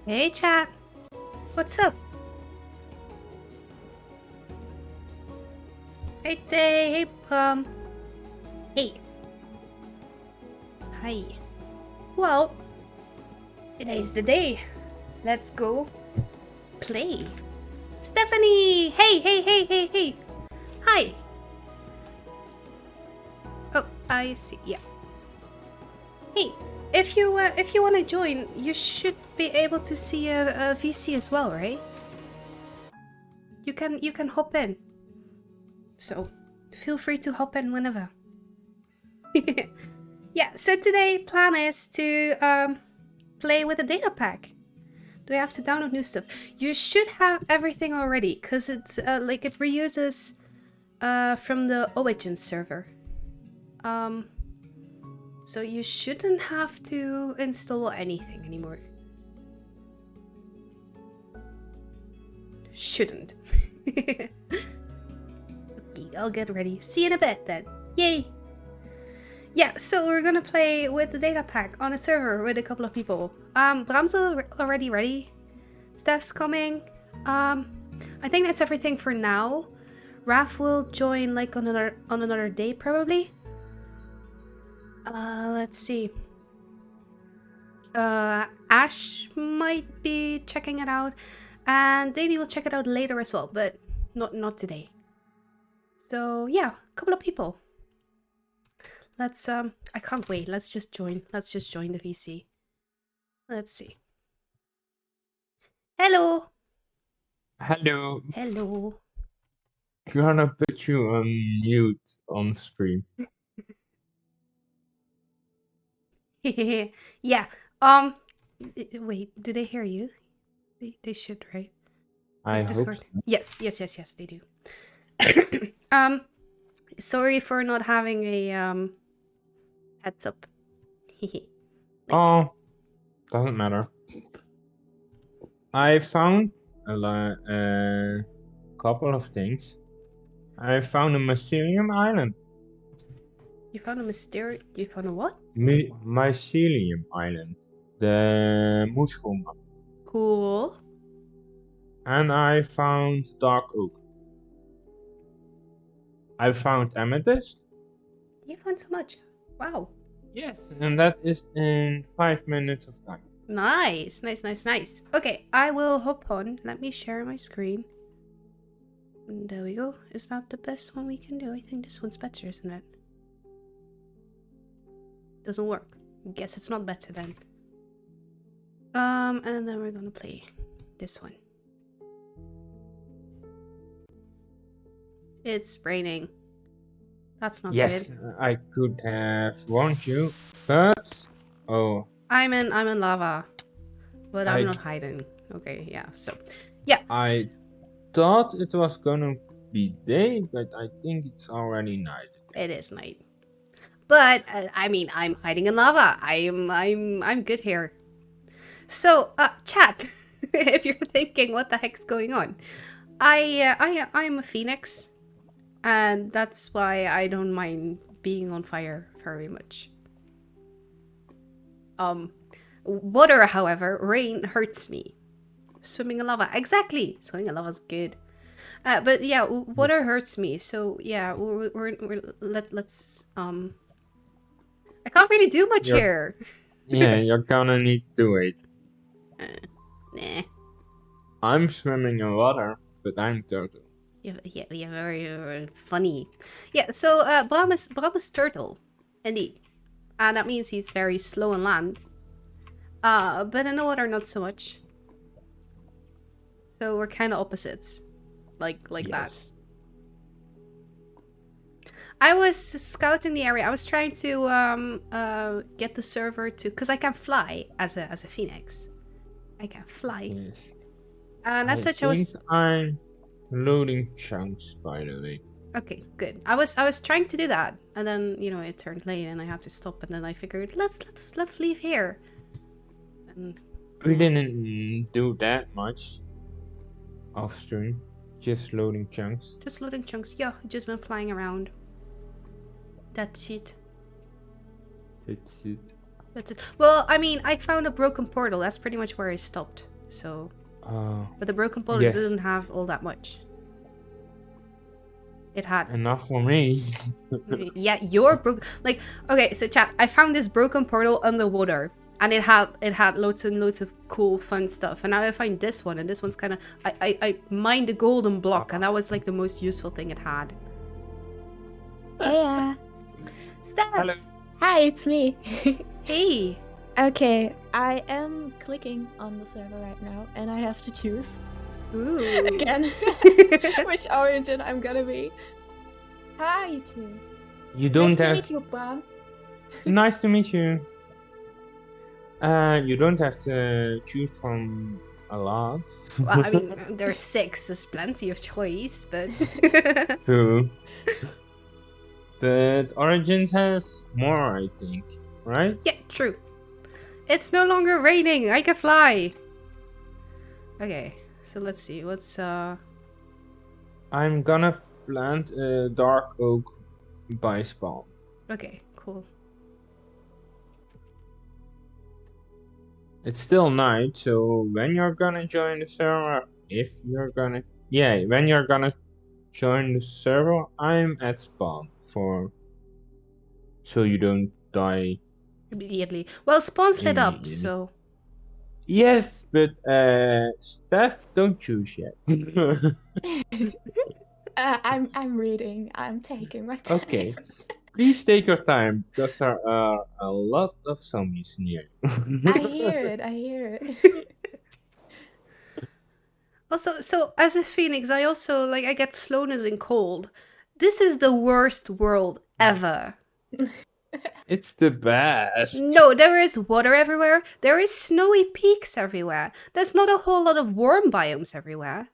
Hey chat, what's up? Hey Tay, hey Pum. Hey. Hi. Well, today's the day. Let's go play. Stephanie! Hey, hey, hey, hey, hey. Hi. Oh, I see. Yeah. Hey, if you want to join, you should be able to see a VC as well, right? You can hop in. So, feel free to hop in whenever. Yeah, so today plan is to play with a data pack. Do I have to download new stuff? You should have everything already, because it's like it reuses from the AltOrigins server. So you shouldn't have to install anything anymore. Shouldn't. Okay, I'll get ready. See you in a bit then. Yay! Yeah, so we're gonna play with the data pack on a server with a couple of people. Bram's already ready. Steph's coming. I think that's everything for now. Raf will join like on another day probably. Let's see. Ash might be checking it out, and Davey will check it out later as well, but not today. So yeah, a couple of people. Let's I can't wait. Let's just join the VC. Let's see. Hello. Hello. Hello. Gonna put you on mute on stream. Yeah. Wait, do they hear you? They should, right? I Is hope Discord? so. Yes, they do. Sorry for not having a heads up. Like, Oh, doesn't matter. I found a couple of things. I found a mycelium island. you found a mystery. You found a what? Mycelium island. The mushroom. Cool. And I found dark oak. I found amethyst. You found so much. Wow. Yes, and that is in 5 minutes of time. Nice, nice, nice, nice. Okay, I will hop on. Let me share my screen. And there we go. Is that the best one we can do? I think this one's better, isn't it? Doesn't work. Guess it's not better then. And then we're gonna play this one. It's raining. That's not Yes, good. I could have warned you, but oh, I'm in lava, but I'm I not hiding. Okay, yeah. So, yeah. I thought it was gonna be day, but I think it's already night. It is night. But I mean, I'm hiding in lava. I'm good here. So, chat, if you're thinking what the heck's going on, I'm a phoenix, and that's why I don't mind being on fire very much. Water, however, rain hurts me. Swimming in lava, exactly. Swimming in lava's good. But yeah, water hurts me. So yeah, let's I can't really do much You're, here. yeah, you're gonna need to wait. Nah. I'm swimming in water, but I'm turtle. Yeah, very funny. Yeah, so Bram is turtle, indeed. And that means he's very slow on land. But in the water, not so much. So we're kind of opposites, like Yes. that. I was scouting the area. I was trying to get the server to, because I can fly as a phoenix. I can fly. Yes. And as such, I think was I'm loading chunks, by the way. okay. Good. I was trying to do that, and then it turned late, and I had to stop. And then I figured let's leave here. And We yeah. didn't do that much off stream, just loading chunks. Just loading chunks. Yeah, just been flying around. That's it. That's it. That's it. Well, I mean, I found a broken portal. That's pretty much where I stopped. So, Oh, but the broken portal yes. didn't have all that much. It had, Enough for me. yeah, your broken. Like, okay, so chat, I found this broken portal underwater, and it had loads and loads of cool, fun stuff. And now I find this one, and this one's kind of. I mined the golden block, and that was like the most useful thing it had. Hey, Steph. Hello. hi, it's me. Hey. Okay, I am clicking on the server right now, and I have to choose Ooh. again which origin I'm gonna be. Hi, you two. You don't Nice to have. meet you, Bram. Nice to meet you. You don't have to choose from a lot. Well, I mean, there's 6. There's plenty of choice, but. True. But Origins has more, I think, right? Yeah, true. It's no longer raining. I can fly. Okay, so let's see. What's I'm gonna plant a dark oak by spawn. Okay, cool. It's still night, so when you're gonna join the server, if you're gonna, yeah, when you're gonna join the server, I'm at spawn so you don't die Immediately. Well, spawn's lit up, immediately. so. Yes, but Steph, don't choose yet. I'm reading. I'm taking my time. Okay, please take your time because there are a lot of zombies near you. I hear it. I hear it. Also, so as a phoenix, I also, like, I get slowness and cold. This is the worst world ever. It's the best. No, there is water everywhere. There is snowy peaks everywhere. There's not a whole lot of warm biomes everywhere.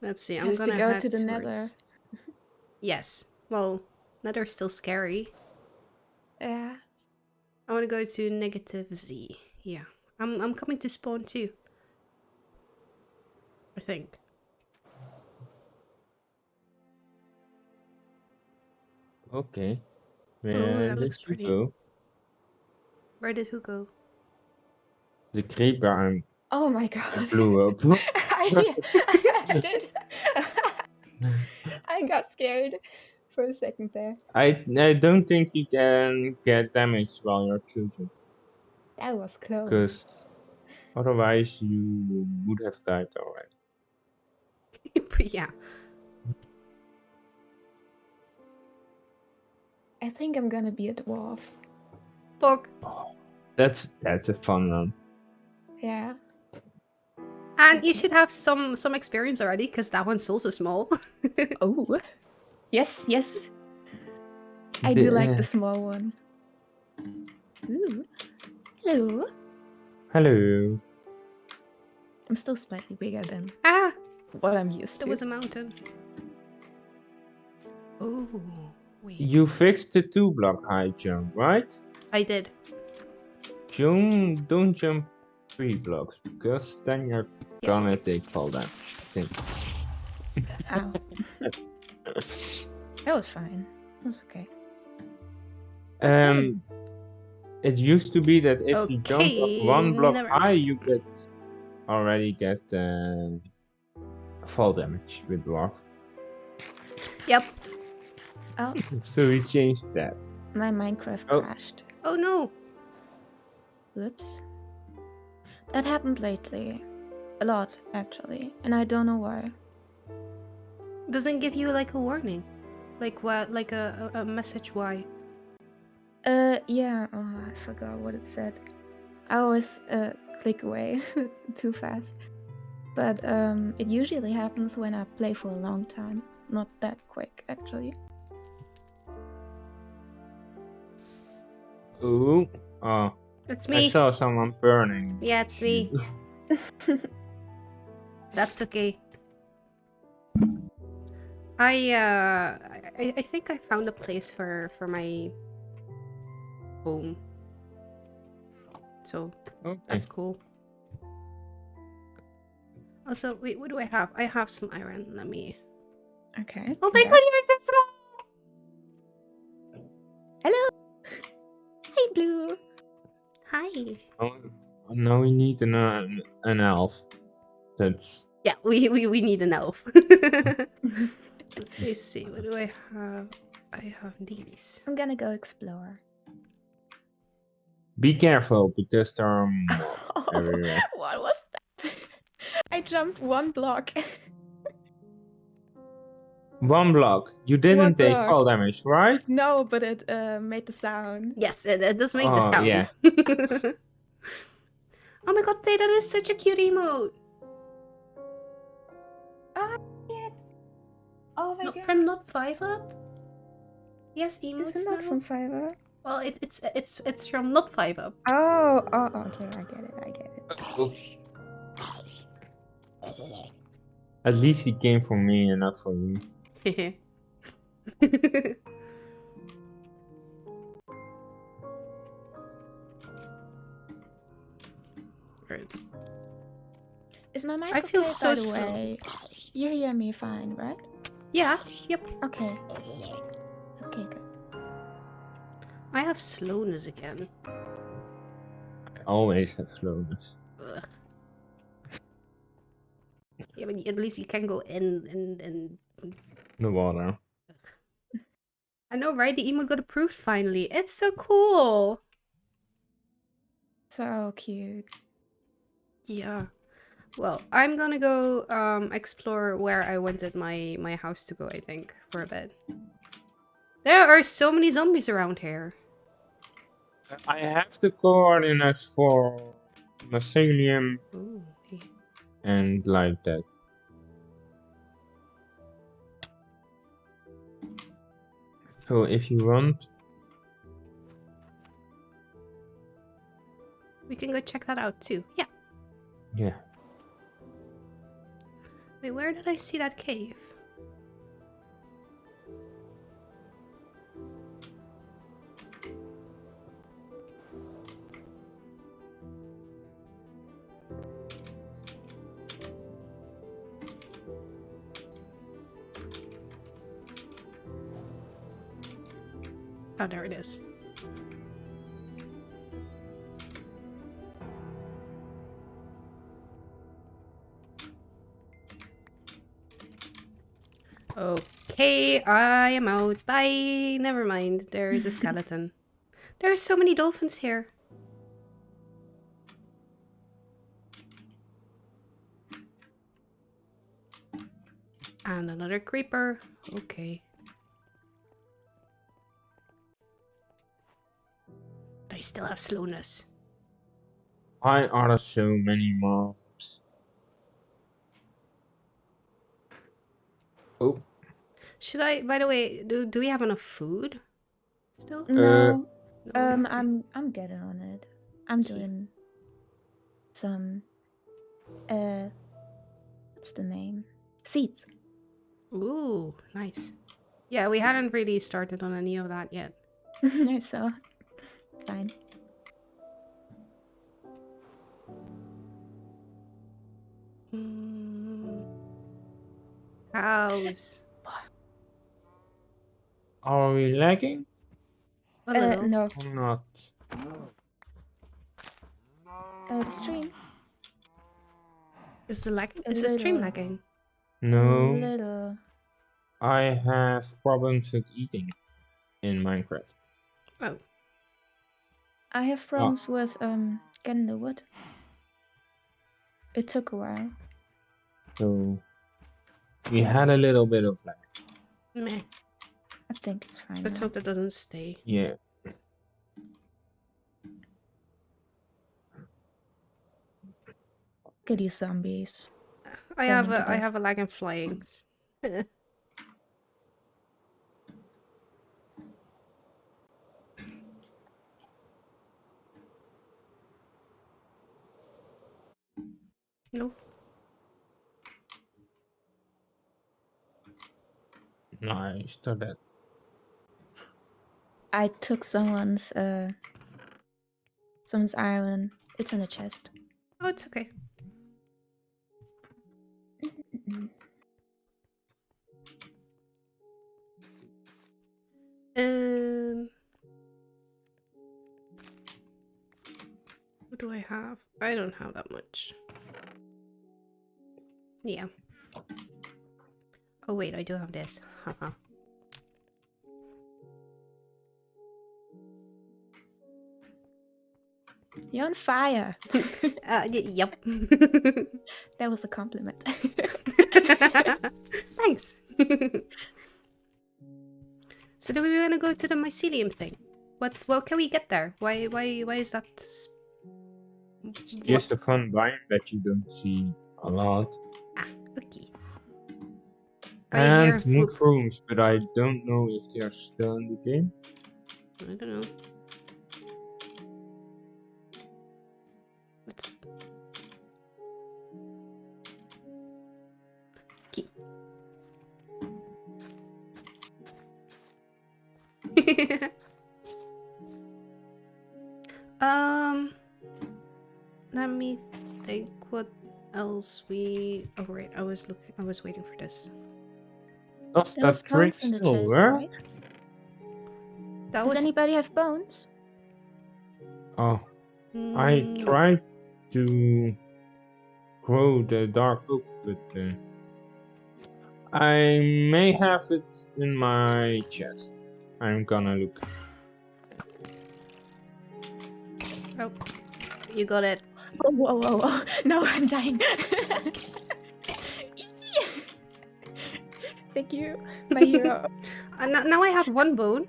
Let's see, I'm Have gonna to go head to the towards... Nether. Yes. Well, Nether's still scary. Yeah. I want to go to -Z. Yeah. I'm coming to spawn too. I think. Okay. Oh, Where that did looks you pretty. go? Where did who go? The creeper Oh my god. blew up. I did. I got scared for a second there. I don't think you can get damaged while you're shooting, That was close. because otherwise you would have died already. Yeah. I think I'm gonna be a dwarf. Fuck. Oh, that's a fun one. Yeah. And you should have some experience already, because that one's also small. Oh. Yes, yes. I do like the small one. Ooh. Hello. Hello. I'm still slightly bigger than Ah, what I'm used there to. was a mountain. Oh, wait. You fixed the 2-block high jump, right? I did. Don't jump 3 blocks, because then you're gonna take fall damage, I think. Ow. That was fine. That was okay. It used to be that if you jump off Okay, 1 block never high, mind. you already get fall damage with dwarf. Yep. Oh, So we changed that. my Minecraft Oh. crashed. Oh no. Whoops. That happened lately. A lot, actually. And I don't know why. Doesn't give you like a warning. Like what? Like a message why? Yeah. Oh, I forgot what it said. I always click away too fast. But it usually happens when I play for a long time. Not that quick, actually. Ooh. Oh. It's I me. saw someone burning. Yeah, it's me. That's okay. I think I found a place for my home. So Okay. that's cool. Also, wait, what do I have? I have some iron. Let me. Okay. Oh my god, you're so small! Hello! Hey, Blue! Hi. Now we need an elf. That's Yeah, we need an elf. Let me see. What do I have? I have these. I'm gonna go explore. be careful because there are mobs everywhere. What was that? I jumped 1 block. 1 block. You didn't take block. fall damage, right? No, but it made the sound. Yes, it does make the Oh, sound. yeah. Oh my god, that is such a cute emote. Oh, yeah. Oh my Not god. from not 5 up? Yes, emotes Is it not now? from Fiverr? Well, it's from not 5 up. Oh, okay, I get it, I get it. At least he came for me and not for you. Right. Is my mic I feel okay, so by the slow. way? You hear me fine, right? Yeah, yep. Okay. Okay, good. I have slowness again. I always have slowness. Ugh. Yeah, but at least you can go in. The water. I know, right? The emote got approved finally. It's so cool. So cute. Yeah. Well, I'm gonna go explore where I wanted my house to go, I think, for a bit. There are so many zombies around here. I have the coordinates for mycelium Ooh. and like that. So if you want, We can go check that out too. Yeah. yeah. Wait, where did I see that cave? Oh, there it is. Okay, I am out. Bye. Never mind. There is a skeleton. There are so many dolphins here. And another creeper. Okay. I still have slowness. Why are there so many mobs? Oh. Should I, by the way, do we have enough food still? No. No. I'm getting on it. I'm doing some what's the name? Seeds. Ooh, nice. Yeah, we hadn't really started on any of that yet. I saw. Fine. Cows. Are we lagging A little. No. or not? The stream. Is the lagging? A Is the stream little. lagging? A No. little. I have problems with eating in Minecraft. Oh. I have problems with getting the wood. It took a while. So we had a little bit of lag. Meh. I think it's fine. Let's now. hope that doesn't stay. Yeah. Look at these zombies. I Turning have to I death. have a lag in flying. Nope. Nice to that. I took someone's iron. It's in a chest. Oh, it's okay. Um. What do I have? I don't have that much. Yeah. Oh wait, I do have this. Haha. You're on fire. Yep. That was a compliment. Thanks. So do we want to go to the mycelium thing? What can we get there? Why is that? It's just a fun biome that you don't see a lot. Ah, okay. And mushrooms, but I don't know if they are still in the game. I don't know. Let's. Okay. Let me think what else we. Oh right, I was waiting for this. Does There was that trick bones in the still chest, work? right? That Does was. anybody have bones? Oh, I No. tried to grow the dark oak, but I may have it in my chest. I'm gonna look. Oh, you got it. Oh, whoa, whoa, whoa. No, I'm dying. Thank you, my hero. Now I have one bone.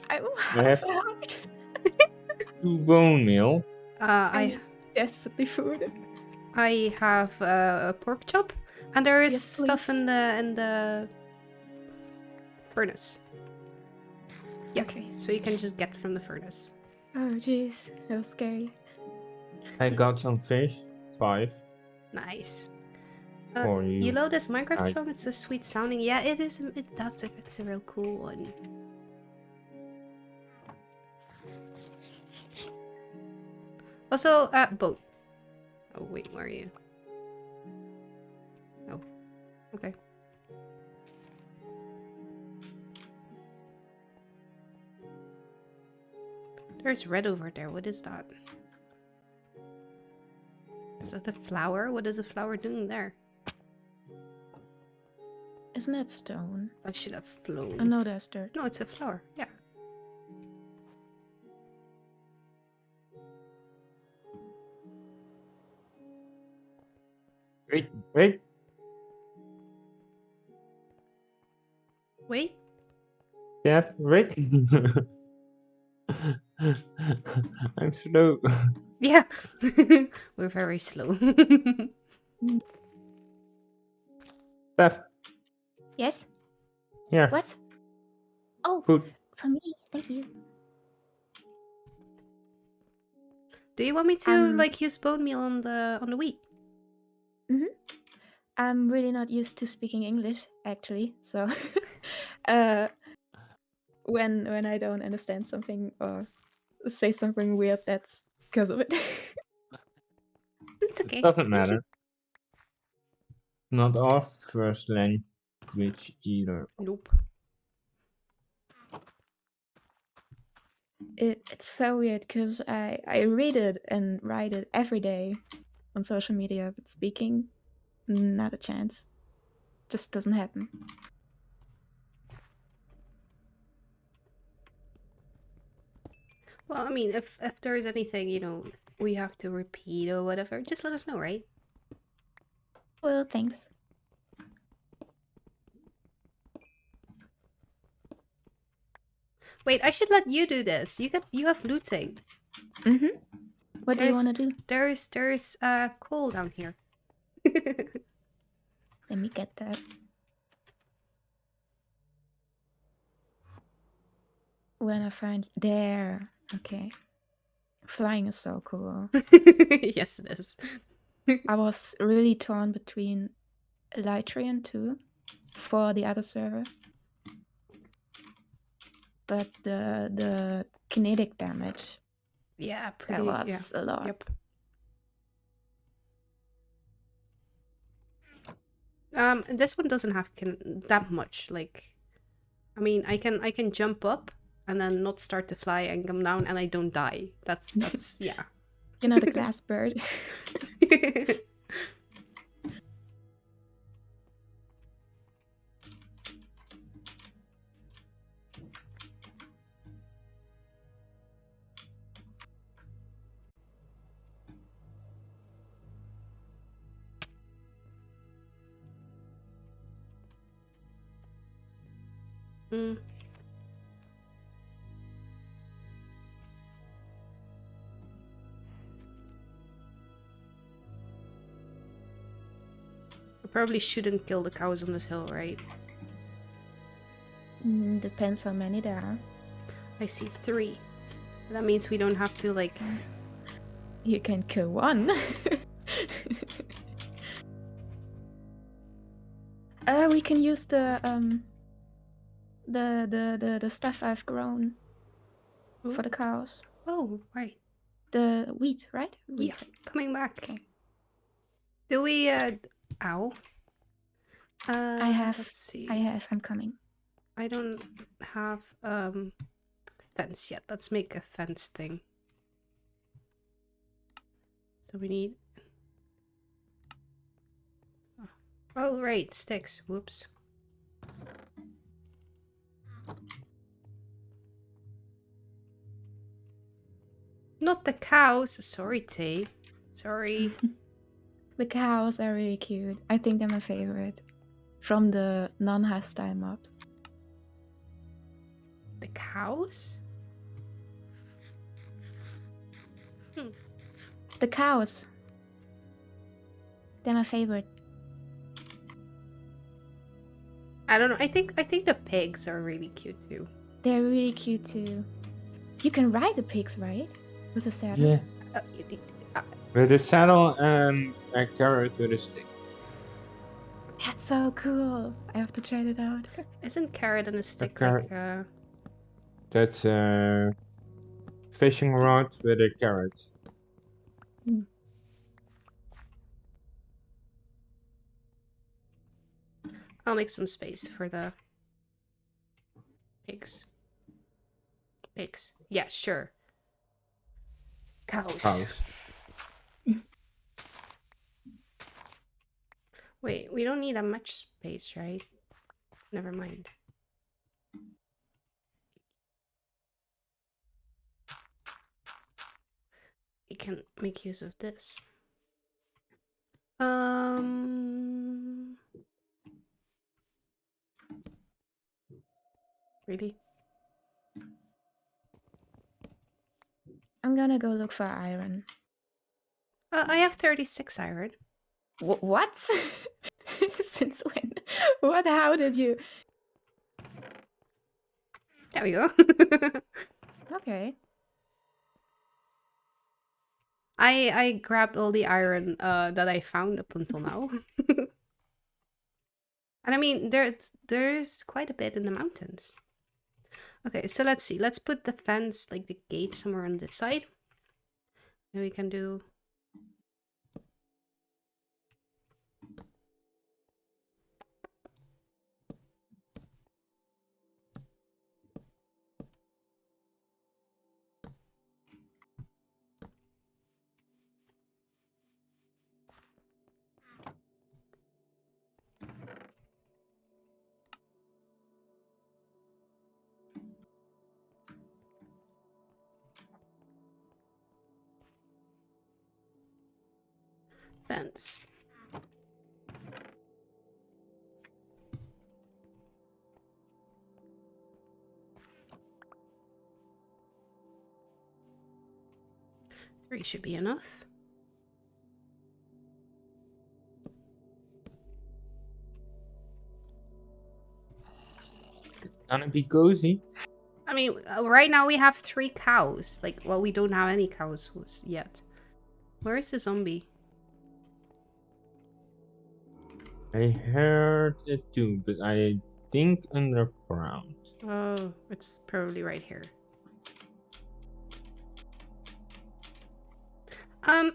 I'm I have out. 2 bone meal. I Desperately food. I have a pork chop, and there is Yes, please. stuff in the furnace. Yeah. Okay. So you can just get from the furnace. Oh, jeez. That was scary. I got some fish. 5 Nice. for you. You know this Minecraft I- song? It's so sweet sounding. Yeah, it is. It's a real cool one. Also, boat. Oh wait, where are you? Oh, okay. There's red over there. What is that? Is that a flower? What is a flower doing there? Isn't that stone? I should have flown. Oh, no, there's dirt. No, it's a flower. Yeah. Wait. Wait. Jeff, wait. I'm slow. Yeah. We're very slow. Steph, Yes? here. What? Oh, Food. for me. Thank you. Do you want me to like use bone meal on the wheat? I'm really not used to speaking English, actually. So, when I don't understand something or say something weird, that's because of it. It's okay. Doesn't matter. Not our first language either. Nope. It's so weird because I read it and write it every day on social media, but speaking, not a chance. Just doesn't happen. Well, I mean, if there is anything, you know, we have to repeat or whatever, just let us know, right? Well, thanks. Wait, I should let you do this. You have looting. What do you want to do? There's coal down here. Let me get that. When I find there, okay. Flying is so cool. Yes, it is. I was really torn between Elytrian too for the other server, but the kinetic damage, Yeah, pretty. that was Yeah. a lot. Yep. This one doesn't have that much. Like, I mean, I can jump up and then not start to fly and come down, and I don't die. That's yeah. You're not a glass bird. Mm. I probably shouldn't kill the cows on this hill, right? Depends how many there are. I see 3. That means we don't have to like. You can kill one. We can use the stuff I've grown for the cows. Oh, right. The wheat, right? Yeah, coming back. Okay. Do we? Ow. I have. Let's see. I'm coming. I don't have fence yet. Let's make a fence thing. So we need. Oh right, sticks. Whoops. Not the cows. Sorry, Tay. Sorry. The cows are really cute. I think they're my favorite. From the non-hostile mobs. The cows? The cows. They're my favorite. I don't know. I think the pigs are really cute too. They're really cute too. You can ride the pigs, right? With a saddle. Yeah. With a saddle and a carrot with a stick. That's so cool. I have to try it out. Isn't carrot and a stick carrot. like That's a fishing rod with a carrot. I'll make some space for the pigs. Pigs. Yeah, sure. Cows. Wait, we don't need that much space, right? Never mind. We can make use of this. Really? I'm gonna go look for iron. I have 36 iron. What? Since when? What? How did you? There we go. Okay. I grabbed all the iron that I found up until now. And I mean, there's quite a bit in the mountains. Okay, so let's see. Let's put the fence, like the gate, somewhere on this side. And we can do... fence. Three should be enough. It's gonna be cozy. I mean, right now we have 3 cows. Like, well, we don't have any cows yet. Where is the zombie? I heard it too, but I think underground. Oh, it's probably right here.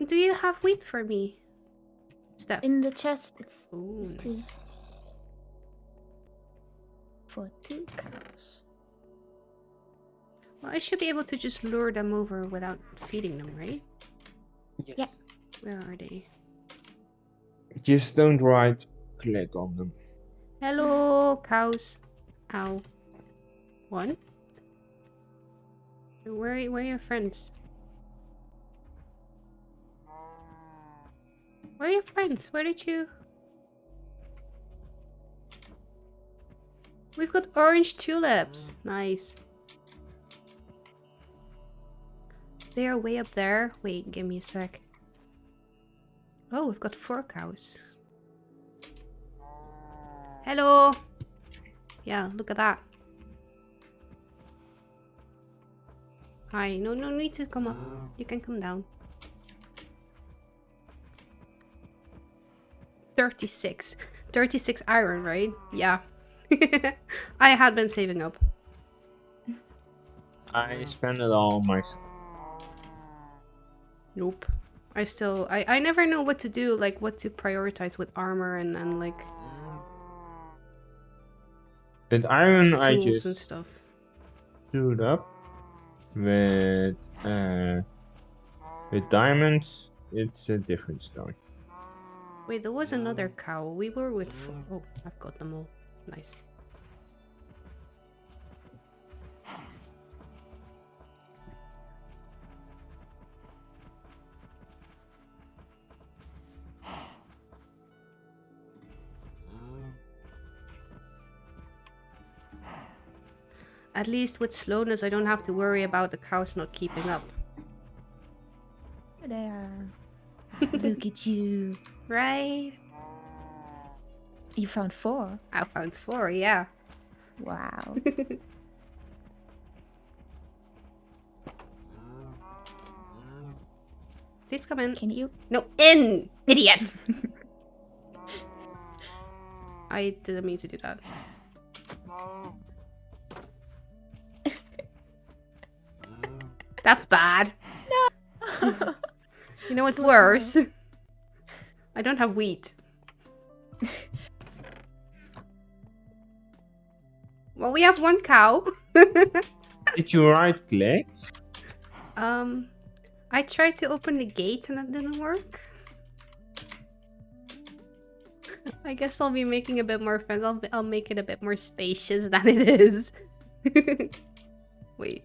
Do you have wheat for me, Steph? In the chest, it's Ooh, two. nice. For 2 cows. Well, I should be able to just lure them over without feeding them, right? Yes. Yeah. Where are they? Just don't right click on them. Hello, cows. Ow. One? Where are your friends? Where are your friends? Where did you... We've got orange tulips. Nice. They are way up there. Wait, give me a sec. Oh, we've got 4 cows. Hello. Yeah, look at that. Hi. No need to come up. You can come down. 36. 36 iron, right? Yeah. I had been saving up. I spend it all myself. Nope. I never know what to do, like what to prioritize with armor and like With iron, I tools and just stuff. stood up. With diamonds, it's a different story. Wait, there was another cow. We were with oh, I've got them all. Nice. At least with slowness, I don't have to worry about the cows not keeping up. There. Look at you. Right? You found 4. I found 4, yeah. Wow. Please come in. Can you? No, in! Idiot! I didn't mean to do that. That's bad. No. You know what's worse? I don't have wheat. Well, we have 1 cow. Did you right click? I tried to open the gate and that didn't work. I guess I'll be making a bit more friends. I'll make it a bit more spacious than it is. Wait.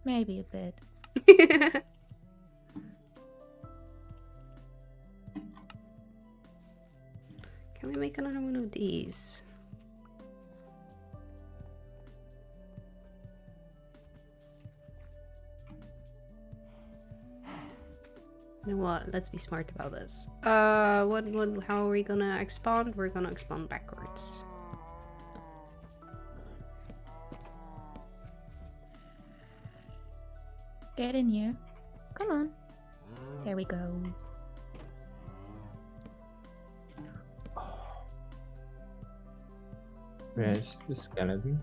Maybe a bit. Can we make another one of these? You know what? Let's be smart about this. How are we gonna expand? We're gonna expand backwards. Get in here. Come on. There we go. Where's the skeleton?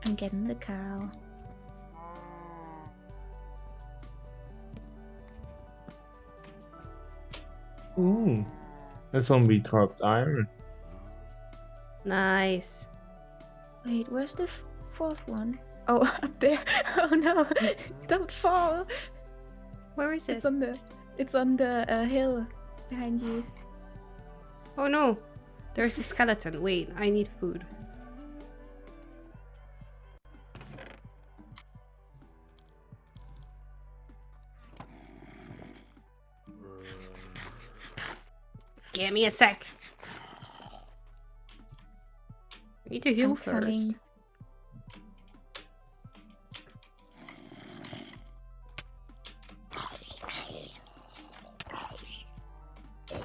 I'm getting the cow. Ooh, a zombie dropped iron. Nice. Wait, where's the 4th one? Oh, up there. Oh no! Don't fall. Where is it? It's on the hill behind you. Oh no! There's a skeleton. Wait, I need food. Give me a sec. I need to heal I'm first.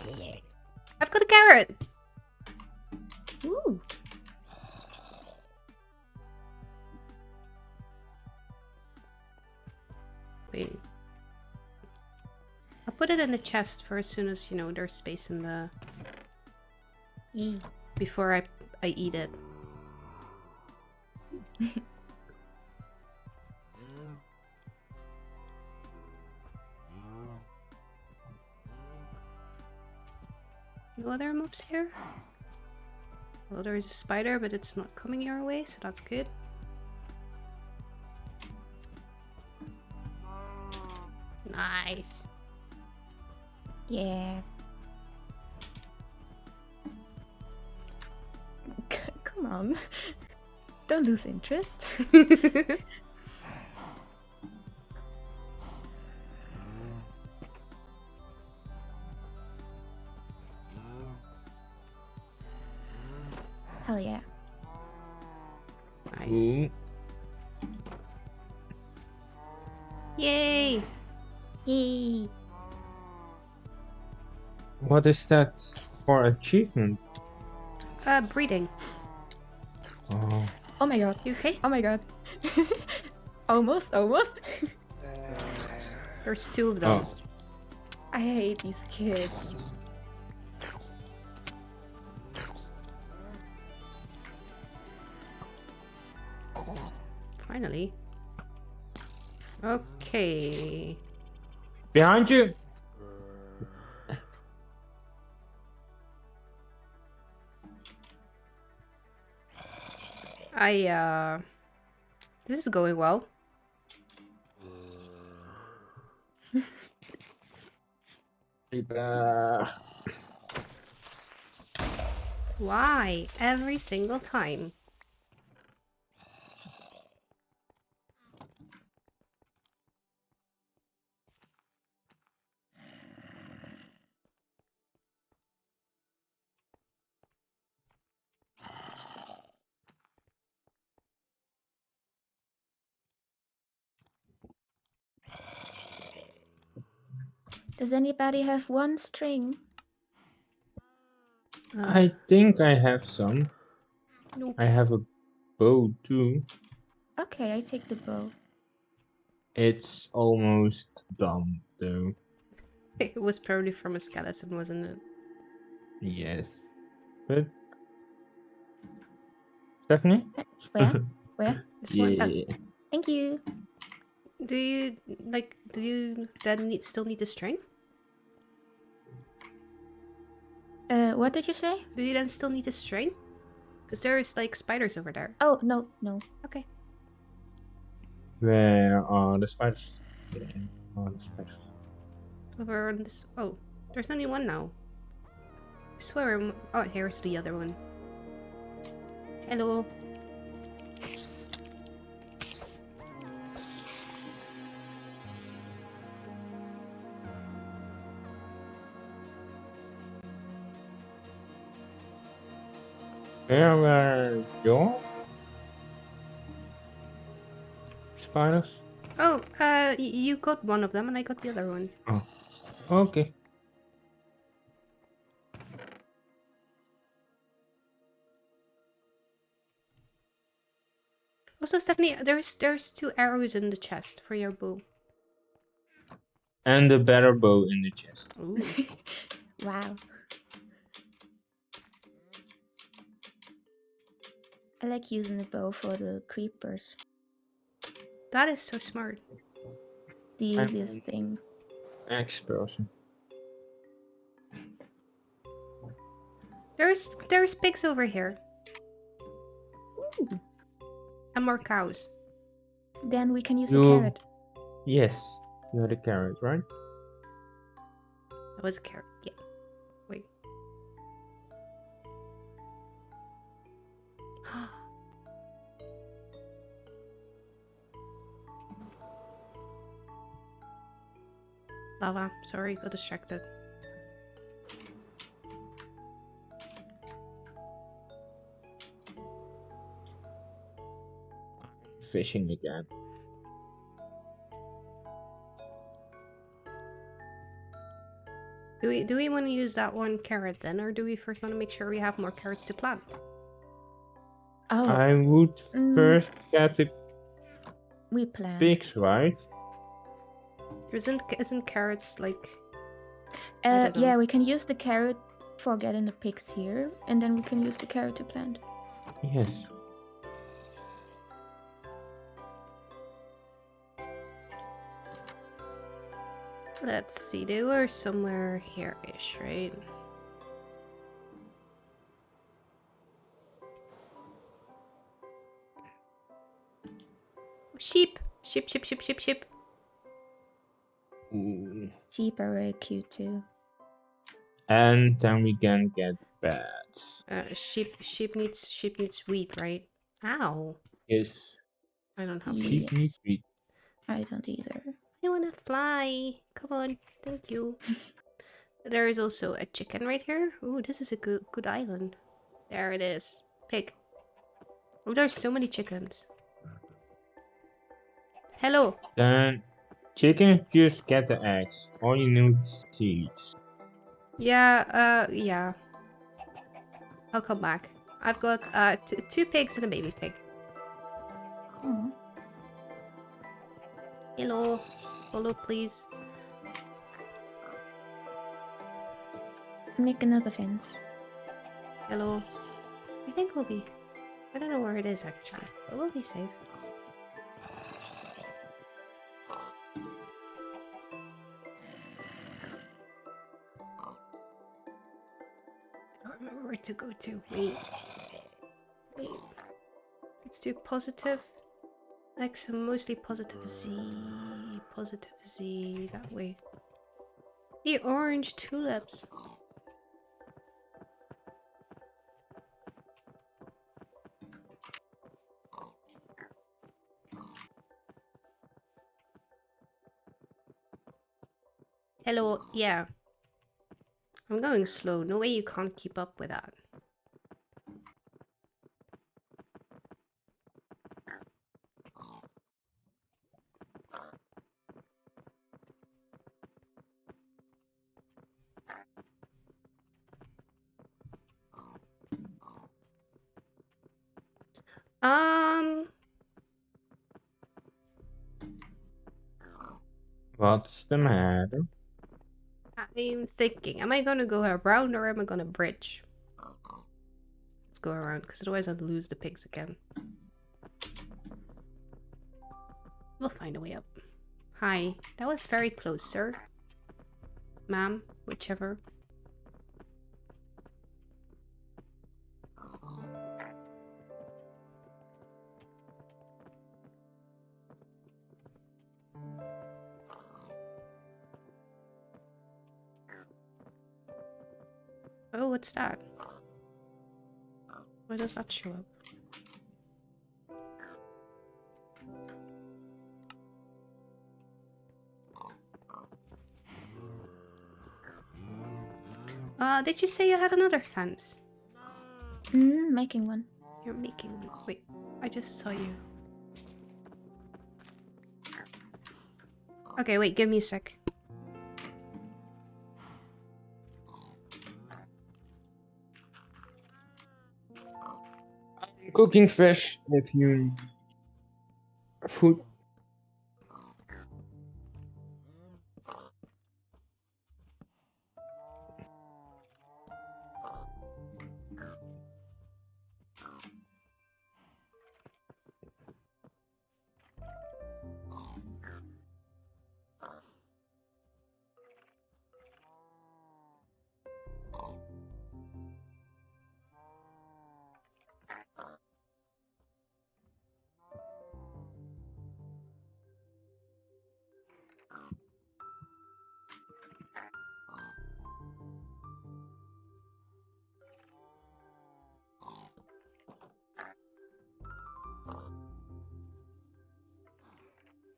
coming. I've got a carrot! Ooh. Wait. I'll put it in the chest for as soon as, you know, there's space in the... before I eat it. No other mobs here? Well, there is a spider, but it's not coming your way, so that's good. Nice. Yeah. Come on. Don't lose interest. Hell yeah. Nice. Ooh. Yay! Yay. What is that for achievement? Breeding. Oh. Oh my god. You okay? Oh my god. Almost. There's 2 of them. Oh. I hate these kids. Finally. Okay. Behind you! This is going well. Why? Every single time. Does anybody have 1 string? I think I have some. Nope. I have a bow too. Okay, I take the bow. It's almost done though. It was probably from a skeleton, wasn't it? Yes. But Stephanie? Where? Where? This one? Yeah. Thank you. Do you then still need the string? What did you say? Do you then still need a string? Because there's like spiders over there. Oh, no. Okay. Where are the spiders? Where are the spiders? Over on this. Oh, there's only one now. I swear. Oh, here's the other one. Hello. Where were your spiders? Oh, you got one of them and I got the other one. Oh, okay. Also, Stephanie, there's 2 arrows in the chest for your bow. And a better bow in the chest. Ooh. Wow. I like using the bow for the creepers. That is so smart. The I'm easiest an thing. X-person. There's pigs over here. Ooh. And more cows. Then we can use You- the carrot. Yes, you had a carrot, right? That was a carrot. Yeah. Wait. Lava. Sorry, got distracted. Fishing again. Do we want to use that 1 carrot then, or do we first want to make sure we have more carrots to plant? Oh, I would first get the we planned. pigs, right? Isn't carrots like? I don't know. Yeah, we can use the carrot for getting the pigs here, and then we can use the carrot to plant. Yes. Let's see. They were somewhere here-ish, right? sheep. Sheep, sheep, sheep, sheep, sheep. Ooh. Sheep are very cute too. And then we can get bats. Sheep needs wheat, right? Ow. Yes. I don't have wheat. Sheep need wheat. I don't either. I wanna fly. Come on. Thank you. There is also a chicken right here. Ooh, this is a good island. There it is. Pig. Oh, there's so many chickens. Hello. Then chickens just get the eggs. All you need is seeds. Yeah. I'll come back. I've got two pigs and a baby pig. Oh, Hello. Follow, please. make another fence. Hello. I think we'll be... I don't know where it is actually, but we'll be safe. I don't remember where to go to. Wait. Let's do positive. X and mostly positive Z. Positive Z. That way. The orange tulips. Hello, yeah. I'm going slow. No way you can't keep up with that. What's the matter? I'm thinking, am I gonna go around or am I gonna bridge? Let's go around, because otherwise I'll lose the pigs again. We'll find a way up. Hi, that was very close, sir. Ma'am, whichever. Oh, what's that? Why does that show up? Did you say you had another fence? Making one. You're making one. Wait, I just saw you. Okay, wait, give me a sec. I'm cooking fish if you food.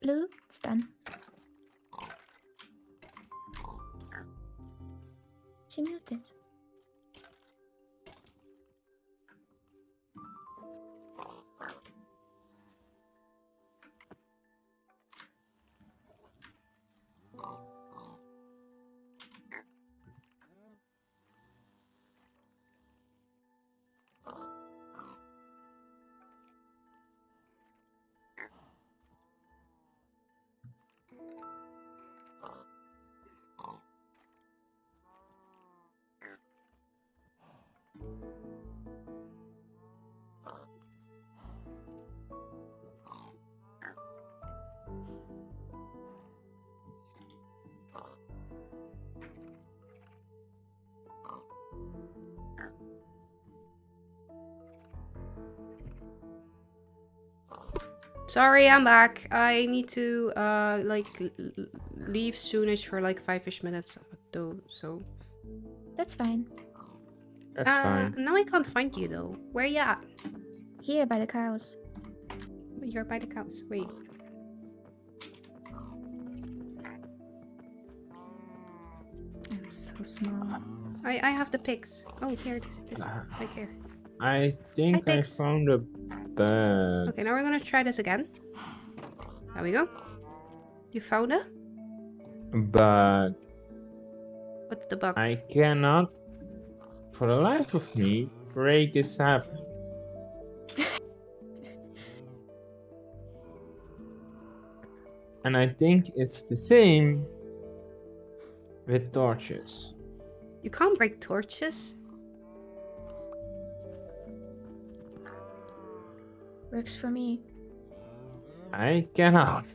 Blue, it's done. She muted. Sorry, I'm back. I need to like leave soonish for like 5ish minutes though. So That's fine. That's fine. now I can't find you though. Where you at? Here by the cows. You're by the cows. Wait. I'm so small. I have the pigs. Oh, here it is. Right here. I think I pigs. found a bug. Okay, now we're gonna try this again. There we go. You found it? But What's the bug? I cannot, for the life of me, break this sapling. And I think it's the same with torches. You can't break torches. Works for me. I cannot.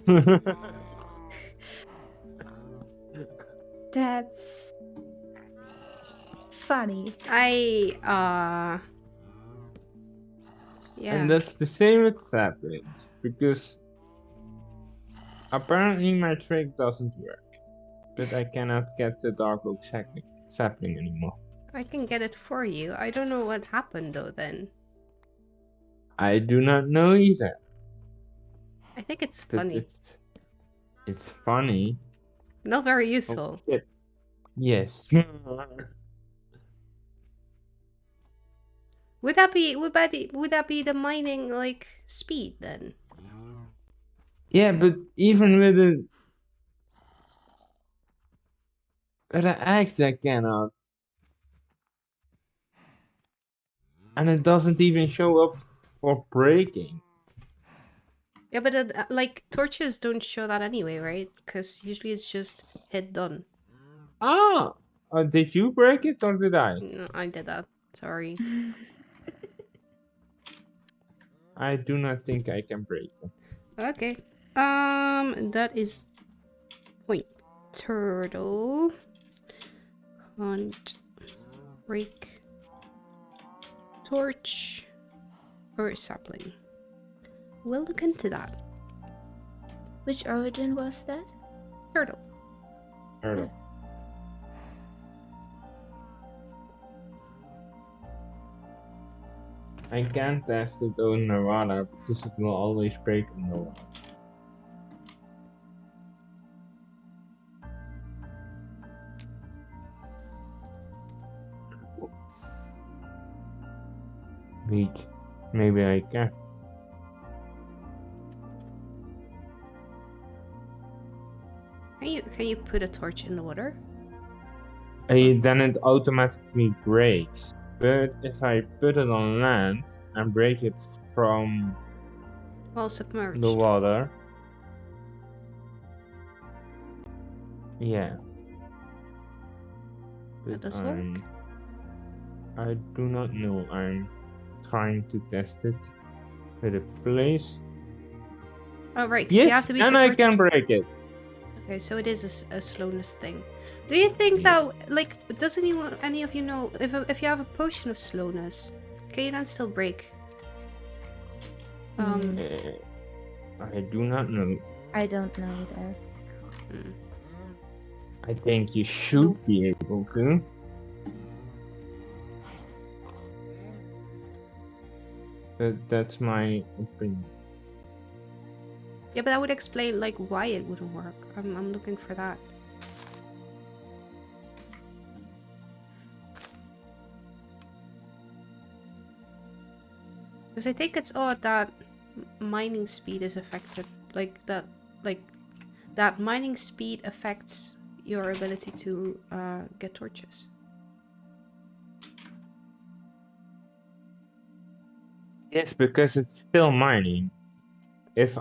That's funny. Yeah. And that's the same with saplings, because apparently my trick doesn't work. But I cannot get the dark oak sapling anymore. I can get it for you. I don't know what happened though then. I do not know either. I think it's But funny. it's funny. Not very Oh, useful. shit. Yes. Would that be the mining like speed then? Yeah, but even with an axe I cannot. And it doesn't even show up for breaking. Yeah, but like torches don't show that anyway, right? Because usually it's just hit done. Ah! Did you break it or did I? No, I did that. Sorry. I do not think I can break it. Okay. That is point. Turtle. Can't break torch or sapling. We'll look into that. Which origin was that? Turtle. Turtle. I can't test it on Nevada because it will always break in Nevada. Wait, maybe I can. Can you put a torch in the water? Then it automatically breaks. But if I put it on land and break it from Well, submerged. the water, yeah. That But does work. I do not know. I'm trying to test it with a place. Oh, right, because you have Yes, to be and I submerged. can break it. Okay, so it is a slowness thing. Do you think that, like, does any of you know, if you have a potion of slowness, can you then still break? I do not know. I don't know either. I think you should be able to. But that's my opinion. Yeah, but that would explain, like, why it wouldn't work. I'm looking for that. Because I think it's odd that mining speed is affected. Like, that mining speed affects your ability to get torches. Yes, because it's still mining. It's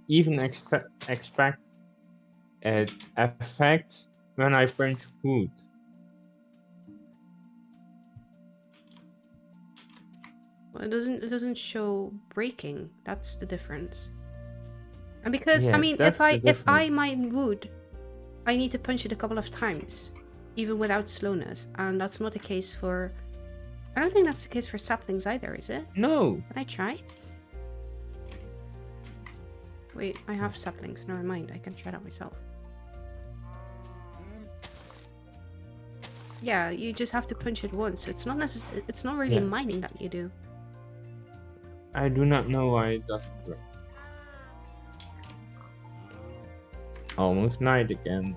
even expect it affects when I punch wood. Well, it doesn't show breaking. That's the difference. And because Yeah, I mean, that's the if I difference. mine wood, I need to punch it a couple of times, even without slowness, and that's not the case for. I don't think that's the case for saplings either, is it? No, Can I try? Wait, I have saplings. Never mind. I can try that myself. Yeah, you just have to punch it once. It's not It's not really Yeah. mining that you do. I do not know why it doesn't work. Almost night again.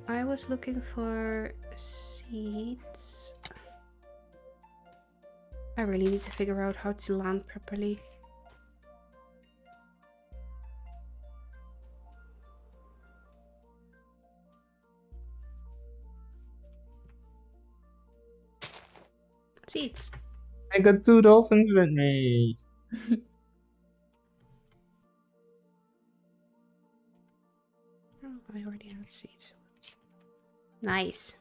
I was looking for seeds. I really need to figure out how to land properly. Seeds. I got 2 dolphins with me. Oh, I already had seeds. Nice.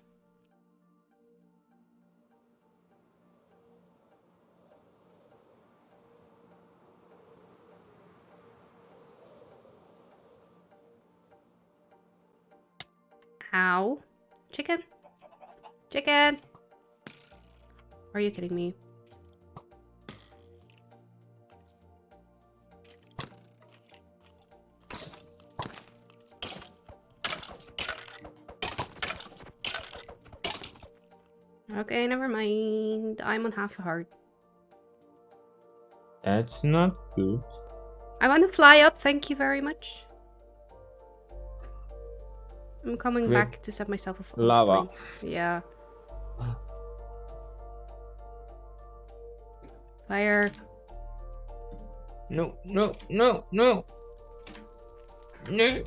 Ow. Chicken? Chicken! Are you kidding me? Okay, never mind. I'm on half a heart. That's not good. I want to fly up, thank you very much. I'm coming With back to set myself a lava. Yeah. Fire. No, no, no, no. No.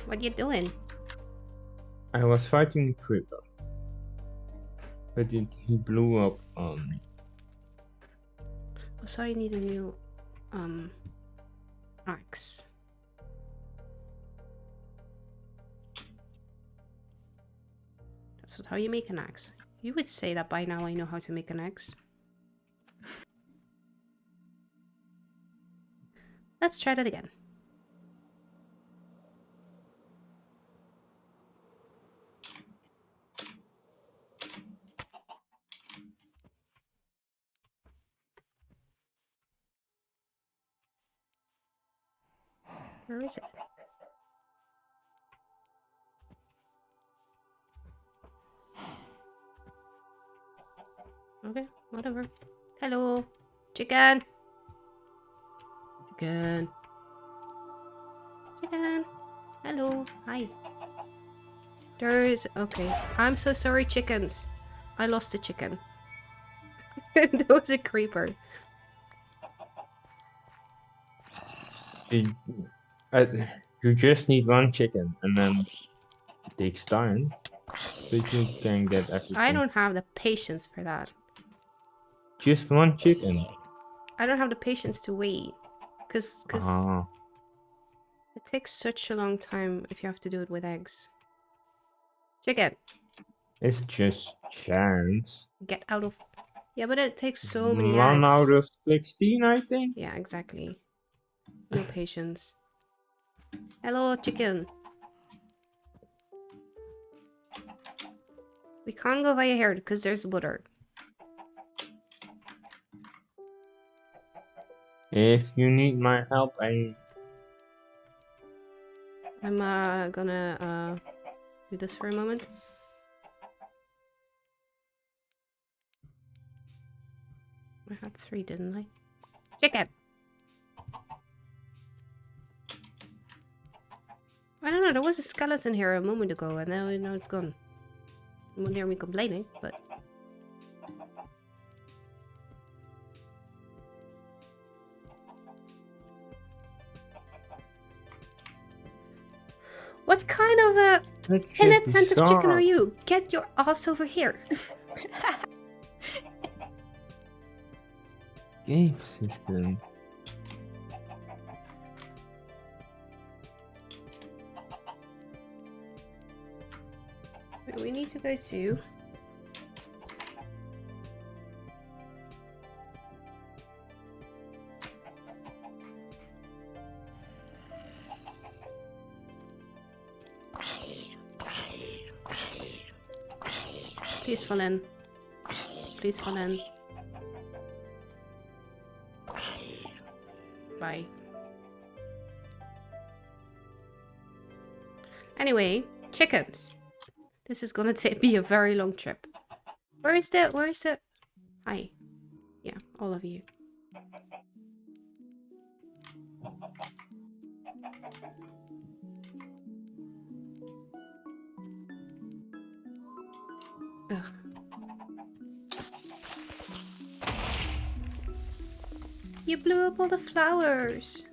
What you doing? I was fighting a creeper. But he blew up on me. So I need a new axe. That's not how you make an axe. You would say that by now I know how to make an axe. Let's try that again. Where is it? Okay, whatever. Hello, chicken. Chicken. Chicken. Hello. Hi. There's... Okay. I'm so sorry, chickens. I lost a chicken. There was a creeper. You just need 1 chicken and then it takes time. But you can get everything. I don't have the patience for that. Just 1 chicken. I don't have the patience to wait. Because it takes such a long time if you have to do it with eggs. Chicken. It's just chance. Get out of... Yeah, but it takes so many 1 eggs. out of 16, I think. Yeah, exactly. No patience. Hello, chicken. We can't go via here because there's water. If you need my help, I'm gonna do this for a moment. I had 3, didn't I? Chicken! I don't know, there was a skeleton here a moment ago and now it's gone. You won't hear me complaining, but... What kind of a inattentive chicken are you? Get your ass over here. Game system. Wait, we need to go to... Please fall in. Please fall in. Bye. Anyway, chickens. This is gonna be a very long trip. Where is the... Hi. Yeah, all of you. Ugh. You blew up all the flowers.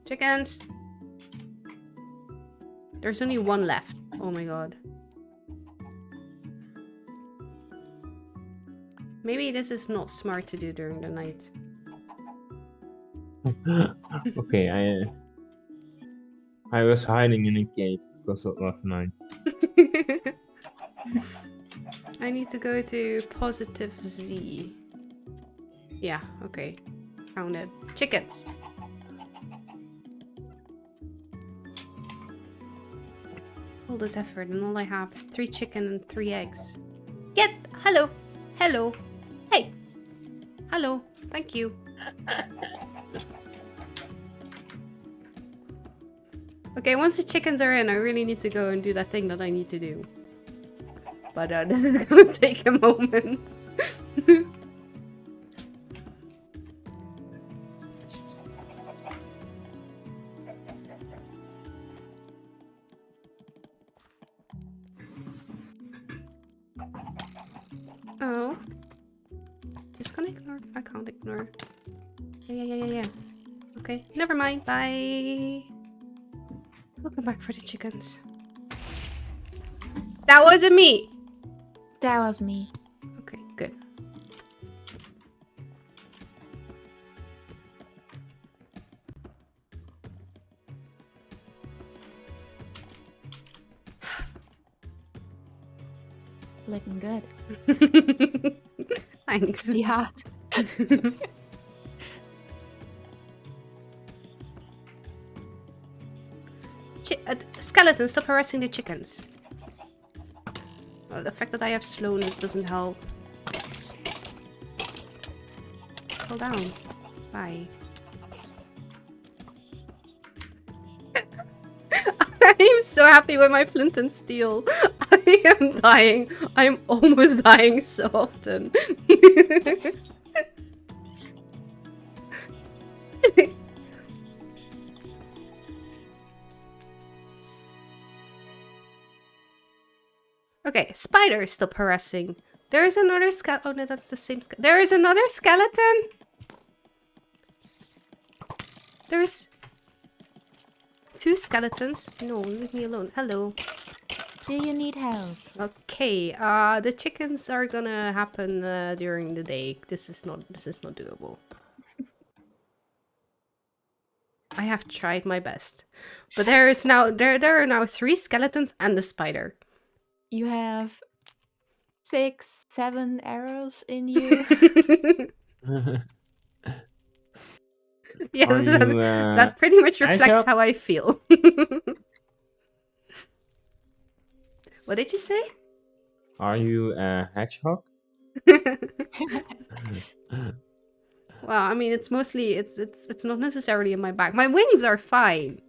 Chickens. There's only one left. Oh my god. Maybe this is not smart to do during the night. Okay, I was hiding in a cave because it was night. I need to go to positive Z. Yeah, okay. Counted. Chickens. All this effort and all I have is 3 chicken and 3 eggs. Get! Hello! Hello! Hey! Hello! Thank you. Okay, once the chickens are in, I really need to go and do that thing that I need to do. But this is gonna take a moment. Oh. Just gonna ignore. I can't ignore. Yeah. Okay, never mind. Bye. I'll come back for the chickens. That wasn't me! That was me. Okay, good. Looking good. Thanks. Yeah. Skeleton, stop harassing the chickens. Well, the fact that I have slowness doesn't help. Hold down. Bye. I'm so happy with my flint and steel. I am dying. I'm almost dying so often. Okay, spider is still harassing. There is another skeleton. Oh no, that's the same there is another skeleton? There's 2 skeletons. No, leave me alone. Hello. Do you need help? Okay, the chickens are gonna happen during the day. This is not doable. I have tried my best. But there are now 3 skeletons and a spider. You have 6, 7 arrows in you. Yes, Are you, that pretty much reflects hedgehog? how I feel. What did you say? Are you a hedgehog? Well, I mean, it's mostly it's not necessarily in my back. My wings are fine.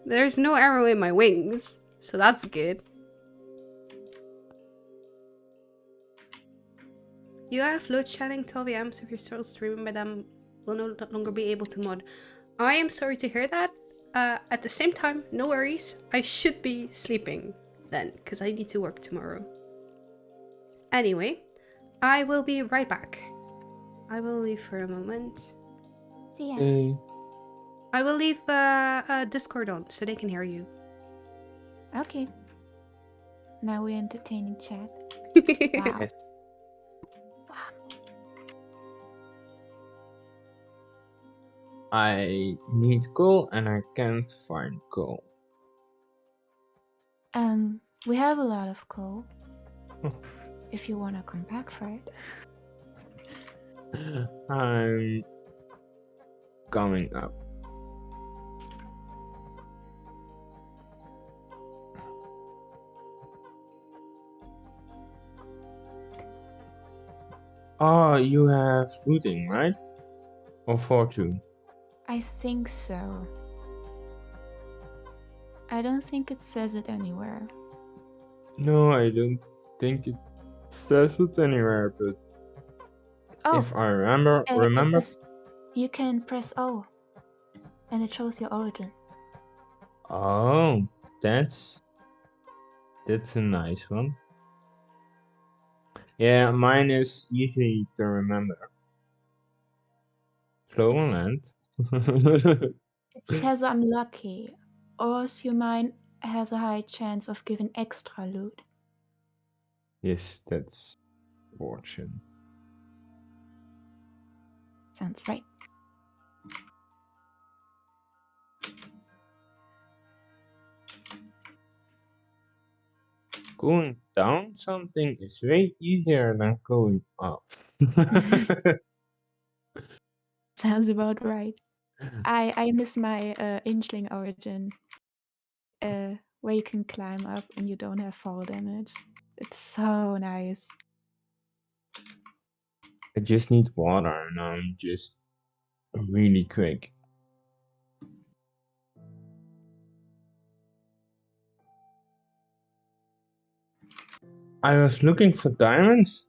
There's no arrow in my wings, so that's good. You have load shedding 12 AM, so if you're still streaming by them, will no longer be able to mod. I am sorry to hear that. At the same time, no worries. I should be sleeping then, because I need to work tomorrow. Anyway, I will be right back. I will leave for a moment. Yeah. Okay. I will leave Discord on so they can hear you. Okay. Now we're entertaining chat. Wow. Yes. I need coal and I can't find coal. We have a lot of coal. If you wanna come back for it. I'm coming up. Oh, you have looting, right? Or fortune? I think so. I don't think it says it anywhere. No, I don't think it says it anywhere, but Oh, if I remember, you can press O, and it shows your origin. Oh, that's a nice one. Yeah, mine is easy to remember. Slow on land. It says I'm lucky, or your mine has a high chance of giving extra loot. Yes, that's fortune. Sounds right. Going down something is way easier than going up. Sounds about right. I miss my Inchling origin, where you can climb up and you don't have fall damage. It's so nice. I just need water and I'm just really quick. I was looking for diamonds,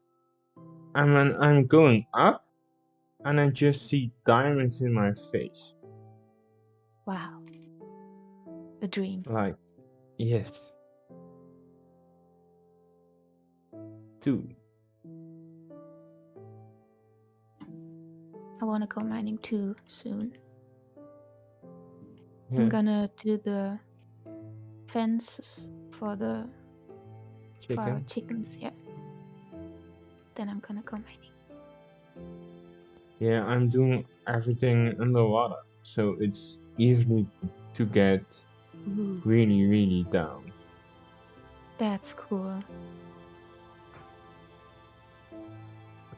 and when I'm going up, and I just see diamonds in my face. Wow. A dream. Like, yes. 2. I want to go mining too soon. Yeah. I'm gonna do the fences for the for our Chicken. chickens, yeah. Then I'm gonna go mining. Yeah, I'm doing everything underwater, so it's easy to get Ooh, really, really down. that's cool.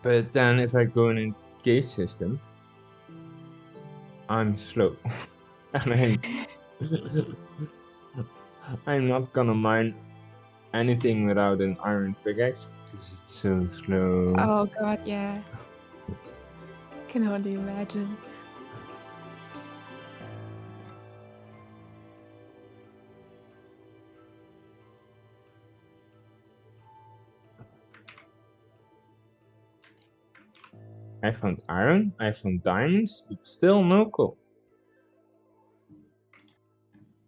But then if I go in a gate system, I'm slow. And I'm not gonna mine anything without an iron pickaxe because it's so slow. Oh god, yeah. Can only imagine. I found iron, I found diamonds, but still no coal.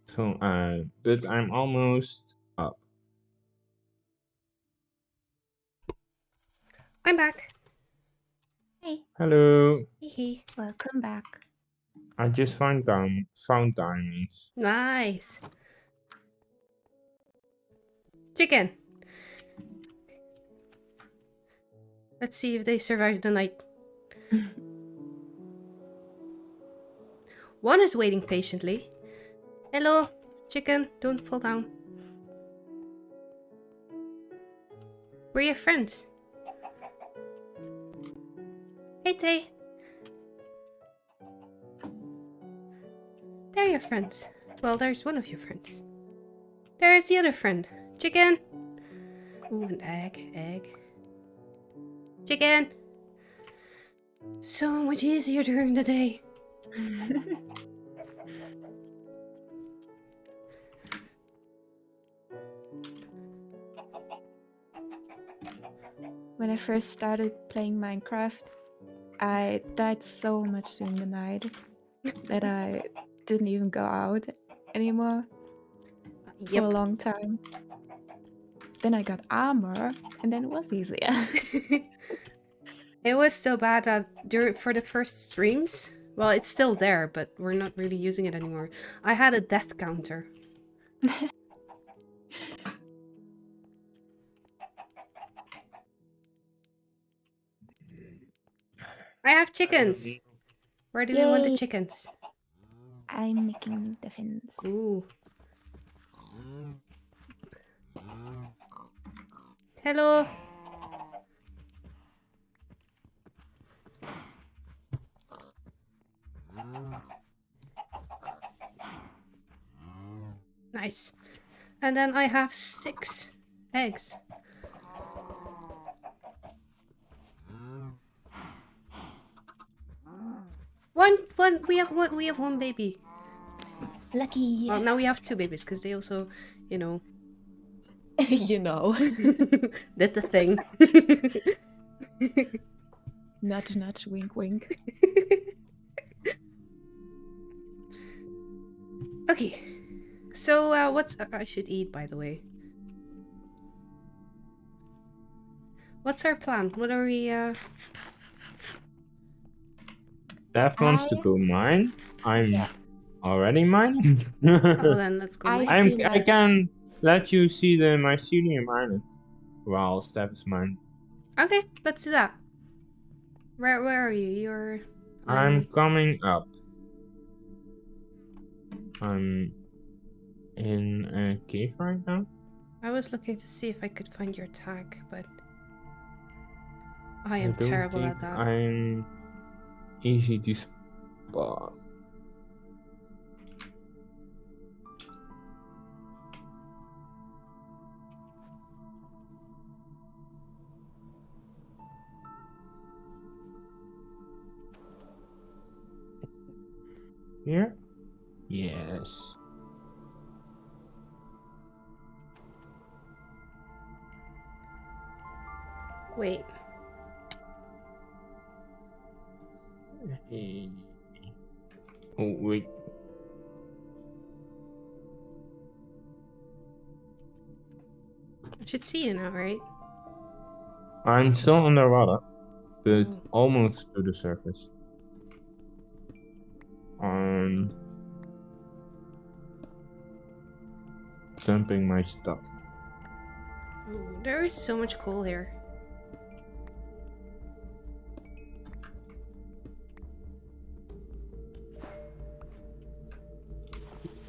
So, but I'm almost up. I'm back. Hey, Hello. Hee. welcome back. I just found diamonds. Nice. Chicken. Let's see if they survive the night. One is waiting patiently. Hello, chicken. Don't fall down. We're your friends. Hey, Tay. They're your friends. Well, there's one of your friends. There's the other friend. Chicken. Ooh, an egg. Egg. Chicken. So much easier during the day. When I first started playing Minecraft, I died so much during the night that I didn't even go out anymore for a long time. Then I got armor, and then it was easier. It was so bad that for the first streams, well, it's still there, but we're not really using it anymore. I had a death counter. I have chickens. Where do we want the Yay. chickens? I'm making the fence. Ooh. Hello. Nice. And then I have 6 eggs. We have one baby. Lucky. Well, now we have two babies because they also, you know, You know. did the thing. Nudge, nudge, wink, wink. Okay, so what's I should eat, by the way. What's our plan? What are we? Steph wants to I- go mine. I'm Yeah. already mining. Oh, then let's go. I mine. feel I like can let you see the mycelium island while Steph is mine. Okay, let's do that. Where are you? You're. I'm coming up. I'm in a cave right now. I was looking to see if I could find your tag, but I I am don't terrible think at that. I'm easy to spot. Here? Yes. Wait. Hey. Oh, wait. I should see you now, right? I'm still underwater, but Oh. almost to the surface. I'm dumping my stuff. Oh, there is so much coal here.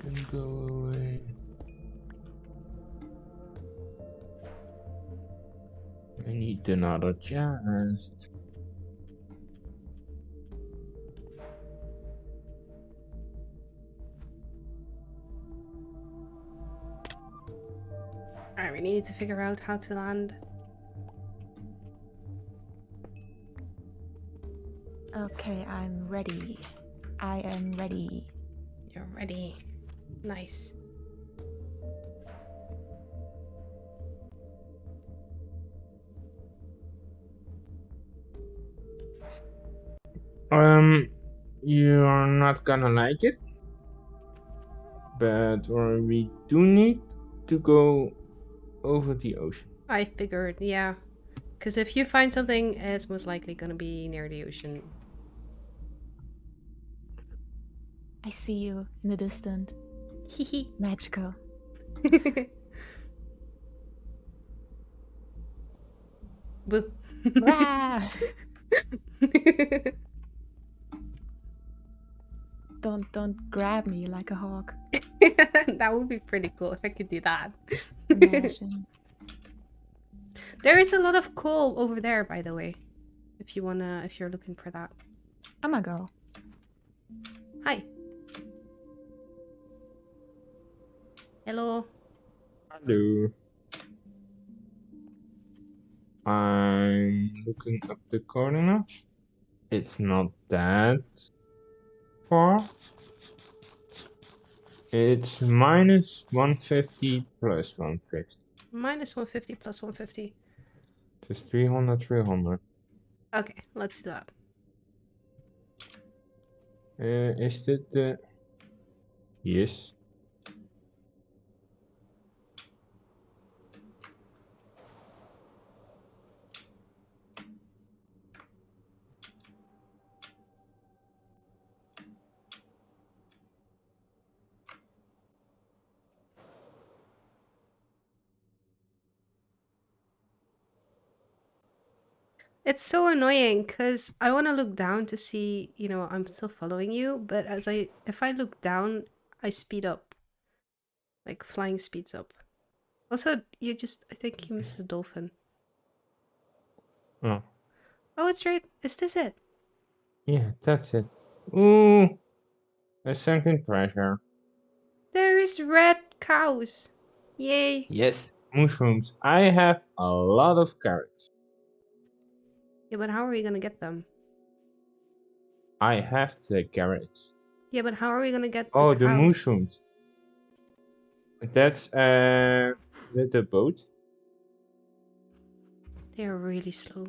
Can go away. I need another chest. I really need to figure out how to land. okay, I'm ready. I am ready. You're ready. Nice. You are not gonna like it, but we do need to go over the ocean. I figured, yeah. Because if you find something, it's most likely gonna be near the ocean. I see you in the distance. Hehe. Magical. Boo. Rah! Don't grab me like a hawk. That would be pretty cool if I could do that. Imagine. There is a lot of coal over there, by the way. If you're looking for that. I'ma go. Hi. Hello. Hello. I'm looking up the coordinates. It's not that far. It's minus 150 plus 150. Minus 150 plus 150. Just 300, 300. Okay, let's do that. Is it the... Yes. It's so annoying because I want to look down to see, I'm still following you, but if I look down, I speed up. Like flying speeds up. Also, I think you missed a dolphin. Oh. Oh, it's right. Is this it? Yeah, that's it. Ooh. A sunken treasure. There's red cows. Yay. Yes. Mushrooms. I have a lot of carrots. Yeah, but how are we gonna get them? I have the carrots. Yeah, but how are we gonna get Oh, the the cows? mushrooms. That's with the boat. They are really slow.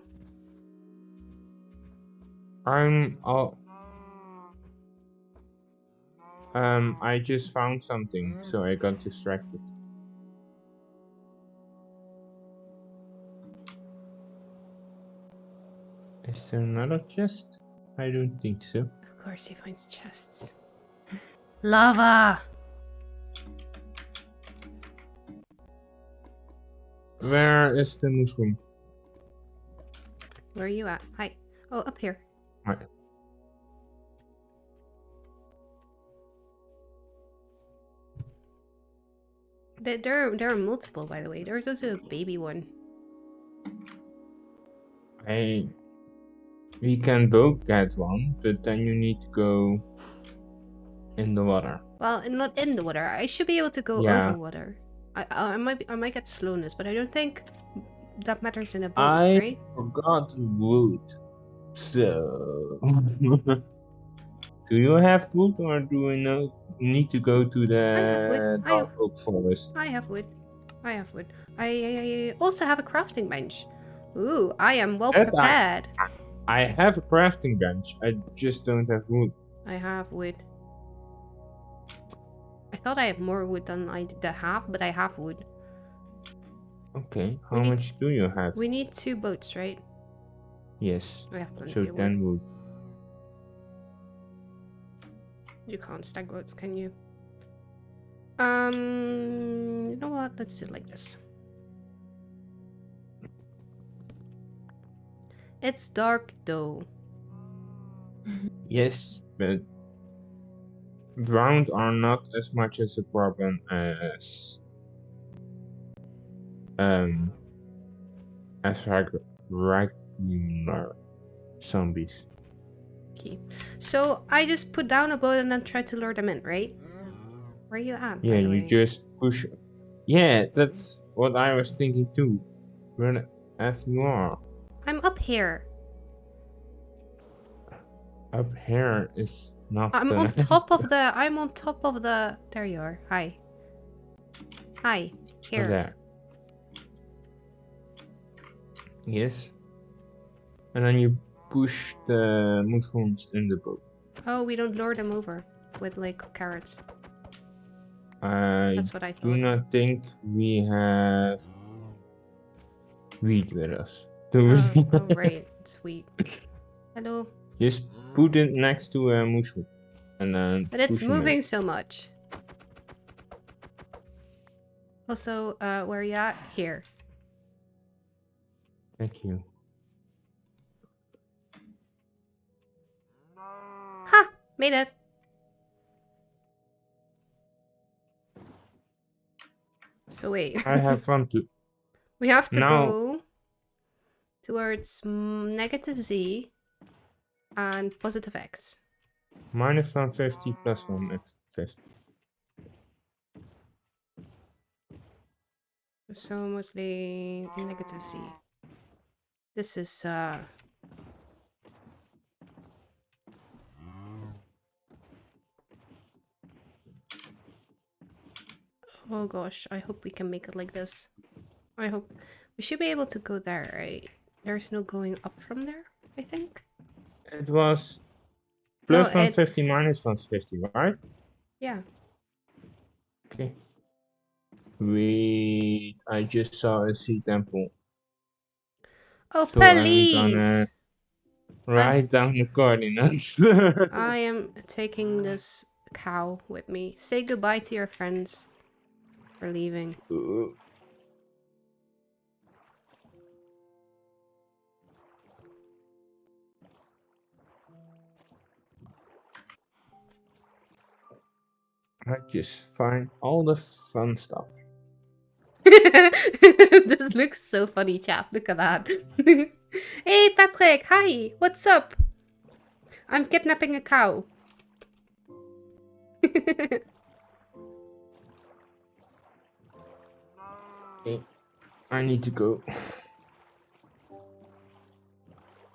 I just found something, so I got distracted. Is there another chest? I don't think so. Of course he finds chests. Lava! Where is the mushroom? Where are you at? Hi. Oh, up here. Right. There are multiple, by the way. There's also a baby one. We can both get one, but then you need to go in the water. Well, not in the water. I should be able to go Yeah. over water. I might get slowness, but I don't think that matters in a boat, I right? forgot wood. So do you have wood, or do we need to go to I have wood. the dark oak forest? I have wood. I have wood. I also have a crafting bench. Ooh, I am well That prepared. I have a crafting bench. I just don't have wood. I have wood. I thought I had more wood than I have, but I have wood. Okay, We how need much do you have? We need 2 boats, right? Yes. I have plenty So of wood. 10 wood. You can't stack boats, can you? You know what? Let's do it like this. It's dark though. Yes, but drowned are not as much as a problem as regular zombies. Okay. So I just put down a boat and then try to lure them in, right? Where are you at, Yeah, by the you way? just push. Yeah, that's what I was thinking too. Where you are. I'm up here. Up here is not I'm the on top of the. I'm on top of the. There you are. Hi. Hi. Here. there. Yes. And then you push the mushrooms in the boat. Oh, we don't lure them over with like carrots. I That's what I do thought. not think we have wheat with us. Do we? Oh, right. Sweet. Hello. Just put it next to a mushroom and then But it's push them in. moving so much. Also, where are you at? Here. Thank you. Ha! Made it. So wait. I have fun too. We have to Now- go towards negative Z and positive X. Minus 150 plus 150. So mostly negative Z. This is oh gosh, I hope we can make it like this. I hope we should be able to go there, right? There's no going up from there, I think. It was No, plus 150 minus 150, right? Yeah. Okay. I just saw a sea temple. Oh, So I'm please! gonna write down the coordinates. I am taking this cow with me. Say goodbye to your friends. We're leaving. I just find all the fun stuff. This looks so funny, chap. Look at that. Hey, Patrick. Hi. What's up? I'm kidnapping a cow. Okay, I need to go.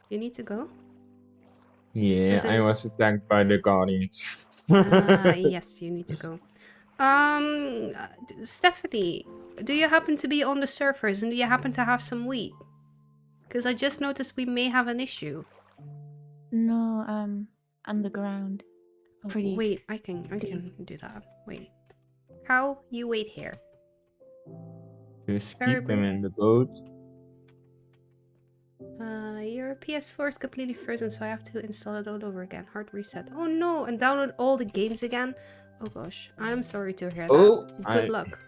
You need to go? Yeah, As I in- was attacked by the guardians. Yes, you need to go. Stephanie, do you happen to be on the surfers and do you happen to have some wheat? Because I just noticed we may have an issue. No, underground. Oh, Pretty wait, I can do that. Wait. Cow, you wait here. Just Very keep them brief. in the boat. Your PS4 is completely frozen, so I have to install it all over again. Hard reset. Oh no, and download all the games again. Oh gosh, I'm sorry to hear Oh, that. Good luck.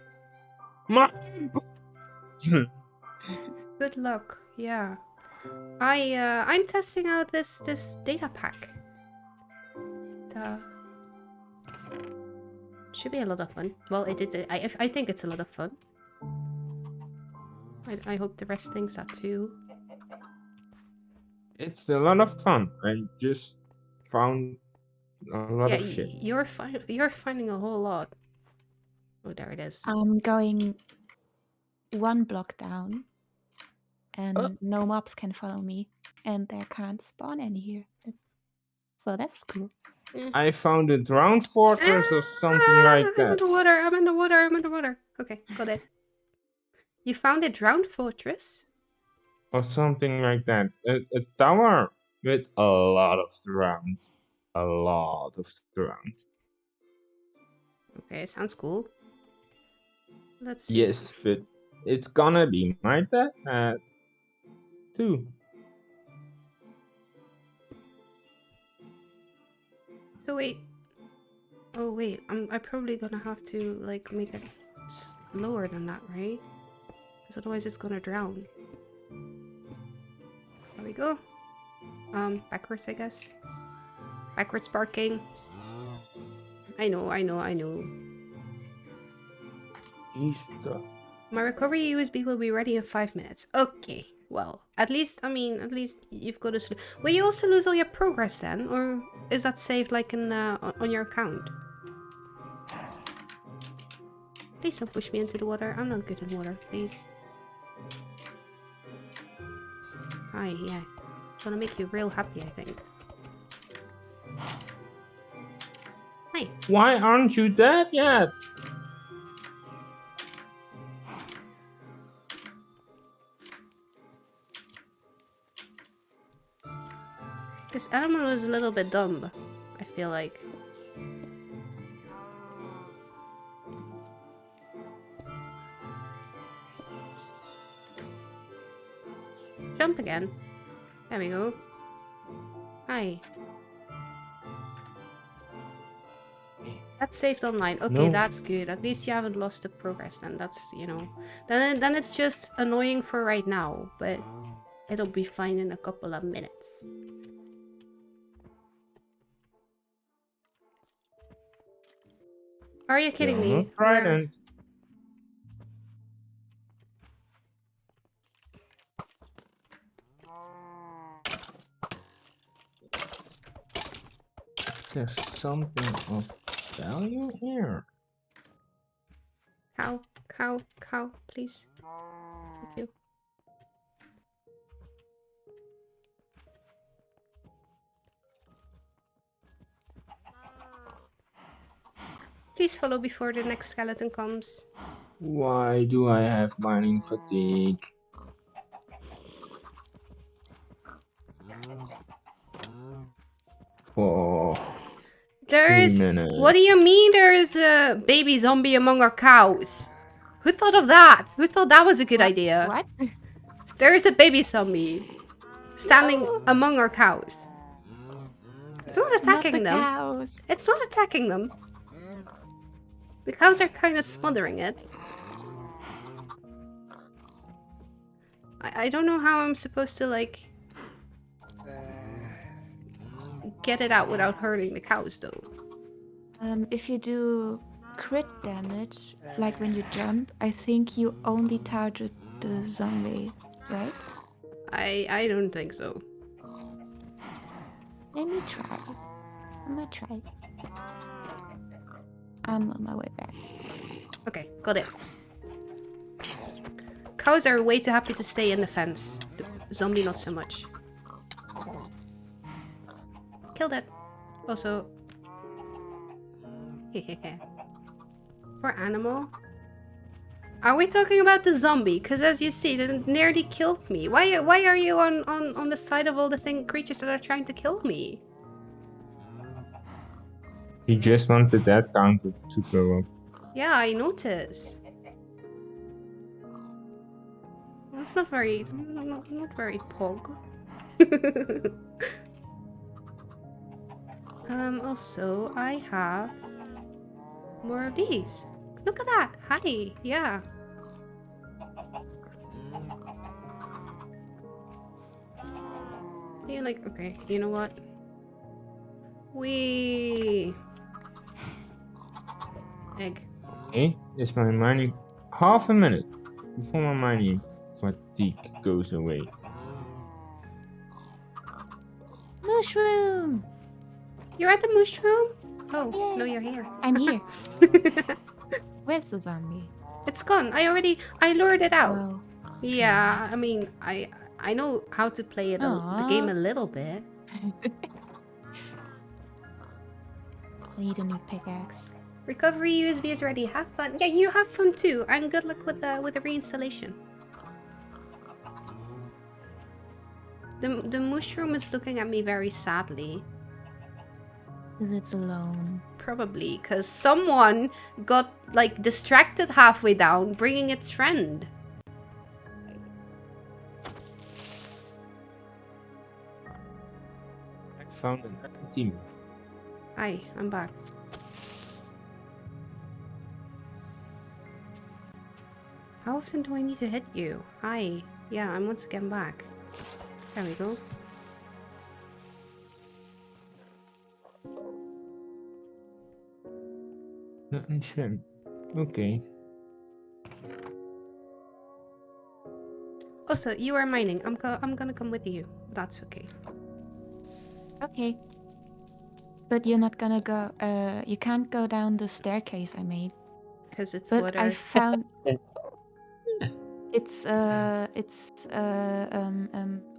My... Good luck. Yeah. I'm testing out this data pack. Should be a lot of fun. Well, it is. I think it's a lot of fun. I hope the rest thinks that too. It's a lot of fun. I just found a lot Yeah, of shit. you're finding a whole lot. Oh, there it is. I'm going 1 block down, and no mobs can follow me, and there can't spawn any here. So that's cool. I found a drowned fortress or something like I'm that. underwater. I'm underwater. I'm underwater. Okay, got it. You found a drowned fortress? Or something like that. A tower with a lot of drowned. A lot of drowned. Okay, sounds cool. Let's see. Yes, but it's gonna be my dad too. So wait. Oh wait, I'm probably gonna have to like make it lower than that, right? Because otherwise it's gonna drown. There we go. Backwards, I guess. Backwards barking. I know. Easter. My recovery USB will be ready in 5 minutes. Okay. Well, at least you've got a. Will you also lose all your progress then, or is that saved like in on your account? Please don't push me into the water. I'm not good in water. Please. Hi, yeah. Gonna make you real happy, I think. Hi. Why aren't you dead yet? This animal is a little bit dumb, I feel like. Jump again. There we go. Hi. That's saved online. Okay, No. that's good. At least you haven't lost the progress then. That's, you know. Then it's just annoying for right now, but it'll be fine in a couple of minutes. Are you kidding Still me? not trident. There's something of value here. Cow, please. Thank you. Please follow before the next skeleton comes. Why do I have mining fatigue? For 3 minutes. What do you mean there's a baby zombie among our cows? Who thought of that? Who thought that was a good idea? What? There is a baby zombie standing among our cows. It's not attacking them. Cows. It's not attacking them. The cows are kind of smothering it. I don't know how I'm supposed to, like, get it out without hurting the cows, though. If you do crit damage, like when you jump, I think you only target the zombie, right? I don't think so. Let me try. I'm gonna try. I'm on my way back. Okay, got it. Cows are way too happy to stay in the fence. The zombie not so much. killed it. Also, poor animal. Are we talking about the zombie? Because as you see, it nearly killed me. Why are you on the side of all the creatures that are trying to kill me? He just wanted that counter to go up. Yeah, I notice. That's not very pog. Also, I have more of these. Look at that. Hi. Yeah. You like, okay, you know what? Egg. Okay, is my mining half a minute before my mining fatigue goes away. Mushroom! You're at the mushroom? Oh, Yay. no, you're here. I'm here. Where's the zombie? It's gone. I lured it out. Oh. Yeah, I mean, I know how to play it the game a little bit. I need a new pickaxe. Recovery USB is ready. Have fun. Yeah, you have fun too. And good luck with the reinstallation. The mushroom is looking at me very sadly. Because it's alone. Probably because someone got like distracted halfway down, bringing its friend. I found an empty. Hi, I'm back. How often do I need to hit you? Hi. Yeah, I'm once again back. There we go. Shrimp. Okay. Also, you are mining. I'm gonna come with you. That's okay. Okay. But you're not gonna go, you can't go down the staircase I made. Because it's But water. I found... it's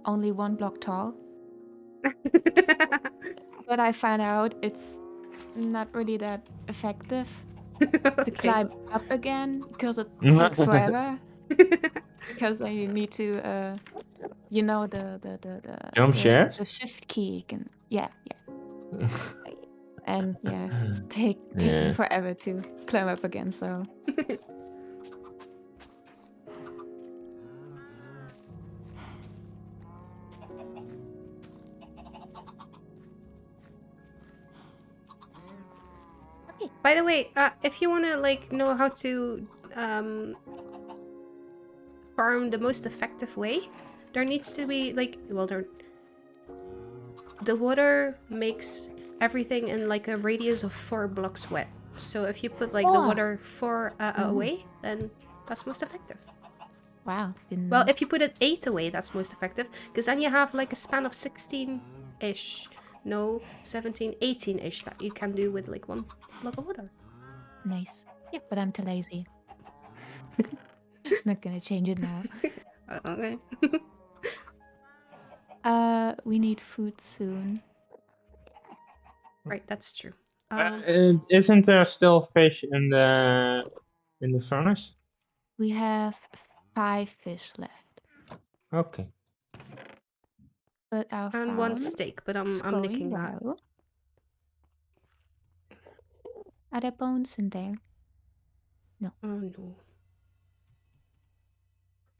only 1 block tall. But I found out it's not really that effective to climb up again because it takes forever. Because I need to, you know, the Jump shafts? the shift key. You can, yeah. And yeah, it's taking forever to climb up again. So Okay. By the way, if you wanna like know how to farm the most effective way, there needs to be like, well, the water makes everything in like a radius of 4 blocks wet. So if you put like the water 4 away, then that's most effective. wow. Well, if you put it 8 away, that's most effective, because then you have like a span of 16-ish, no, 17, 18-ish that you can do with like 1 block of water. Nice. Yeah. But I'm too lazy. Not gonna change it now. Okay. We need food soon. Right, that's true. Isn't there still fish in the furnace? We have 5 fish left. Okay. But our And 1 farm steak, but I'm is going nicking that. well. Are there bones in there? No. Oh no.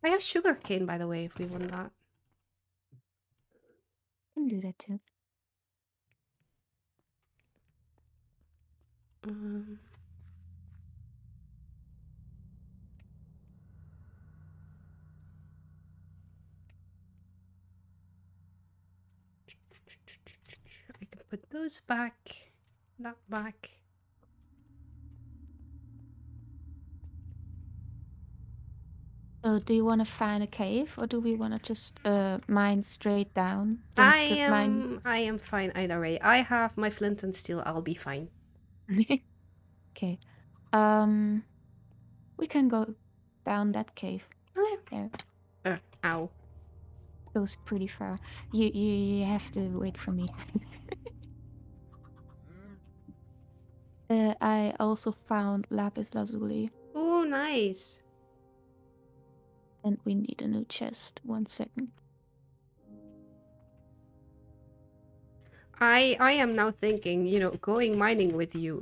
I have sugarcane, by the way, if we want that. Can do that too. I can put those back, that back. So do you want to find a cave, or do we want to just mine straight down? I Strip mine? am fine either way. I have my flint and steel. I'll be fine. Okay. We can go down that cave. Okay. There. Ow. Goes pretty far. You have to wait for me. I also found lapis lazuli, Oh, nice. and we need a new chest. 1 second. I am now thinking, you know, going mining with you,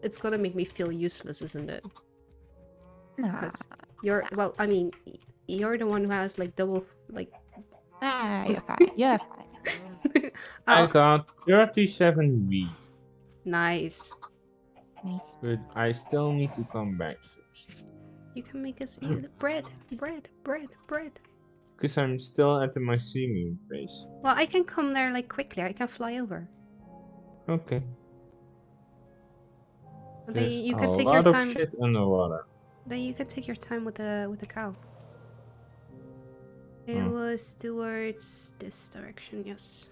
it's gonna make me feel useless, isn't it? Nah. Because you're, well, I mean, you're the one who has like double, like. You're fine. You're fine. I Oh, got 37 wheat, nice. Nice. but I still need to come back first. You can make us eat bread. Because I'm still at the mycelium phase. Well, I can come there like quickly. I can fly over. Okay. And then There's you a can take your lot of time. shit underwater. Then you can take your time with the cow. It Hmm. was towards this direction, yes.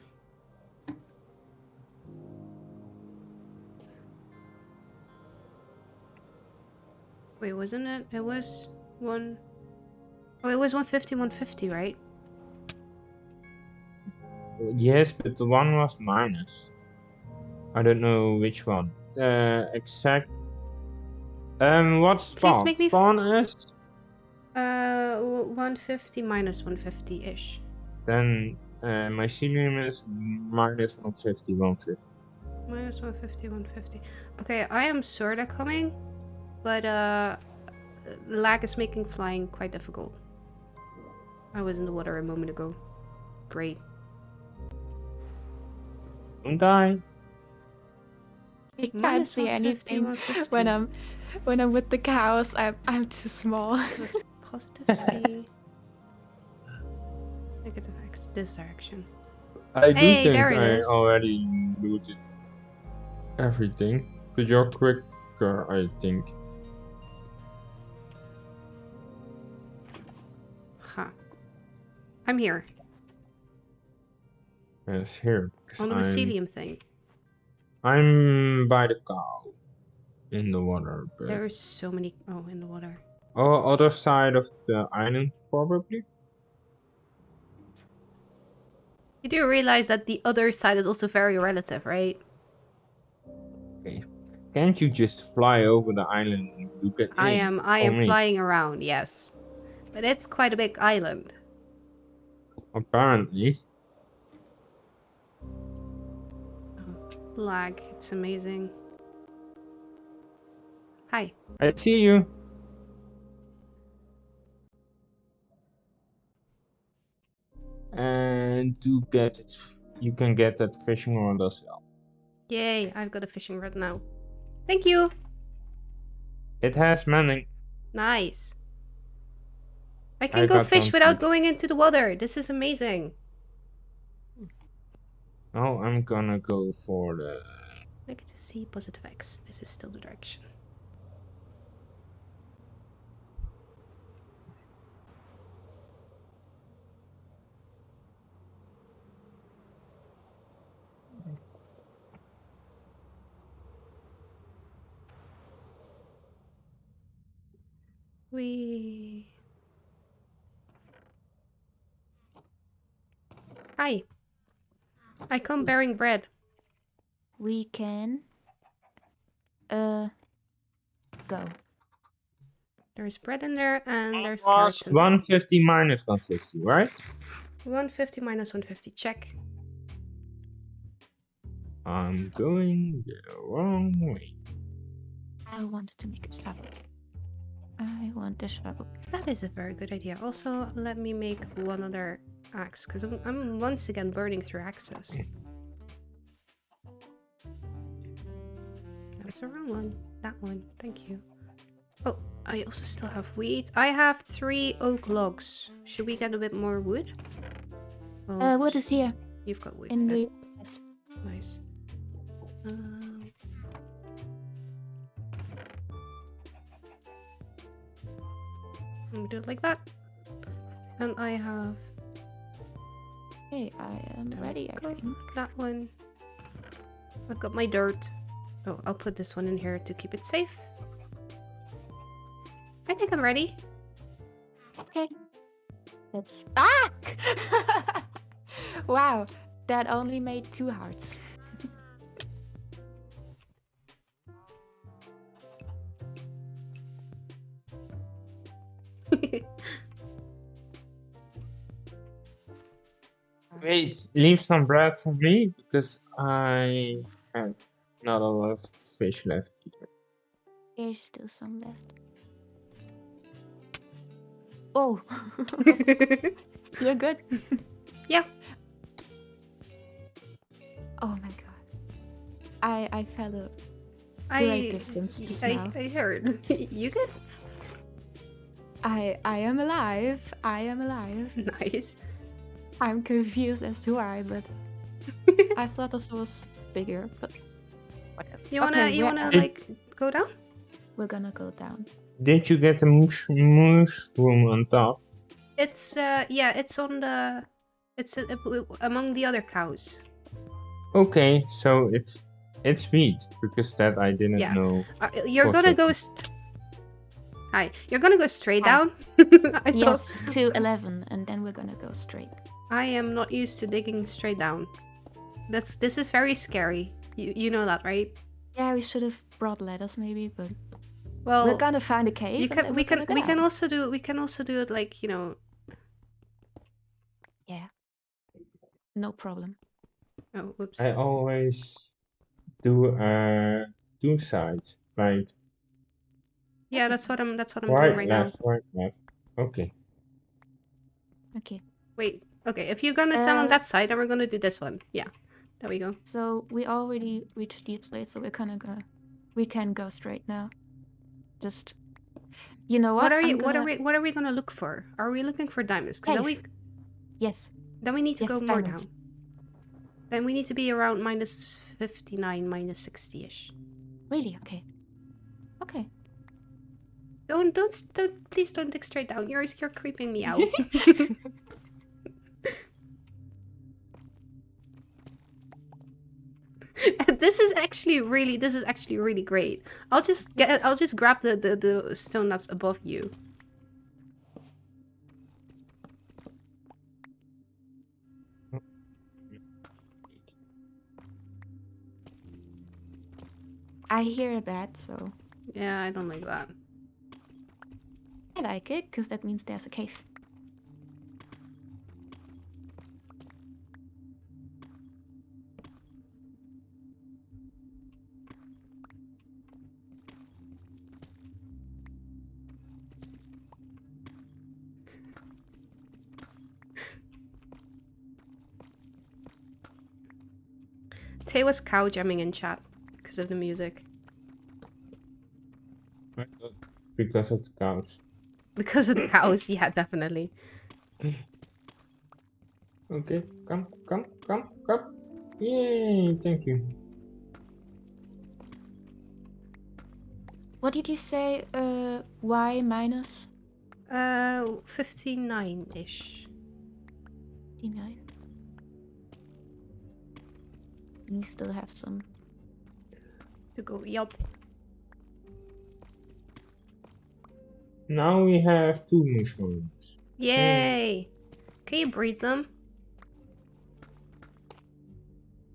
Wait, wasn't it? It was one. Oh, it was 150, 150, right? Yes, but the one was minus. I don't know which one. Exact. What Please spawn? make me. Spawn is? 150 minus 150 ish. Then mycelium is minus 150, 150. Minus 150, 150. Okay, I am sort of coming, but lag is making flying quite difficult. I was in the water a moment ago. Great. Don't die. You can't Minus see 150, anything 150. when I'm with the cows. I'm too small. Plus positive C. Negative X. This direction. I do Hey, think there it I is. already looted everything. But you're quicker, I think. Huh. I'm here. Yes, here. 'Cause On the mycelium thing. I'm by the cow. In the water, but... There are so many. Oh, in the water. Oh, other side of the island, probably? You do realize that the other side is also very relative, right? Okay. Can't you just fly over the island and look at I me? am flying around, yes. But it's quite a big island. Apparently. Oh, lag. It's amazing. Hi. I see you. And to get it, you can get that fishing rod as well. Yay, I've got a fishing rod now. Thank you. It has manning. Nice. I can I go got fish one without too. going into the water. This is amazing. Oh, I'm gonna go for the... Negative C, positive X. This is still the direction. Wee. Hi. I come bearing bread. We can go. There's bread in there and there's Was carrots in there. 150 minus 150, right? 150 minus 150. Check. I'm going the wrong way. I wanted to make a shovel. I want a shovel. That is a very good idea. Also, let me make one other axe, because I'm once again burning through axes. That's the wrong one. That one. Thank you. Oh, I also still have wheat. I have 3 oak logs. Should we get a bit more wood? Well, Wood is here you've got wood. in the. Nice. Let me do it like that. And I have... Okay, I am ready. I think. that one. I've got my dirt. Oh, I'll put this one in here to keep it safe. I think I'm ready. Okay. Let's. Ah! Wow, that only made 2 hearts. Wait, leave some bread for me because I have not a lot of fish left either. There's still some left. Oh, you're good. Yeah. Oh my god. I fell a great distance just now. I heard. You good? I am alive. I am alive. Nice. I'm confused as to why, but I thought this was bigger, but whatever. You wanna Okay, you wanna It- like go down? we're gonna go down. Did you get the mushroom on top? It's yeah, it's on the it's among the other cows. Okay, so it's wheat because that I didn't Yeah. know. You're for gonna go certain. Hi. You're gonna go straight Hi. down? I know. Yes, to 11, and then we're gonna go straight. I am not used to digging straight down. This is very scary. You know that, right? Yeah, we should have brought ladders maybe, but Well, we're gonna find a cave. you and can then we we're gonna can go we can down. also do it like, you know. Yeah. No problem. Oh, whoops. I always do two sides, like Yeah, Okay. that's what I'm doing right, right now. left, right, left. Okay. Okay. Wait. Okay, if you're gonna stand on Uh, that side, then we're gonna do this one. Yeah. There we go. So we already reached deep slate, so we can go straight now. Just, you know what? What are we gonna look for? Are we looking for diamonds? Because Cave. Yes. then we need to Yes, go more diamonds. down. Then we need to be around minus 59, minus 60-ish. Really? Okay. Okay. Please don't dig straight down. You're creeping me out. This is actually really great. I'll just grab the stone that's above you. I hear a bat, so Yeah, I don't like that. I like it because that means there's a cave. Tay was cow jamming in chat because of the music. Because of the cows. Because of the cows, yeah, definitely. Okay, come. Yay, thank you. What did you say? Y minus 59-ish. 59. We still have some. To go, yup. Now we have two mushrooms. Yay! Can you breed them?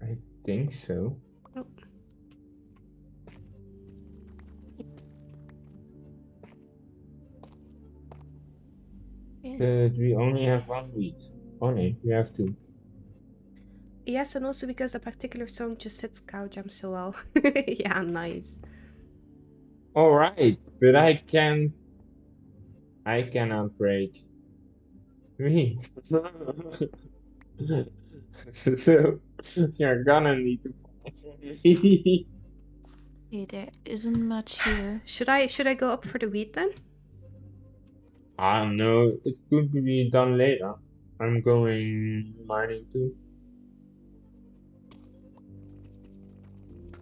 I think so. Oh. But we only have one wheat. Oh no, we have two. Yes, and also because the particular song just fits cow jam so well. Yeah, nice. Alright, but I cannot break wheat. So you're gonna need to find me. Okay, there isn't much here. Should I go up for the wheat then? Ah no, it's going to be done later. I'm going mining too.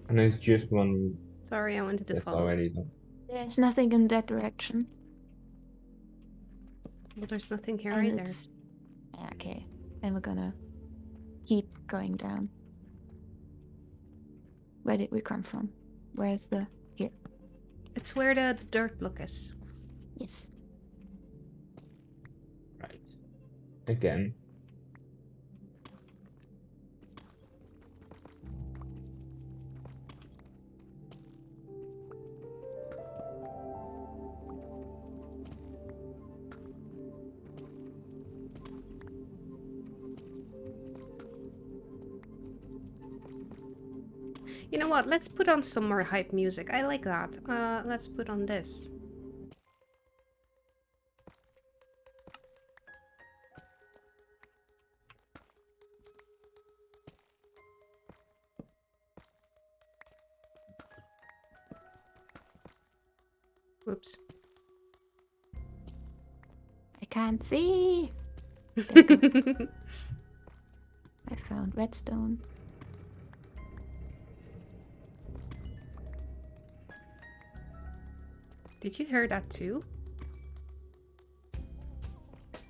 And it's just one Sorry, I wanted to that's follow. already done. There's nothing in that direction. Well, there's nothing here And either. it's... Okay, then we're gonna keep going down. Where did we come from? Where's the... Here. It's where the dirt block is. Yes. Right. Again. You know what? Let's put on some more hype music. I like that. Let's put on this. Whoops. I can't see. There we go. I found redstone. Did you hear that too?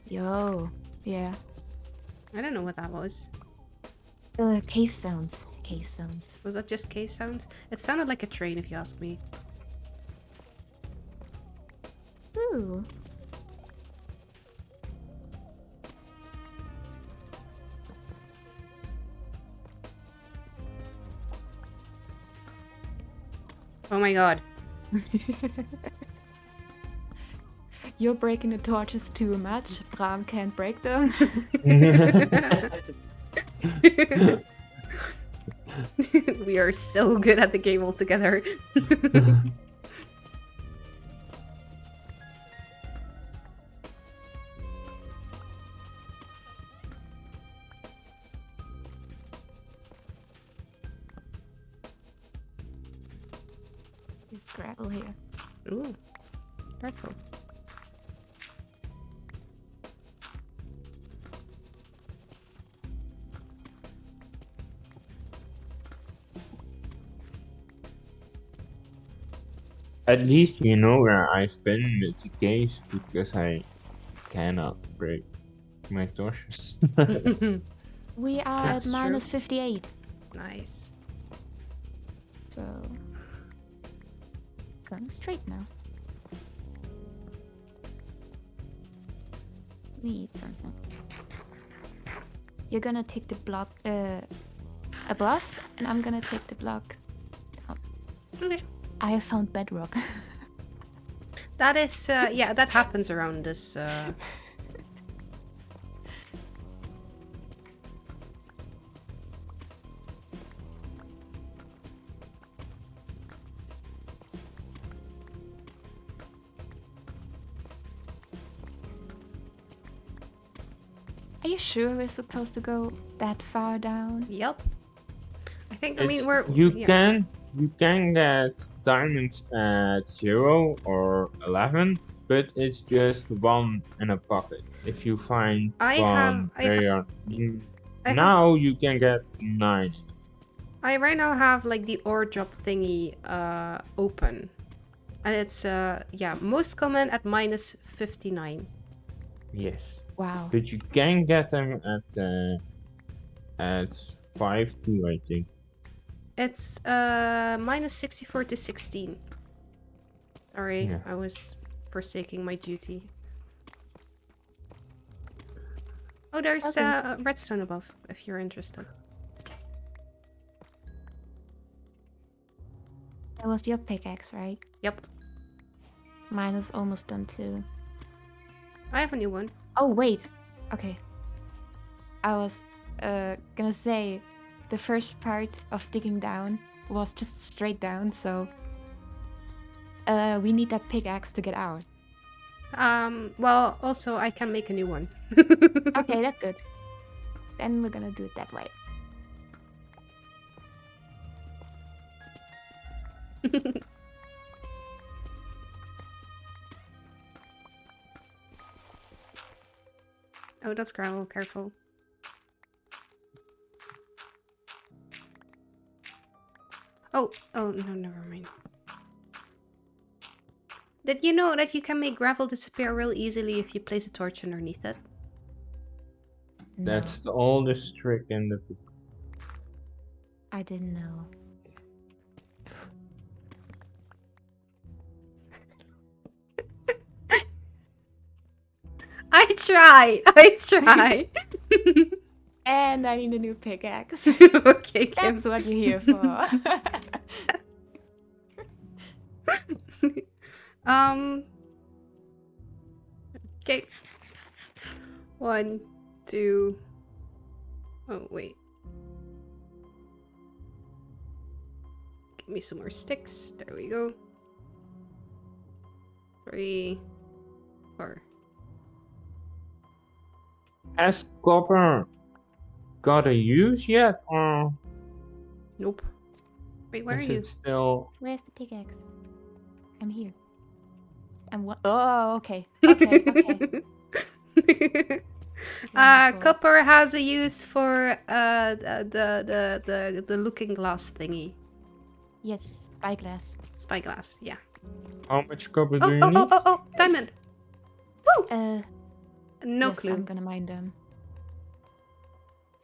Yo, yeah. I don't know what that was. Cave sounds. Cave sounds. Was that just cave sounds? It sounded like a train if you ask me. Ooh. Oh my god. You're breaking the torches too much. Bram can't break them. We are so good at the game altogether. There's gravel here. Ooh. Careful. At least you know where I've been with the case because I cannot break my torches. We are That's at minus true. 58. Nice. So going straight now. We need something. You're gonna take the block above, and I'm gonna take the block down. Okay. I have found bedrock. That is, yeah, that happens around this, Are you sure we're supposed to go that far down? Yep. I think, I mean, we're... you yeah. can get diamonds at 0 or 11, but it's just one in a pocket. If you find one, now you can get 9. I right now have like the ore drop thingy open. And it's yeah, most common at minus 59. Yes. Wow. But you can get them at 5 too, I think. It's minus 64 to 16. Sorry, Yeah. I was forsaking my duty. Oh, there's redstone above, if you're interested. That was your pickaxe, right? Yep. Mine is almost done too. I have a new one. Oh, wait. Okay. I was gonna say the first part of digging down was just straight down, so we need that pickaxe to get out. Well, also I can make a new one. Okay, that's good. Then we're gonna do it that way. Oh, that's gravel, careful. Oh, no, never mind. Did you know that you can make gravel disappear real easily if you place a torch underneath it? No, That's the oldest trick in the book. I didn't know. I try. And I need a new pickaxe. Okay, Kim. That's what you're here for. Okay. 1, 2. Oh, wait. Give me some more sticks. There we go. 3, 4. Has copper got a use yet, or Nope. Wait, where are is you? it still? Where's the pickaxe? I'm here. And what? Oh, okay. Okay, okay. Wonderful. Copper has a use for the looking glass thingy. Yes, spyglass. Spyglass, yeah. How much copper do Oh, you oh, oh, need? oh, oh, diamond! Woo! No yes, clue. I'm gonna mine them.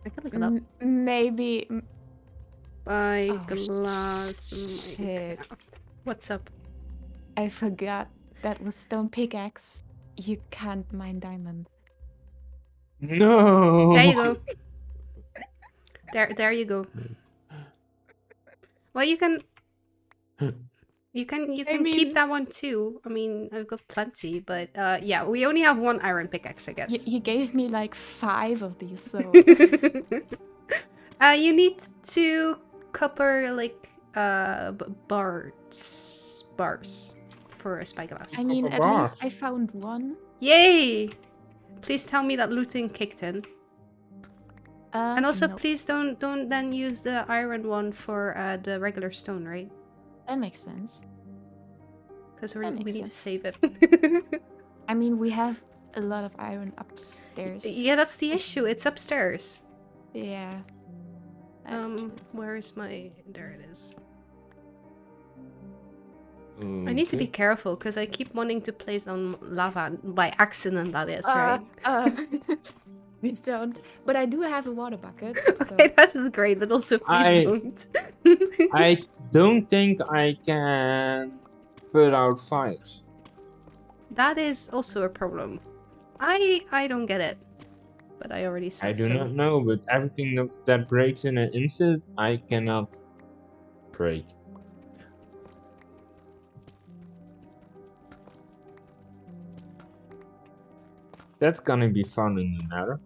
I can look it up. Maybe. Spyglass. Shit. What's up? I forgot that with stone pickaxe, you can't mine diamonds. No. There you go. There you go. Well, you can keep that one too. I mean, I've got plenty, but yeah, we only have one iron pickaxe, I guess. You gave me like 5 of these, so. You need 2 copper like bars for a spyglass. I mean, Copper at bars. least I found one. Yay! Please tell me that looting kicked in. And also, Nope. please don't then use the iron one for the regular stone, right? That makes sense. Because That we makes need to sense. save it. I mean, we have a lot of iron upstairs. Yeah, that's the issue. It's upstairs. Yeah. That's true. Where is my... There it is. I need to be careful because I keep wanting to place on lava by accident, that is, right? Please don't. But I do have a water bucket. So. Okay, that is great, but also please don't. I don't think I can put out fires. That is also a problem. I don't get it. But I already said I do so. not know, but everything that breaks in an instant, I cannot break. That's gonna be fun in the Nether.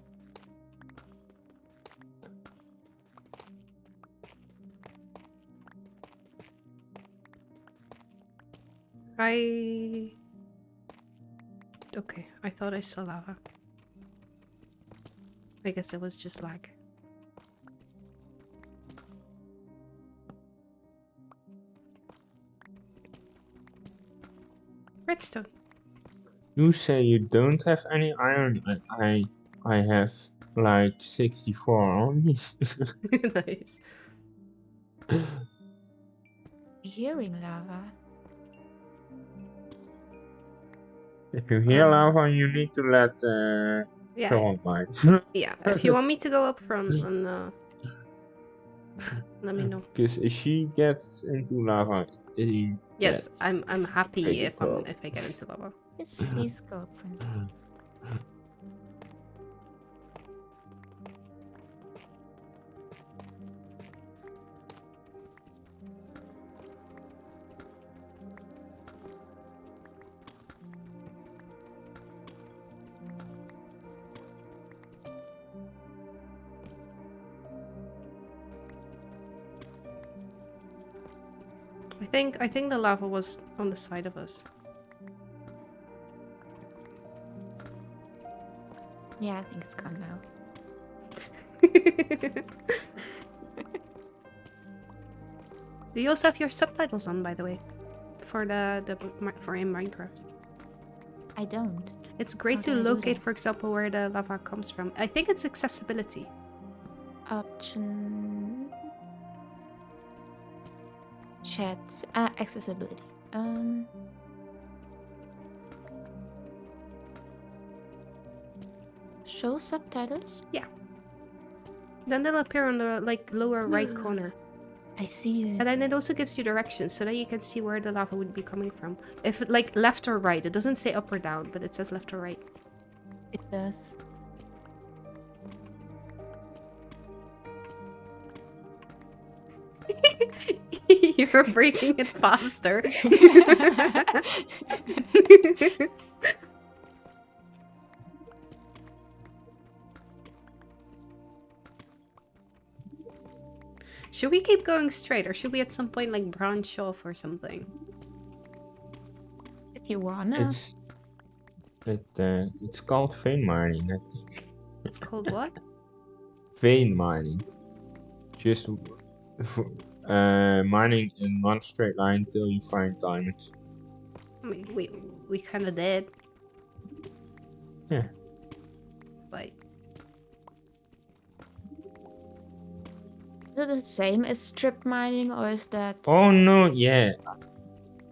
Okay, I thought I saw lava. I guess it was just lag. Redstone. You say you don't have any iron, and I have like 64 only. Nice. Hearing lava. If you hear lava, you need to let Yeah. someone mine. Yeah, if you want me to go up front, then let me know. Because if she gets into lava, Yes, I'm happy pretty if I get into lava. Yes, please go up front. I think the lava was on the side of us. Yeah, I think it's gone now. Do you also have your subtitles on, by the way, for for in Minecraft? I don't. It's great How to do I do locate, that? for example, where the lava comes from. I think it's accessibility. Option. Chat. Accessibility. Show subtitles? Yeah. Then they'll appear on the lower right corner. I see it. And then it also gives you directions so that you can see where the lava would be coming from. If it, like left or right, it doesn't say up or down, but it says left or right. It does. You're breaking it faster. Should we keep going straight, or should we at some point like branch off or something? If you wanna. It's called vein mining, I think. It's called what? Vein mining. Just mining in one straight line till you find diamonds. I mean, we kind of did. Yeah. But Is it the same as strip mining, or is that... Oh no, yeah.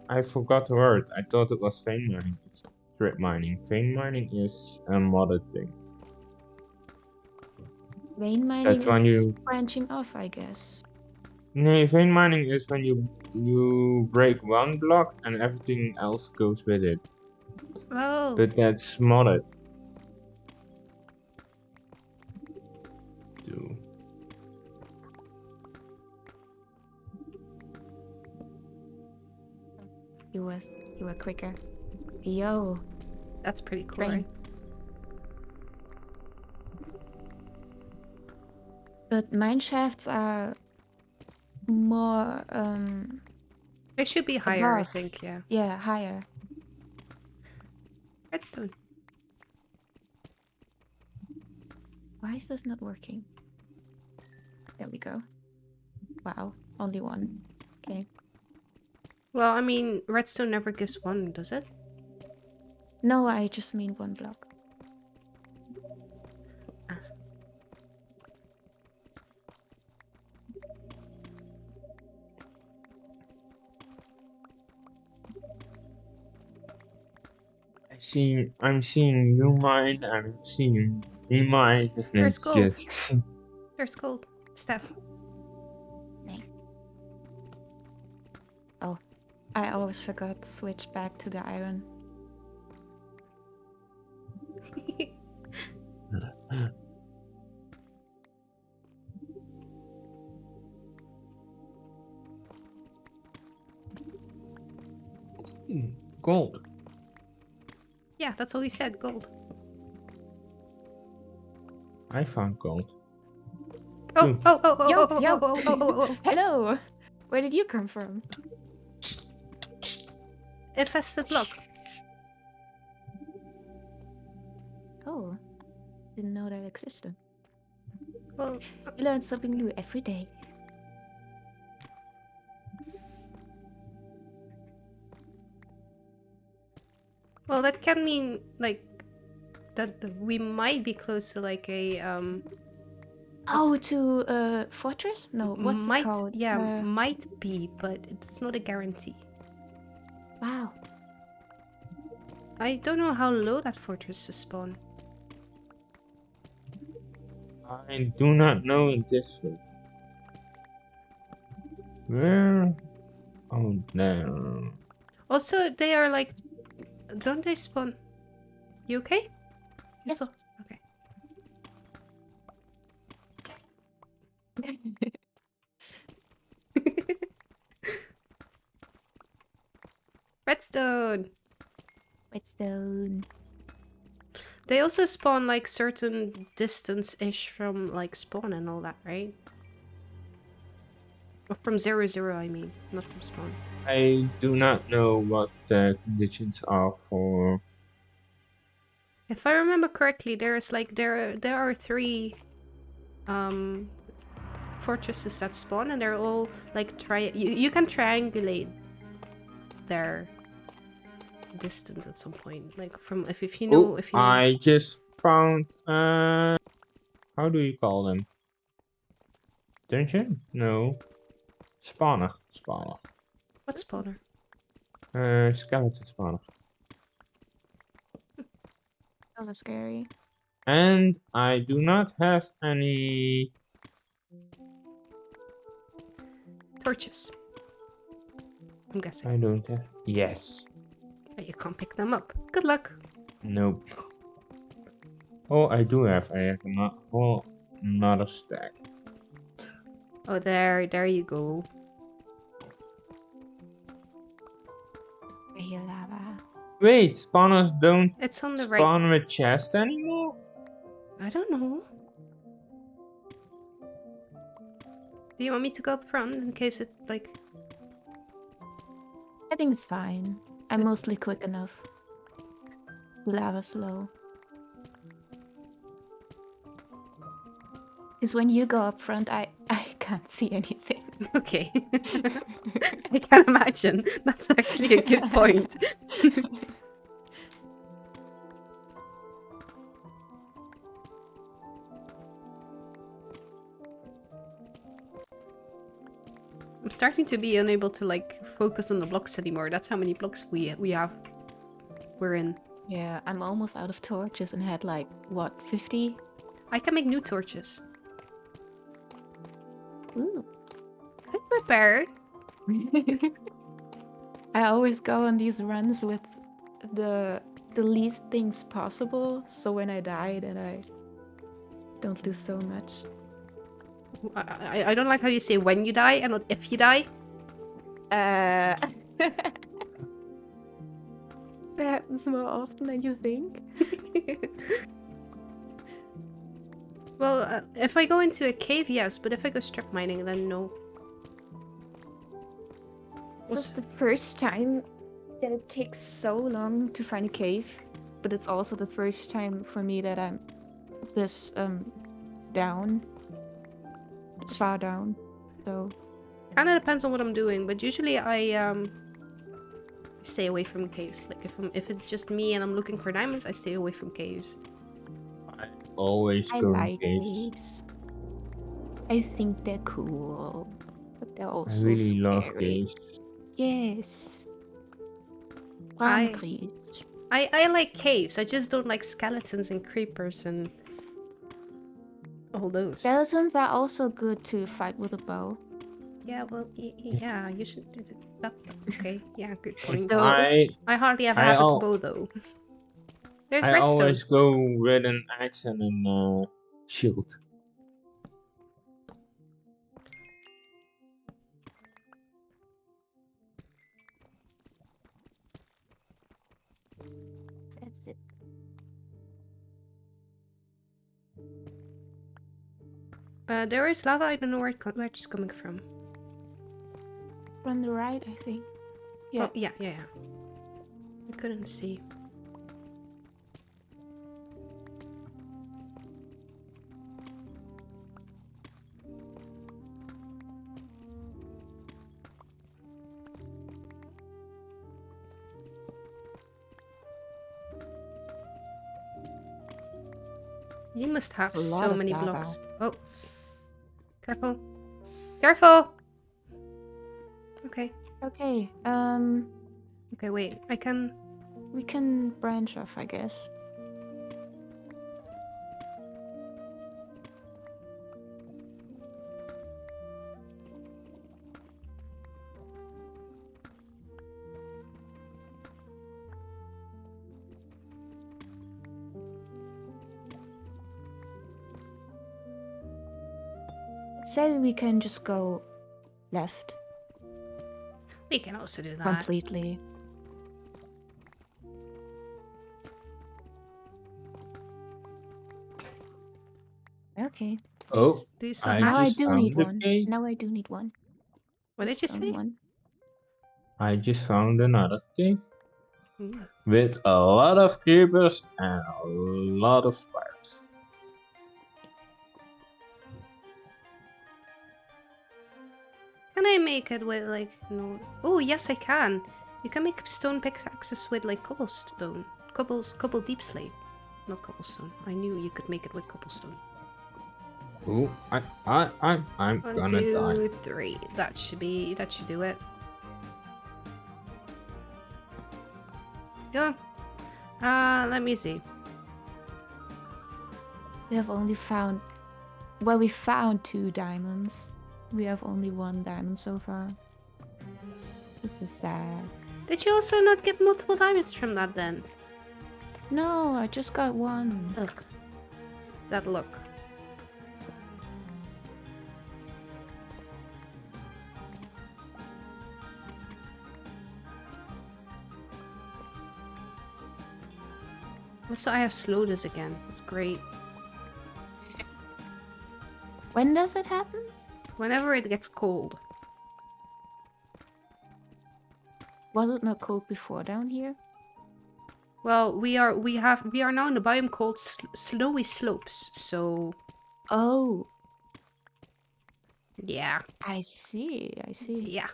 I forgot the word. I thought it was vein mining. It's strip mining. Vein mining is a modded thing. Vein mining That's when is you... branching off, I guess. No, vein mining is when you break one block and everything else goes with it. oh, But that's modded. Do. You were quicker. Yo. that's pretty cool, Brain. right? But mine shafts are more They should be higher, I above. think. Yeah. Yeah, higher. Redstone. Why is this not working? There we go. Wow, only one. Okay. Well, I mean, redstone never gives one, does it? No, I just mean one block. I'm seeing you mine, I'm seeing me mine. There's It's gold. just... There's gold. Steph. Nice. Oh, I always forgot to switch back to the iron. Gold. Yeah, that's what we said. Gold. I found gold. Oh, Ooh. oh, oh, oh, Yo, oh, oh, yo. oh, oh, oh, oh. Hello! Where did you come from? Infested block. Oh, didn't know that existed. Well, You learn something new every day. well, that can mean like that we might be close to like a Oh, to fortress? No, what's it might, called? yeah, might be, but it's not a guarantee. Wow. I don't know how low that fortress is spawn. I do not know in this one. Where? Oh no. Also, they are like, don't they spawn? You okay? You Yes. still okay? Redstone. Redstone. They also spawn like certain distance-ish from like spawn and all that, right? Or from 0, I mean, not from spawn. I do not know what the conditions are for. If I remember correctly, there's like there are 3 fortresses that spawn, and they're all like you can triangulate their distance at some point, like from if you know if you know. I just found how do you call them? Dungeon? No. Spawner. Spawner. What spawner? Skeleton spawner. That was scary. And I do not have any Torches. I'm guessing. I don't have. Yes. But you can't pick them up. Good luck. Nope. Oh, I do have. I have another stack. Oh, there you go. I hear lava. Wait, spawners don't It's on the spawn with chest anymore? I don't know. Do you want me to go up front in case it, like... I think it's fine. I'm It's- mostly quick enough. Lava slow. Because when you go up front, I can't see anything. Okay. I can imagine. That's actually a good point. I'm starting to be unable to like focus on the blocks anymore. That's how many blocks we have. We're in. Yeah, I'm almost out of torches and had like, what, 50? I can make new torches. Ooh. I'm prepared. I always go on these runs with the least things possible, so when I die, then I don't lose so much. I don't like how you say when you die and not if you die. That happens more often than you think. Well, if I go into a cave, yes, but if I go strip mining, then no. This is the first time that it takes so long to find a cave, but it's also the first time for me that I'm this down. It's far down, so Kind of depends on what I'm doing, but usually I stay away from caves. Like if it's just me and I'm looking for diamonds, I stay away from caves. I always I go in like caves. caves. I think they're cool, but they're also I really love scary. caves. Yes. I- Braamgries. I like caves. I just don't like skeletons and creepers and all those. Skeletons are also good to fight with a bow. Yeah, well, yeah, you should. That's okay. Yeah, good point. So- I hardly ever I have a al- bow though. There's I redstone. always go with an axe and a shield. That's it. There is lava. I don't know where it's coming from. From the right, I think. Yeah. Oh, yeah. I couldn't see. You must have That's a lot so of many lava. blocks. Oh. Careful. Careful! Okay. Okay. Okay, wait. I can... We can branch off, I guess. Say we can just go left We can also do that. completely. Okay. Oh, Do you still I have... Now I just do found need the one. cave. Now I do need one. What did you Stone say? One. I just found another cave Ooh. with a lot of creepers and a lot of spiders. Can I make it with like no? Oh yes, I can. You can make stone pickaxes with like cobblestone, cobble deep slate, not cobblestone. I knew you could make it with cobblestone. Oh, I'm One, gonna die. 2, 3. That should do it. Go. Let me see. We have only found. Well, we found 2 diamonds. We have only 1 diamond so far. This is sad. Did you also not get multiple diamonds from that then? No, I just got 1. Ugh. That look. Also, I have slowness again. It's great. When does it happen? Whenever it gets cold. Was it not cold before down here? Well, we are now in the biome called snowy slopes, so Oh, yeah. I see. I see. Yeah.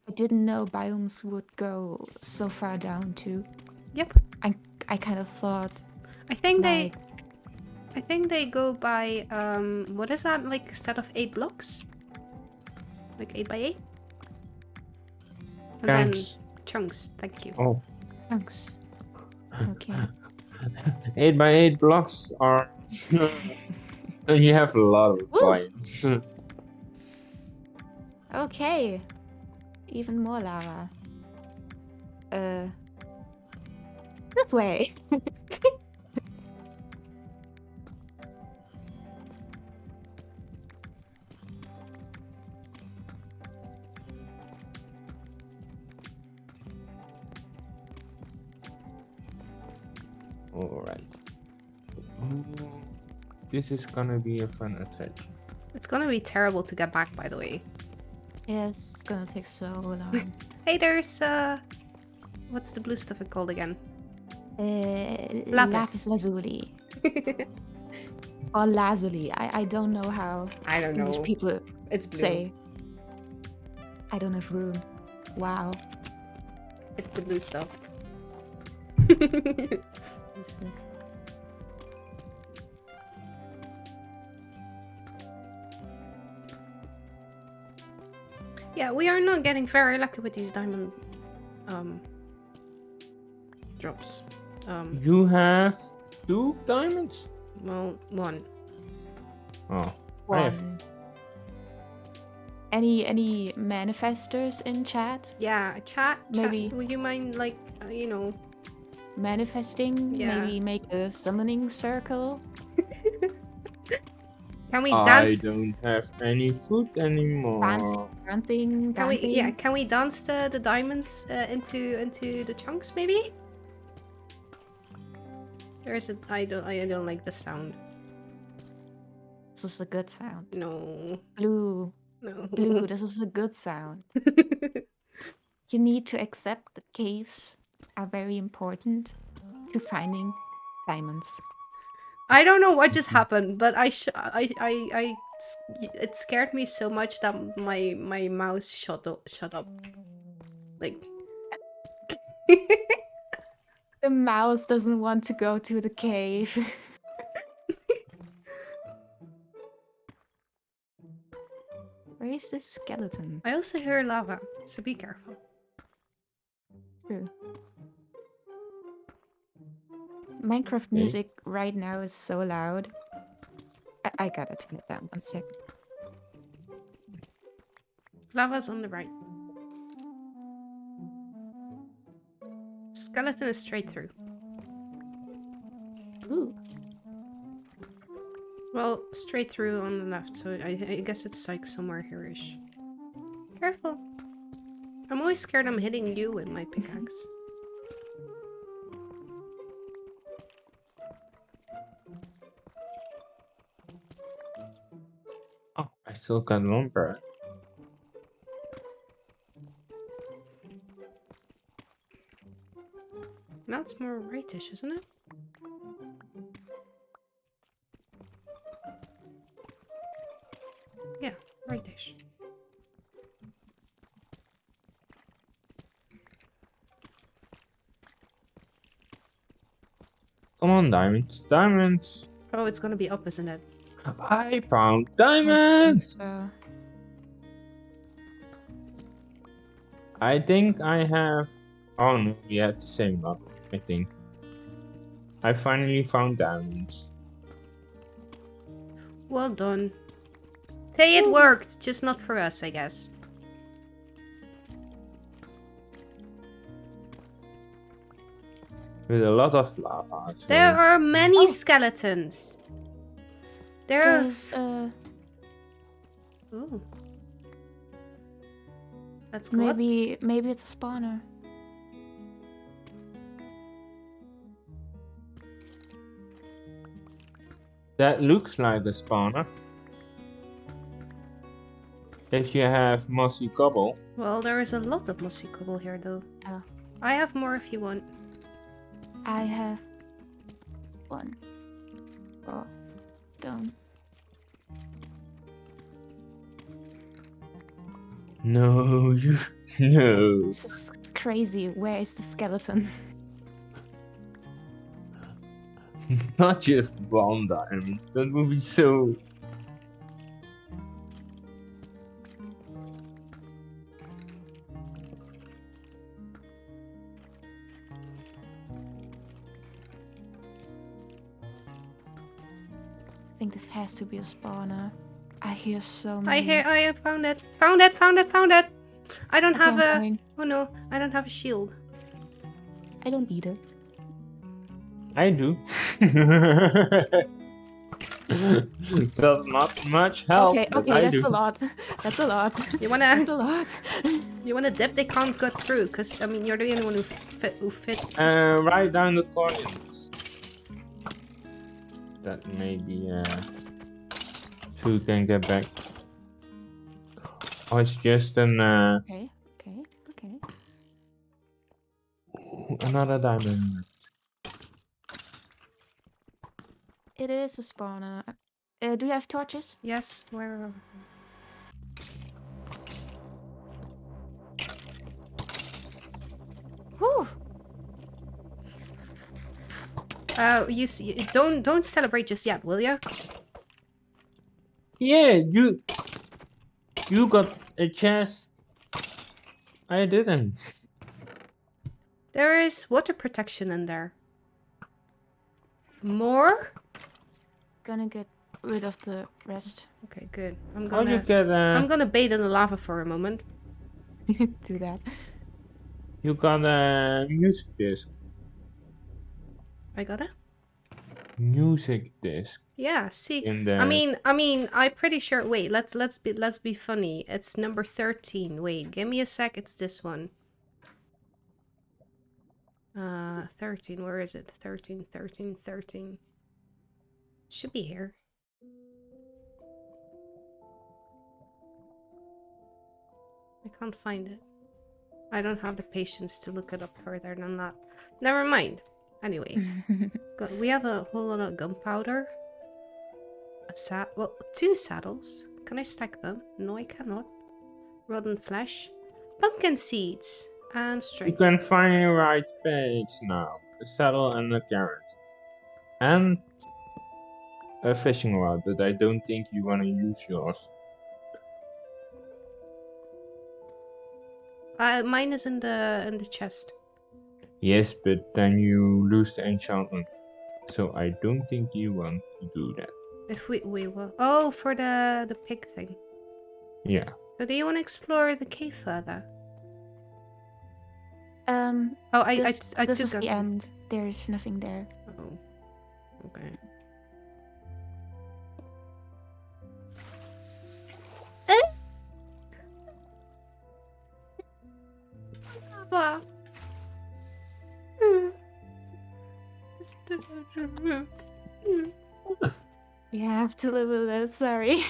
I didn't know biomes would go so far down too. Yep. I kind of thought I think like they go by what is that, like set of 8 blocks? Like 8 by 8? And then Chunks. chunks, thank you. Oh. chunks. Okay. 8 by 8 blocks are... You have a lot of Woo! clients. Okay. Even more lava. This way. Alright. This is gonna be a fun adventure. It's gonna be terrible to get back, by the way. Yes, it's gonna take so long. Hey, there's what's the blue stuff called again? Lapis lazuli. Or lazuli. I don't know how I don't English know. people It's blue. say. I don't have room. Wow. It's the blue stuff. Yeah, we are not getting very lucky with these diamond drops. You have 2 diamonds? Well, 1. Oh, I have... One. Any manifestors in chat? Yeah, chat. Maybe. Would you mind, like, you know, Manifesting? Yeah. Maybe make a summoning circle? can we I dance? don't have any food anymore. Dancing. Can we dance the diamonds into the chunks maybe? There is a I don't like the sound. This is a good sound. No. Blue. No. Blue, this is a good sound. You need to accept that caves are very important to finding diamonds. I don't know what just happened, but it scared me so much that my mouse shut up. Like The mouse doesn't want to go to the cave. Where is this skeleton? I also hear lava, so be careful. True. Minecraft music right now is so loud. I gotta turn it down 1 sec. Lava's on the right. Skeleton is straight through. Ooh. Well, straight through on the left, so I guess it's like somewhere here-ish. Careful. I'm always scared I'm hitting you with my pickaxe. Oh, I still got lumber. Now it's more rightish, isn't it? Yeah, rightish. Come on, diamonds. Diamonds! Oh, it's gonna be up, isn't it? I found diamonds! I think I have... Oh no, we have the same level, I think. I finally found diamonds. Well done. Hey, it worked! Just not for us, I guess. With a lot of lava. So... There are many skeletons! There's Ooh. Let's go up. maybe it's a spawner. That looks like a spawner. if you have mossy cobble. Well, there is a lot of mossy cobble here, though. Oh. I have more if you want. I have 1. Oh, stone. No, you no. This is crazy. Where is the skeleton? Not just 1 diamond. That would be so. I think this has to be a spawner. I hear so many. I have found it. Found it, found it, found it. I don't have I'm a... coming. Oh no, I don't have a shield. I don't either. I do. Does not much help. Okay, but okay, I that's do. a lot. That's a lot. You That's wanna... a lot. You wanna dip? They can't cut through, because, I mean, you're the only one who fits. Write down the coordinates. That maybe so you can get back. Oh, it's just an Okay, okay, okay. another diamond. It is a spawner. Do you have torches? Yes, where... Whew! you see, don't celebrate just yet, will ya? Yeah, you got a chest. I didn't. There is water protection in there. More? Gonna get rid of the rest. Okay, good. I'm How you gonna... get I'm gonna bathe in the lava for a moment. Do that. you got a music disc. I got it? Music disc. Yeah, see, In the I mean, I'm pretty sure. Wait, let's be funny. It's number 13. Wait, give me a sec. It's this one. 13. Where is it? 13, 13, 13. Should be here. I can't find it. I don't have the patience to look it up further than that. Never mind. Anyway, we have a whole lot of gunpowder. Well, 2 saddles. Can I stack them? No, I cannot. Rotten flesh. Pumpkin seeds. And you string. can find your right page now. A saddle and a carrot. And a fishing rod, but I don't think you want to use yours. Mine is in the chest. Yes, but then you lose the enchantment. So I don't think you want to do that. If we will. Oh, for the pig thing. Yeah. So do you want to explore the cave further? Oh, this I took is a... the end. There's nothing there. Oh. Okay. Lava. We have to live with it, sorry.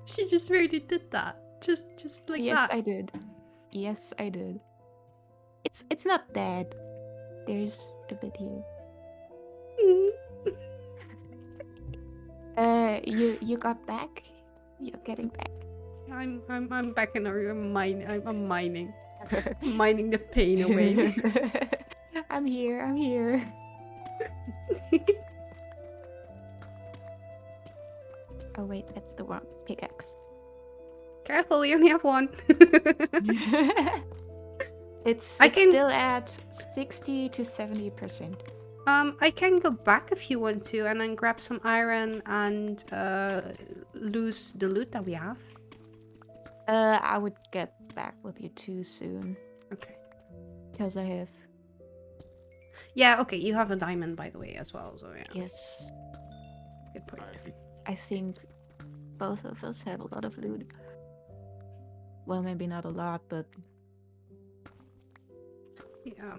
She just really did that. Just like Yes, that. I did. Yes, I did. It's not dead. There's a bit here. You got back? You're getting back. I'm back in our mine. I'm mining. Mining the pain away. I'm here. Oh wait, that's the wrong pickaxe. Careful, we only have one. It's still at 60 to 70%. I can go back if you want to, and then grab some iron and lose the loot that we have. I would get back with you too soon. Okay. Because I have... Yeah, okay, you have a diamond, by the way, as well, so yeah. Yes. Good point. I think both of us have a lot of loot. Well, maybe not a lot, but... Yeah.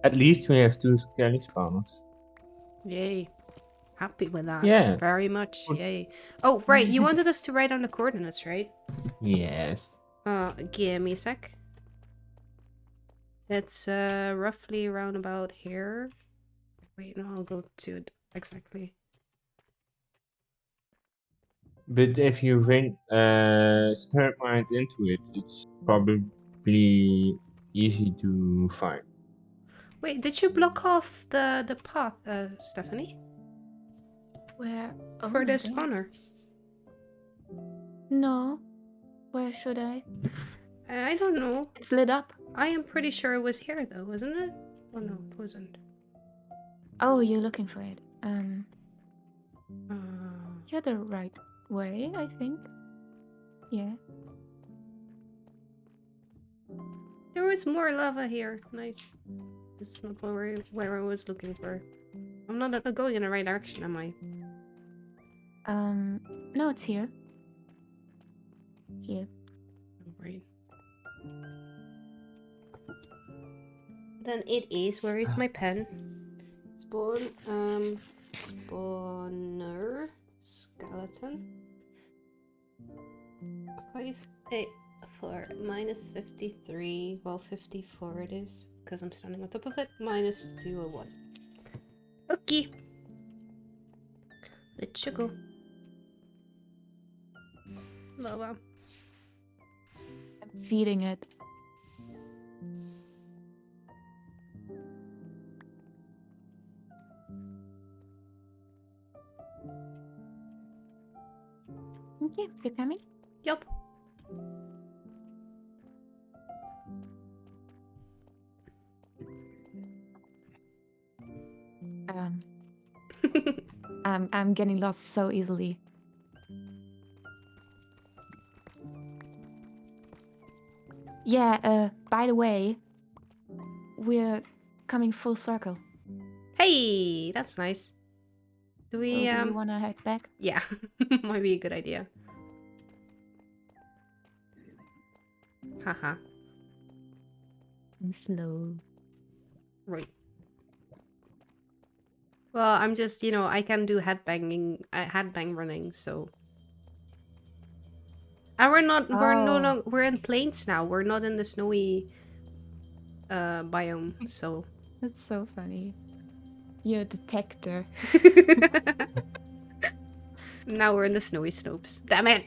At least we have 2 skelly spawners. Yay. Happy with that. Yeah. Very much. Yay. Oh, right. You wanted us to write down the coordinates, right? Yes. Give me a sec. It's roughly around about here. Wait, no, I'll go to it exactly. But if you think start mind into it, it's probably easy to find. Wait, did you block off the path, Stephanie? Where? Oh For my the god. spawner? No. Where should I? I don't know. It's lit up. I am pretty sure it was here though, wasn't it? Oh no, it wasn't. Oh, you're looking for it. Uh, You're the right way, I think. Yeah. there was more lava here. Nice. It's not where I was looking for. I'm not going in the right direction, am I? No, it's here. Here. Right. Then it is. Where is my pen? Spawner skeleton. 5, 8, 4, minus 53. Well, 54 it is, because I'm standing on top of it. Minus 201. Okay. Let's go. Lava. I'm feeding it. Okay, you coming? Yup. I'm getting lost so easily. Yeah, by the way, we're coming full circle. Hey, that's nice. Do we, So do you want to head back? Yeah, might be a good idea. Haha. I'm slow. Right. Well, I'm just, I can do headbanging, headbang running, so. And we're no longer, we're in plains now. We're not in the snowy biome, so. That's so funny. You're a detector. Now we're in the snowy slopes. Damn it!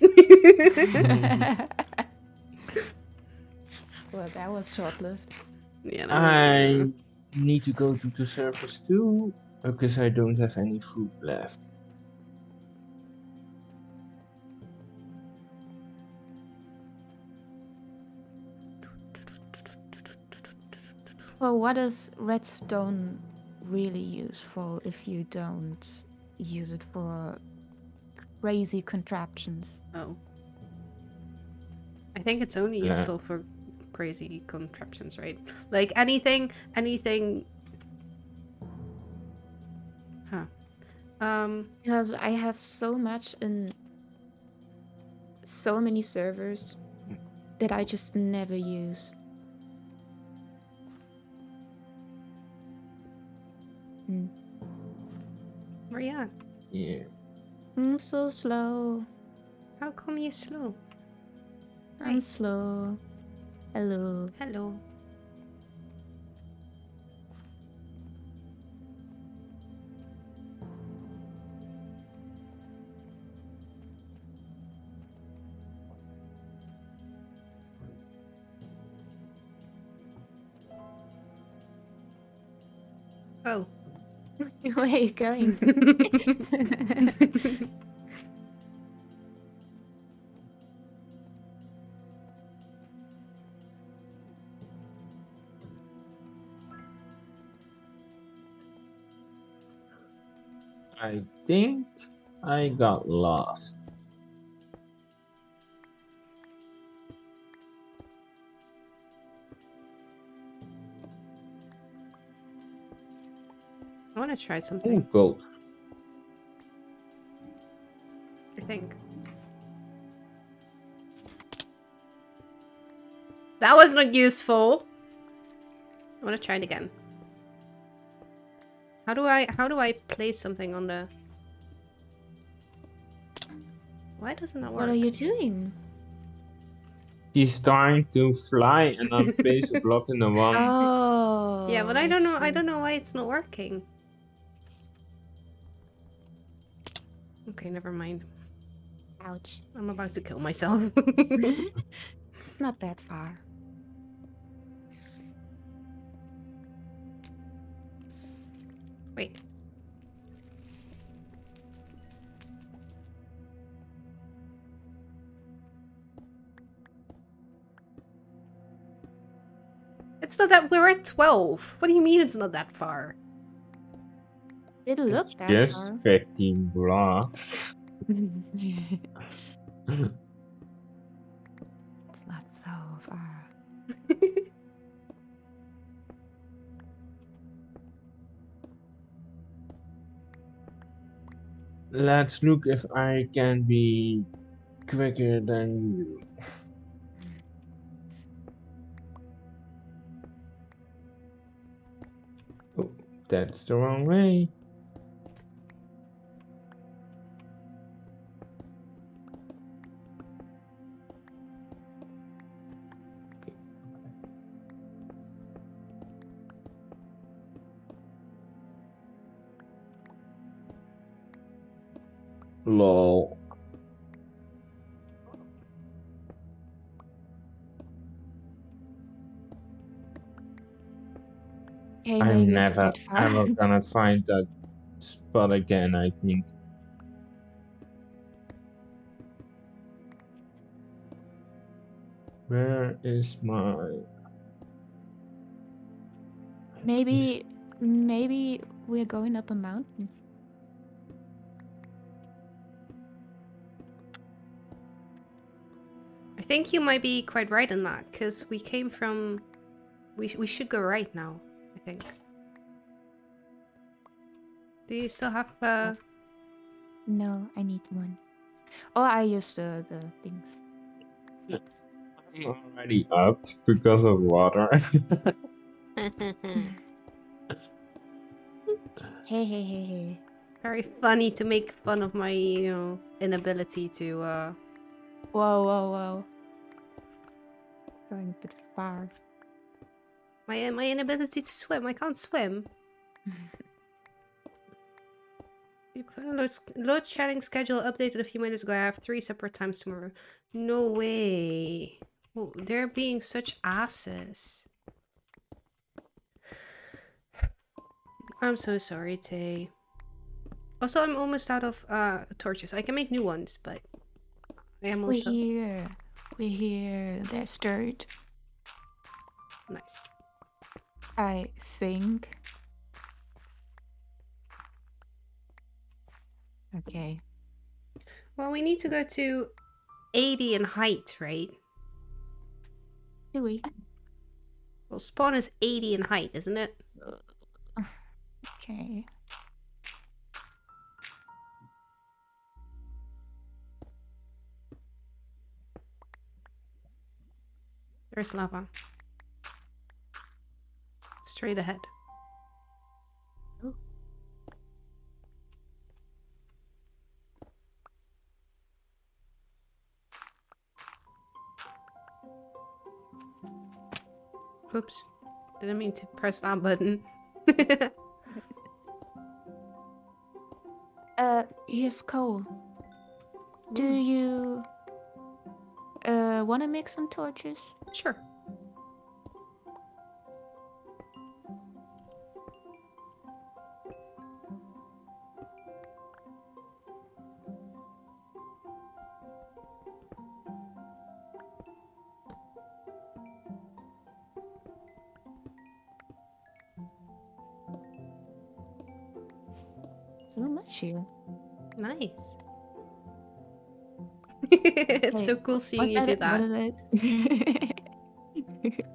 Well, that was short-lived. Yeah, no. I need to go to the surface too, because I don't have any food left. Well, what is redstone really useful if you don't use it for crazy contraptions? Oh. I think it's only useful for crazy contraptions, right? Like anything. Huh. Because I have so much in so many servers that I just never use. Where you at? Yeah. I'm so slow. How come you're slow? I'm slow. Hello. Hello. Oh. Where are you going? I think I got lost. I want to try something. Oh, gold. I think. That was not useful. I want to try it again. How do I place something on the... Why doesn't that work? What are you doing? He's trying to fly and not place a block in the one. Oh. Yeah, but I don't know. I don't know why it's not working. Okay, never mind. Ouch. I'm about to kill myself. It's not that far. Wait. It's not that we're at 12. What do you mean it's not that far? It'll look It's that just far. 15 blocks. It's not so far. Let's look if I can be quicker than you. Oh, that's the wrong way. Lol. Okay, I'm maybe it's a never bit far. ever gonna find that spot again, I think. Where is my... Maybe we're going up a mountain. I think you might be quite right in that, because we came from... We should go right now, I think. Do you still have... No, I need one. Oh, I used the things. I'm already up because of water. Hey. Very funny to make fun of my, you know, inability to... Whoa. Going a bit far. My inability to swim. I can't swim. Load chatting schedule updated a few minutes ago. I have 3 separate times tomorrow. No way. Oh, they're being such asses. I'm so sorry, Tay. Also, I'm almost out of torches. I can make new ones, but I am also... We're here. There's dirt. Nice. I think. Okay. Well, we need to go to 80 in height, right? Do we? Well, spawn is 80 in height, isn't it? Okay. There's lava. Straight ahead. Oh. Oops. Didn't mean to press that button. Here's coal. Do you want to make some torches? Sure. So much here. Nice. It's Hey, so cool seeing you do that. What is it?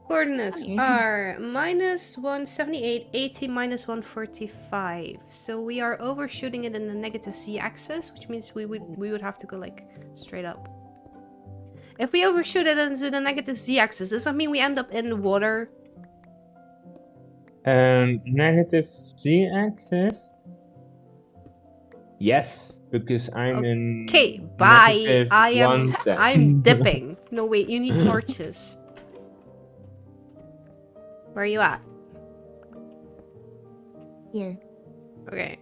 Coordinates Okay. are -178, 80, -145. So we are overshooting it in the negative z-axis, which means we would have to go like straight up. If we overshoot it into the negative z-axis, does that mean we end up in water? Negative z-axis? Yes. Because I'm in Okay, bye. negative 1 step. I'm dipping. No, wait, you need torches. Where are you at? Here. Okay.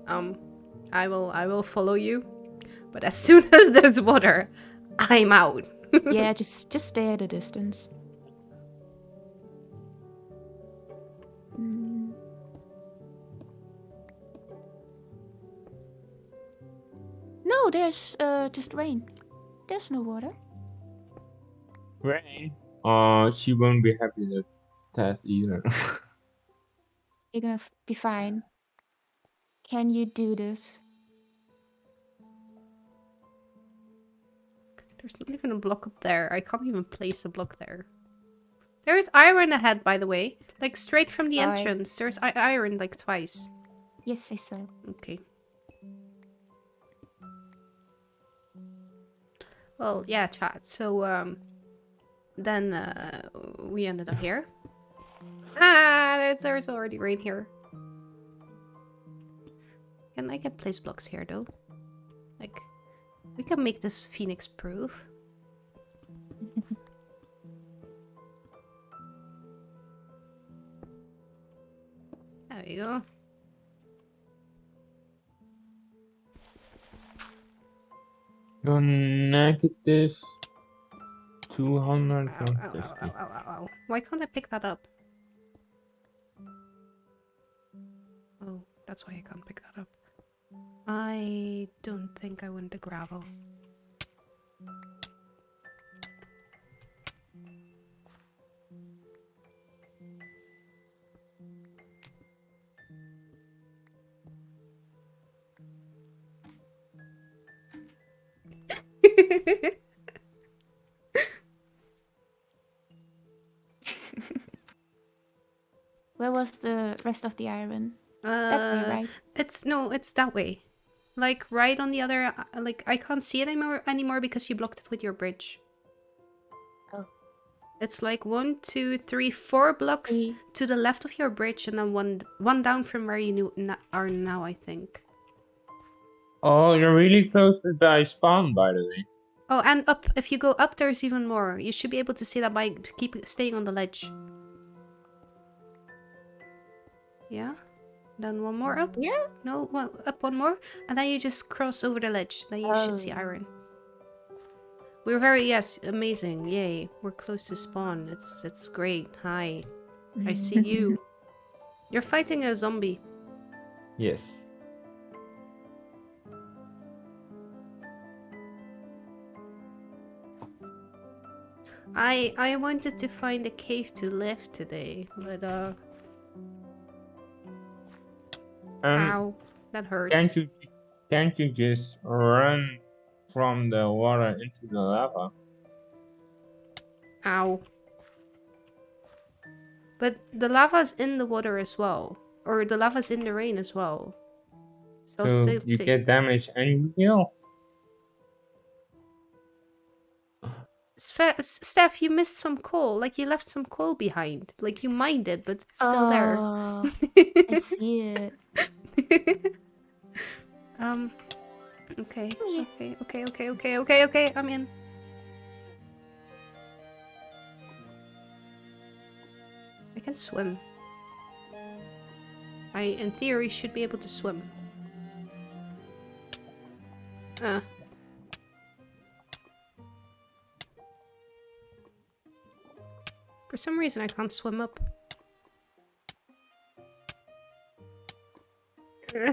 I will follow you. But as soon as there's water, I'm out. Yeah, just stay at a distance. Mm. No, there's just rain. There's no water. Rain. She won't be happy with that either. You're gonna be fine. Can you do this? There's not even a block up there. I can't even place a block there. There is iron ahead, by the way. Like, straight from the Sorry. entrance. There's iron, like, twice. Yes, I saw. Okay. Well, yeah, chat. So, then, we ended up here. Ah, there's already rain here. I can place blocks here, though. Like, we can make this phoenix proof. There we go. You're negative Ow, 250. ow, ow, ow, ow, ow. Why can't I pick that up? Oh, that's why I can't pick that up. I don't think I want the gravel. Where was the rest of the iron? That way, right? It's that way. Like right on the other, like I can't see it anymore because you blocked it with your bridge. Oh. It's like 1, 2, 3, 4 blocks to the left of your bridge, and then one down from where you are now, I think. Oh, you're really close to the spawn, by the way. Oh, and up. If you go up, there's even more. You should be able to see that by staying on the ledge. Yeah? Then one more up? Yeah? No, one more. And then you just cross over the ledge. Then you should see iron. We're yes, amazing. Yay. We're close to spawn. It's great. Hi. I see you. You're fighting a zombie. Yes. I wanted to find a cave to live today, but ow, that hurts. Can't you just run from the water into the lava? Ow. But the lava's in the water as well. Or the lava's in the rain as well. So still you get damage and you heal. Steph, you missed some coal. Like, you left some coal behind. Like, you mined it, but it's still there. I see it. Okay. I'm in. I can swim. I, in theory, should be able to swim. For some reason, I can't swim up.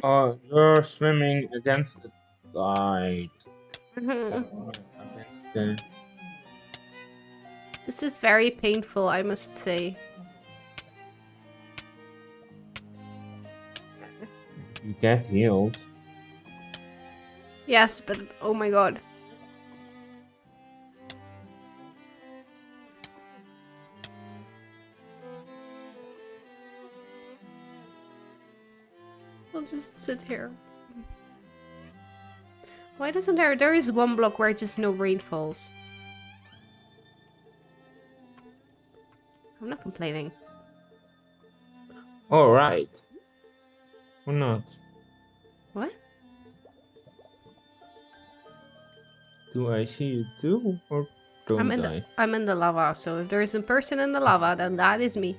Oh, you're swimming against the tide. This is very painful, I must say. You get healed. Yes, but oh my god. I'll just sit here. Why doesn't there is one block where just no rain falls. I'm not complaining. Alright. Or not. What? Do I see you too, or don't I? I'm in the lava, so if there is a person in the lava, then that is me.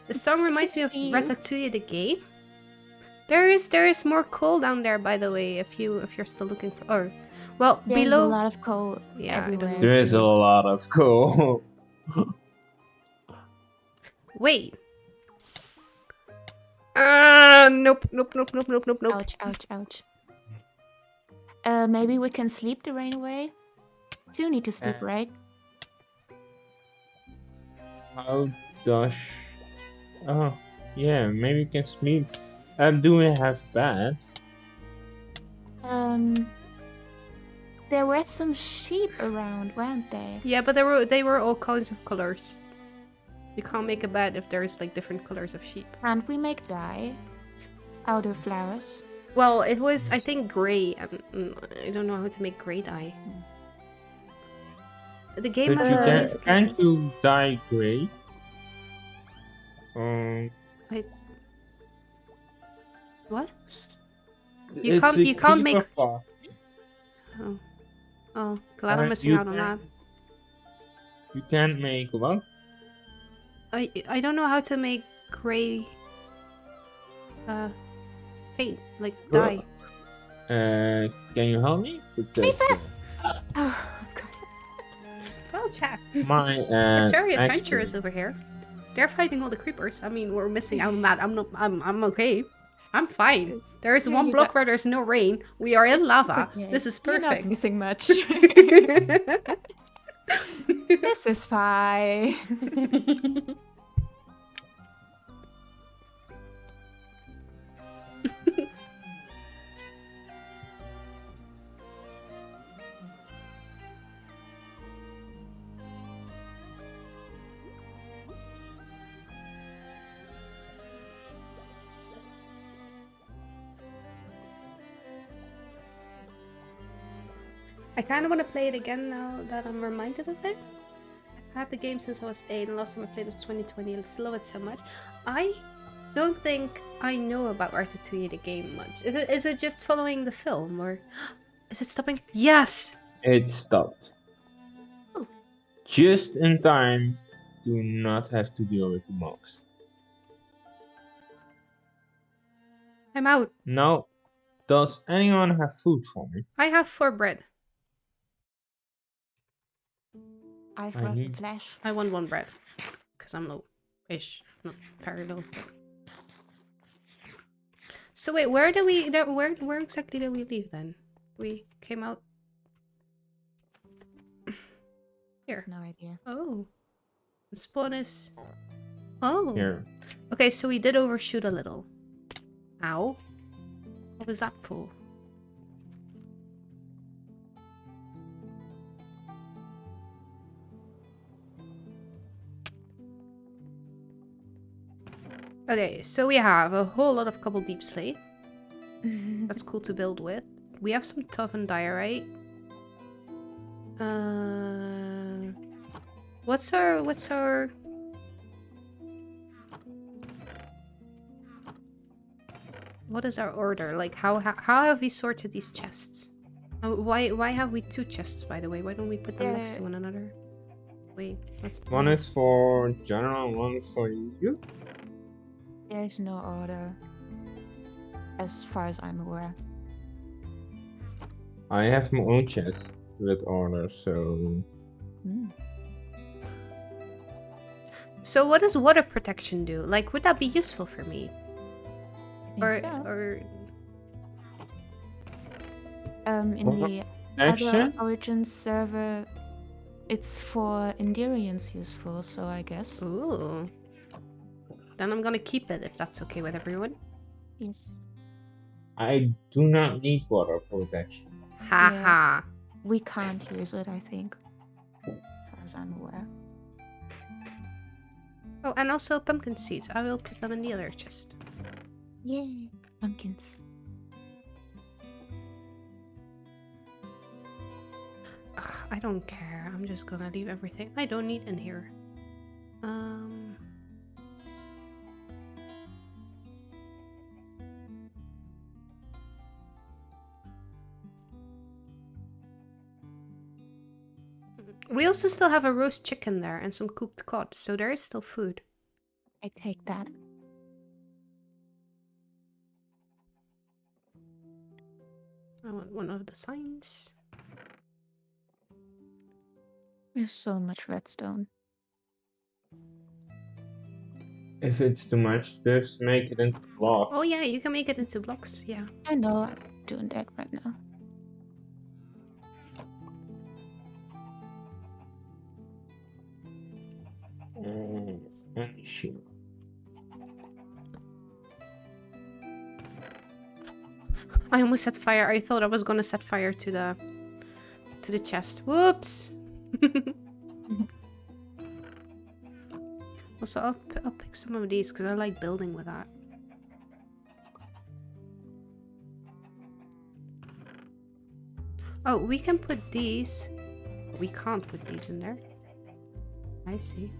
The song reminds me of Ratatouille the game. There is more coal down there, by the way, if you're still looking for. Or, well, There's below. a lot of coal everywhere. There is a lot of coal. Wait. Nope. Ouch, ouch, ouch. Maybe we can sleep the rain away? You need to sleep, right? How does... Oh, yeah, maybe we can sleep. Do we have beds? There were some sheep around, weren't they? Yeah, but they were all kinds of colors. You can't make a bed if there's like different colors of sheep. Can't we make dye out of flowers? Well, it was, I think, gray, and I don't know how to make gray dye. The game has a music. Can't you dye gray? What? You can't make. Oh, glad I'm missing out on that. You can't make what? I don't know how to make gray paint, like dye. Can you help me? Because, Oh, Well, chat. it's very adventurous over here. They're fighting all the creepers. I mean, we're missing out on that. I'm okay. I'm fine. There is one block where there's no rain. We are in lava. Okay. This is You're perfect. not missing much. This is fine. I kind of want to play it again now that I'm reminded of it. I've had the game since I was 8, and last time I played was 2020, and I love it so much. I don't think I know about Ratatouille the game much. Is it just following the film, or is it stopping? Yes! It stopped. Oh. Just in time to not have to deal with the mobs. I'm out. Now, does anyone have food for me? I have 4 bread. I've rotten flesh. I want 1 bread. Because I'm low-ish. Not very low. So wait, where exactly did we leave then? We came out here. No idea. Oh. The spawn is... Oh. Here. Okay, so we did overshoot a little. Ow. What was that for? Okay, so we have a whole lot of cobble deep slate. That's cool to build with. We have some toughened diorite. What's our what is our order? Like how have we sorted these chests? Why have we 2 chests, by the way? Why don't we put them next to one another? Wait, one is for general, one for you. There's no order, as far as I'm aware. I have my own chest with order, so... So what does water protection do? Like, would that be useful for me? Or in the AltOrigins server, it's for Endurians useful, so I guess. Ooh. Then I'm gonna keep it if that's okay with everyone. Yes. I do not need water protection. Haha. We can't use it, I think. As far as I'm aware. Oh, and also pumpkin seeds. I will put them in the other chest. Yay, pumpkins. Ugh, I don't care. I'm just gonna leave everything I don't need in here. We also still have a roast chicken there and some cooked cod, so there is still food. I take that. I want one of the signs. There's so much redstone. If it's too much, just make it into blocks. Oh yeah, you can make it into blocks, yeah. I know, I'm doing that right now. And shoot. I almost set fire. I thought I was gonna set fire to the chest. Whoops! Also, I'll pick some of these because I like building with that. Oh, we can put these. We can't put these in there. I see.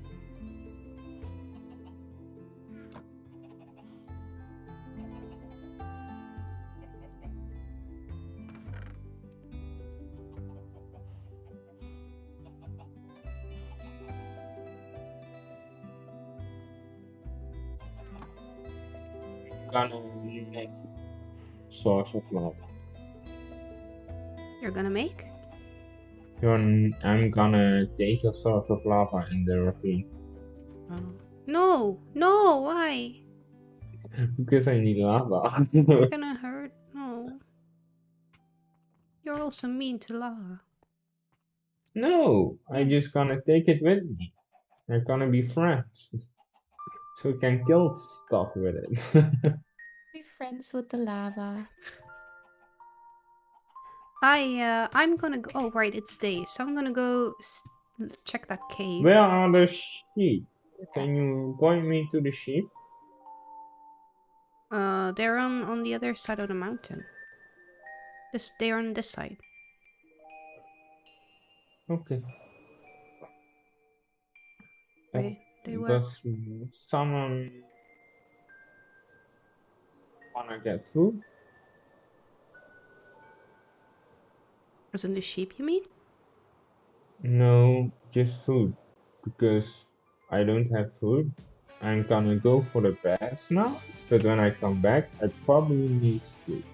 Gonna make source of lava. You're gonna make? I'm gonna take a source of lava in the ravine. Oh. No! No! Why? Because I need lava. You're gonna hurt? No. You're also mean to lava. No, Yes. I'm just gonna take it with me. We're gonna be friends. So we can kill stuff with it. Be friends with the lava. I'm gonna go. Oh, right, it's day, so I'm gonna go check that cave. Where are the sheep? Can you point me to the sheep? They're on the other side of the mountain. They're on this side. Okay. Wait, they were. Does someone wanna get food? As in the sheep, you mean? No, just food. Because I don't have food. I'm gonna go for the beds now. But when I come back, I probably need food.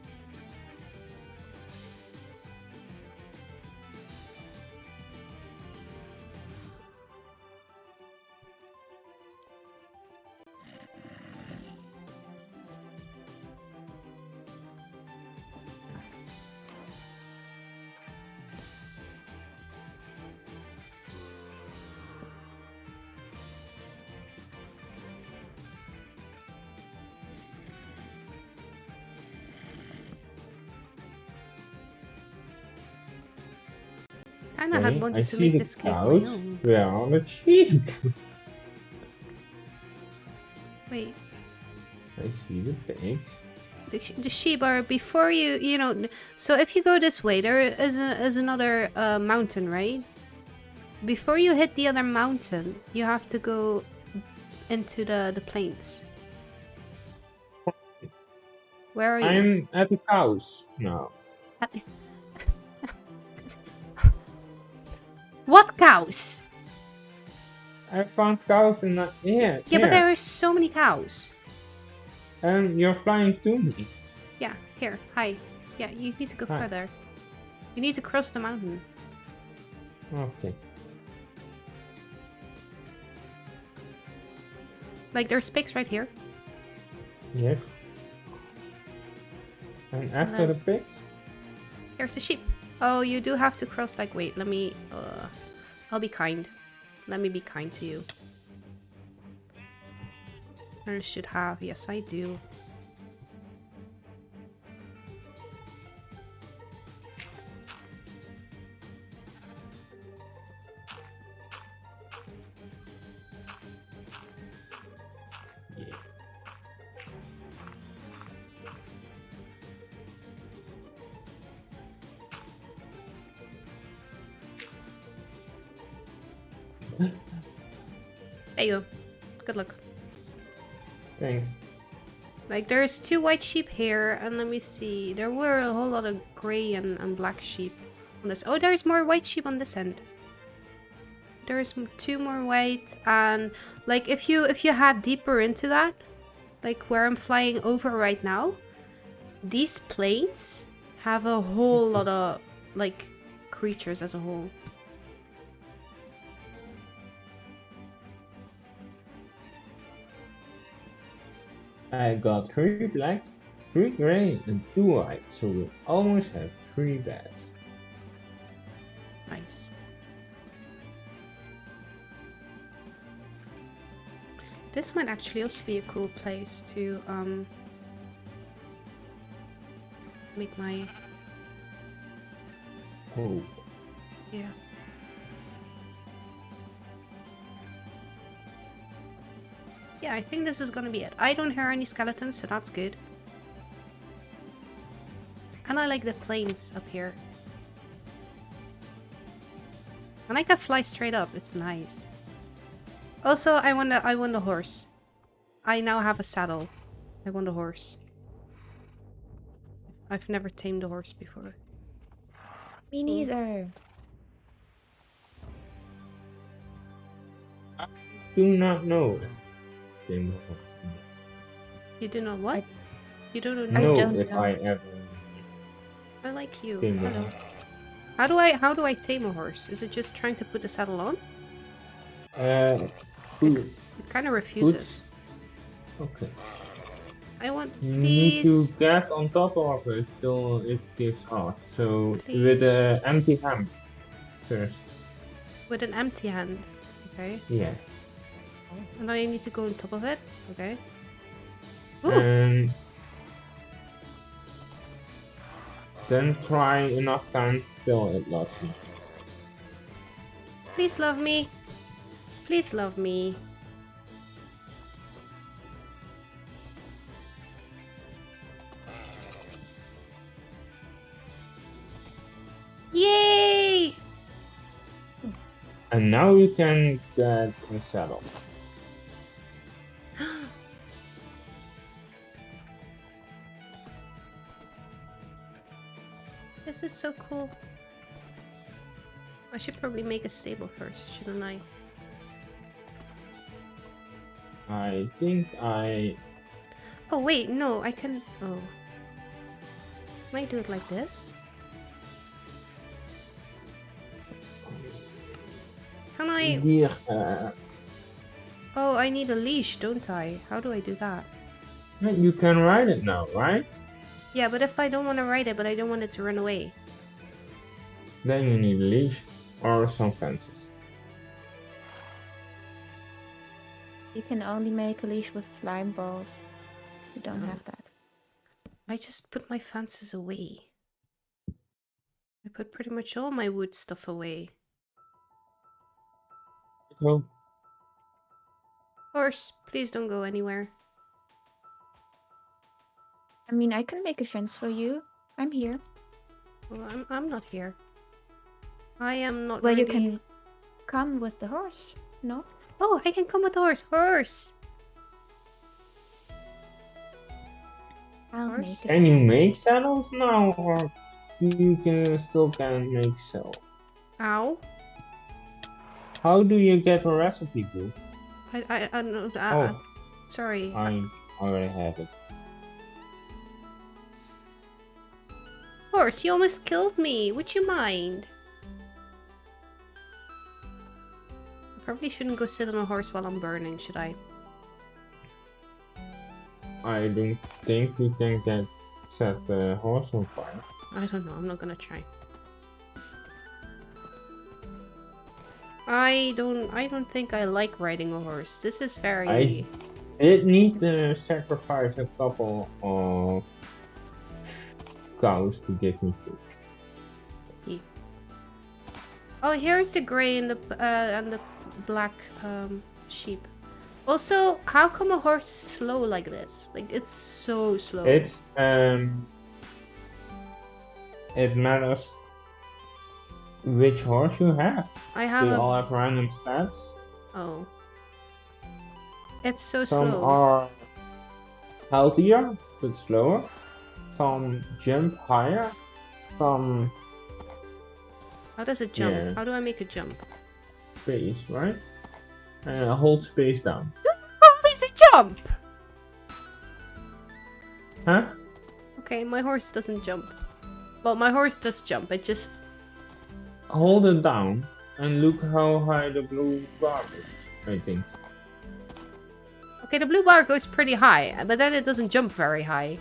Kinda had wanted to see make the this cave my cows. own. Where are the sheep? Wait, I see the pigs. the sheep are before you know. So if you go this way, there is another mountain, right? Before you hit the other mountain, you have to go into the plains. Where are you? I'm at the cows now. What cows? I found cows in the air. Yeah, but there are so many cows. You're flying to me. Yeah, here, hi. Yeah, you need to go Hi. further. You need to cross the mountain. Okay. Like, there's pigs right here. Yes. And after the pigs? There's a sheep. Oh, you do have to cross, like, wait, let me, I'll be kind. Let me be kind to you. I should have, yes I do. Yeah. There you go. Good luck. Thanks. Like, there's 2 white sheep here, and let me see. There were a whole lot of gray and black sheep on this. Oh, there's more white sheep on this end. there's 2 more weight, and like if you head deeper into that, like where I'm flying over right now, these planes have a whole lot of like creatures as a whole. I got 3 black, 3 gray, and 2 white, so we almost have 3 beds. Nice. This might actually also be a cool place to make my... Oh. Yeah. Yeah, I think this is gonna be it. I don't hear any skeletons, so that's good. And I like the planes up here. And I can fly straight up, it's nice. Also, I want a horse. I now have a saddle. I want a horse. I've never tamed a horse before. Me neither. I do not know. You do not what? You don't know don't if know. I ever. I like you. Tame a Hello. horse. How do I tame a horse? Is it just trying to put the saddle on? Who? It kind of refuses. Okay. I want, You need to please. get on top of it till it gives off. So Please. with an empty hand first. With an empty hand. Okay. Yeah. And then I need to go on top of it. Okay. Ooh. And then try enough times till it loves you. Please love me. Please love me. Yay! And now you can get a saddle. This is so cool. I should probably make a stable first, shouldn't I? I think I... Oh wait, no, I can... Oh. Can I do it like this? Can I... Yeah. Oh, I need a leash, don't I? How do I do that? You can ride it now, right? Yeah, but if I don't want to ride it, but I don't want it to run away. Then you need a leash or some fences. You can only make a leash with slime balls. You don't have that. I just put my fences away. I put pretty much all my wood stuff away. So, Horse, please don't go anywhere. I mean, I can make a fence for you. I'm here. Well, I'm not here. I am not Well, ready. you can come with the horse. No? Oh, I can come with the horse. Horse! I'll Horse? make a can you fence. make saddles now, or you can still can't make saddles? Ow. How do you get a recipe, boo? I don't know. Oh. Sorry. I already have it. Horse, you almost killed me. Would you mind? I probably shouldn't go sit on a horse while I'm burning, should I? I don't think we can set the horse on fire. I don't know. I'm not gonna try. I don't think I like riding a horse. This is very... I did need to sacrifice a couple of cows to give me food. Oh, here's the gray and the black sheep. Also, how come a horse is slow like this? Like, it's so slow. It's it matters which horse you have. I have They a... all have random stats. Oh. It's so Some slow. are healthier but slower. Some jump higher. Some How does it jump? Yeah. How do I make it jump? space, right? Hold space down. Oh, there's a jump! Huh? Okay, my horse doesn't jump. Well, my horse does jump, it just... Hold it down and look how high the blue bar is, I think. Okay, the blue bar goes pretty high, but then it doesn't jump very high.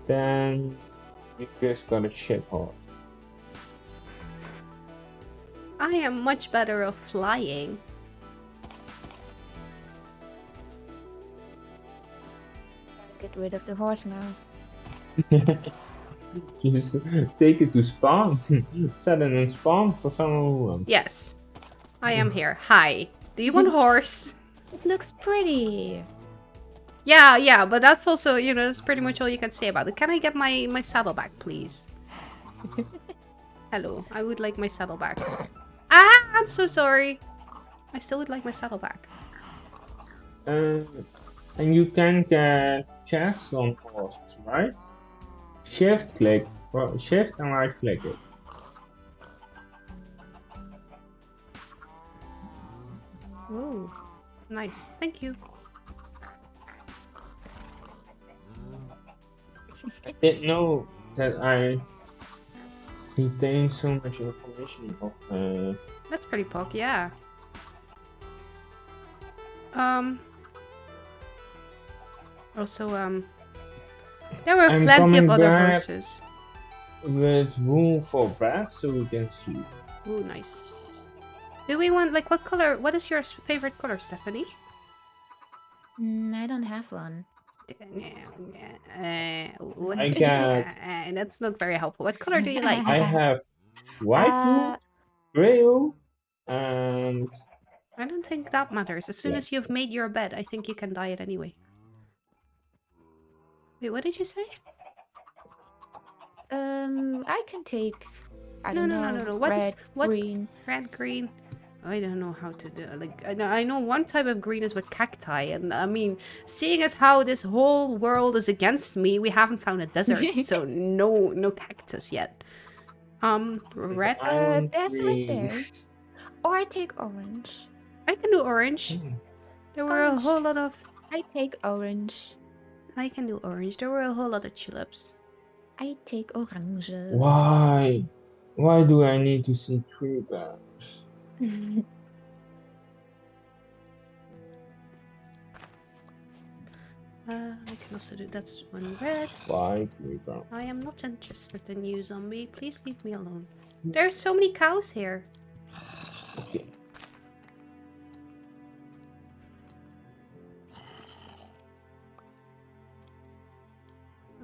Then you just got a ship horse. I am much better at flying. Get rid of the horse now. Just take it to spawn. Set it in spawn for someone who wants. Yes. I am here. Hi. Do you want a horse? It looks pretty. Yeah, but that's also, you know, that's pretty much all you can say about it. Can I get my saddle back, please? Hello, I would like my saddle back. Ah, I'm so sorry. I still would like my saddle back. And you can get chests on horses, right? Shift click, well, shift and right click it. Ooh, nice. Thank you. I didn't know that I contain so much information of That's pretty pog, yeah. Also, there were I'm plenty of coming other back. horses. With room for bed so we can see. Ooh, nice. Do we want, like, what color? What is your favorite color, Stephanie? I don't have one. What? I got. That's not very helpful. What color do you like? I have white wool, grey wool, and. I don't think that matters. As soon as you've made your bed, I think you can dye it anyway. Wait, what did you say? I can take. I No, don't no, know. no, no, no. Red, What? green. Red, green. I don't know how to do. Like, I know one type of green is with cacti, and I mean, seeing as how this whole world is against me, we haven't found a desert, so no cactus yet. Red. There's right there. Or I take orange. I can do orange. There were a whole lot of. I take orange. I can do orange. There were a whole lot of tulips. I take orange. Why? Why do I need to see 3 bears? I can also do. That's one red. Why 3 bears? I am not interested in you, zombie. Please leave me alone. There's so many cows here. Okay.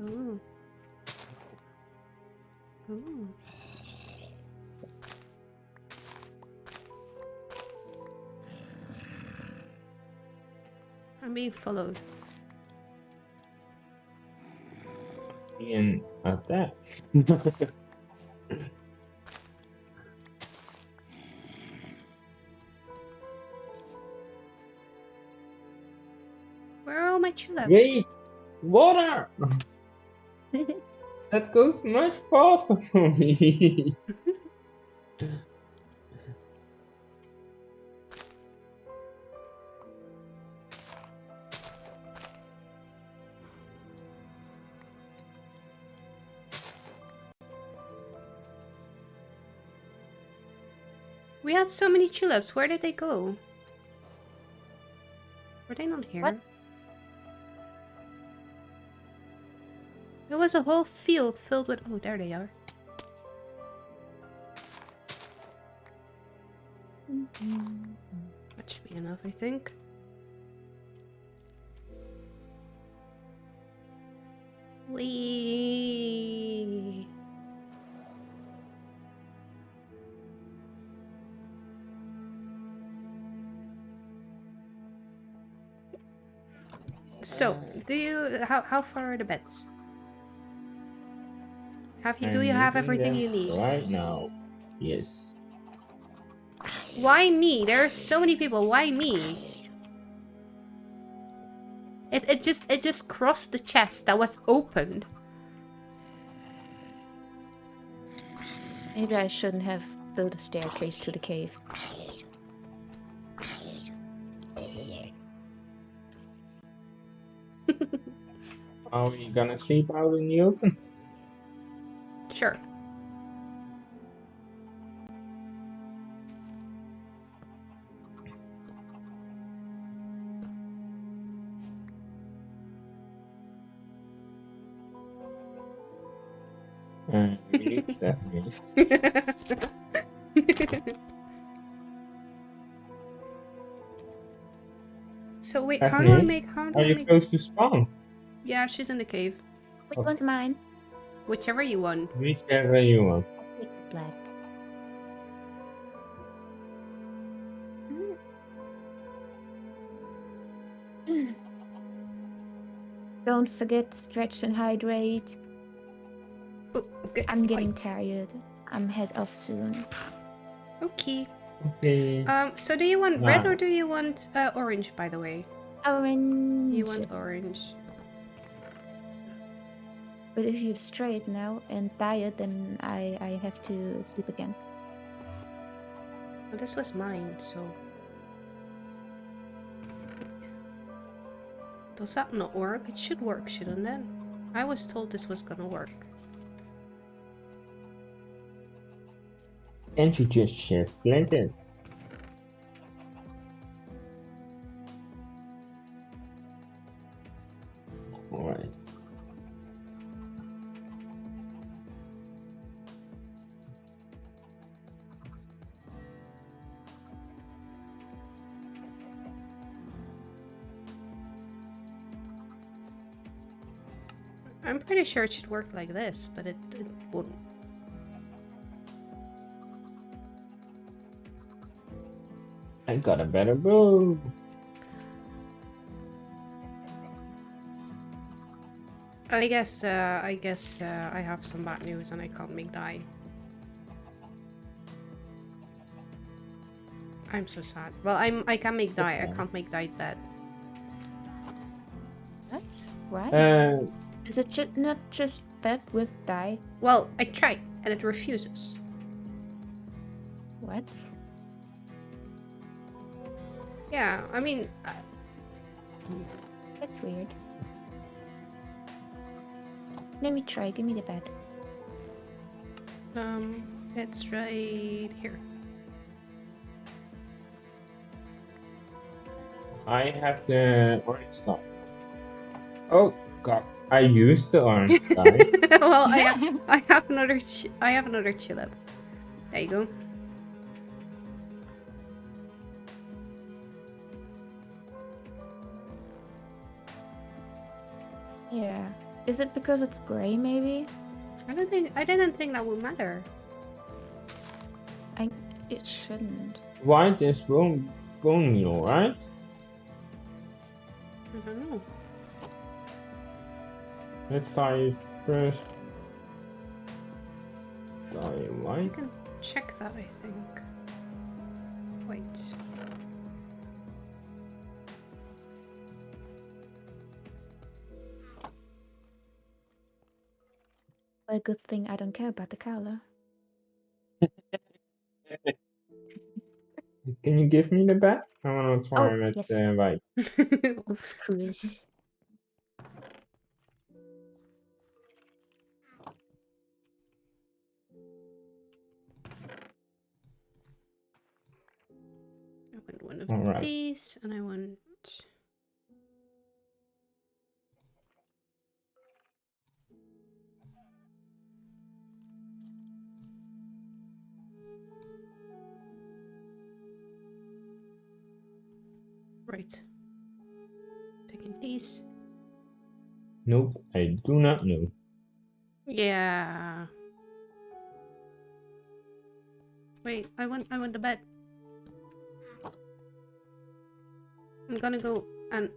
Ooh. Ooh. I'm being followed. Being attacked. Where are all my tulips? Wait! Water! That goes much faster for me. We had so many tulips. Where did they go? Were they not here? What? There was a whole field filled with... Oh, there they are. That should be enough, I think. Wee. So, do you... How far are the beds? Do you have everything you need? Right now. Yes. Why me? There are so many people. Why me? It just crossed the chest that was opened. Maybe I shouldn't have built a staircase to the cave. Are we gonna sleep out in the open? Sure. We need Stephanie. So wait, Stephanie, how do are I you make... close to spawn? Yeah, she's in the cave. Which Okay. one's mine? Whichever you want. Whichever you want. I'll take the black. Don't forget to stretch and hydrate. Oh, good I'm getting point. tired. I'm head off soon. Okay. Okay. So do you want red or do you want orange, by the way? Orange. You want orange. But if you're straight now and tired, then I have to sleep again. Well, this was mine, so... Does that not work? It should work, shouldn't it? I was told this was gonna work. Can't you just shift it? Alright. I'm pretty sure it should work like this, but it wouldn't. I got a better bow. I guess I have some bad news and I can't make dye. I'm so sad. Well, I can make dye. I can't make dyed bed. That's right. Uh, Is it not just bed with dye? Well, I tried and it refuses. What? Yeah, I mean, That's weird. Let me try. Give me the bed. it's right here. I have the orange stuff. Oh god, I used the orange dye. Well, I have another tulip. There you go. Yeah. Is it because it's gray, maybe? I didn't think that would matter. It shouldn't. White is bone meal, right? I don't know. Let's try first. Dye I white. can check that, I think. Wait. A good thing I don't care about the color. Can you give me the bat? I wanna try with yes. white. Of course. I want one of Alright. these, and I want... Right. Taking these. Nope, I do not know. Yeah. Wait, I want the bed. I'm gonna go and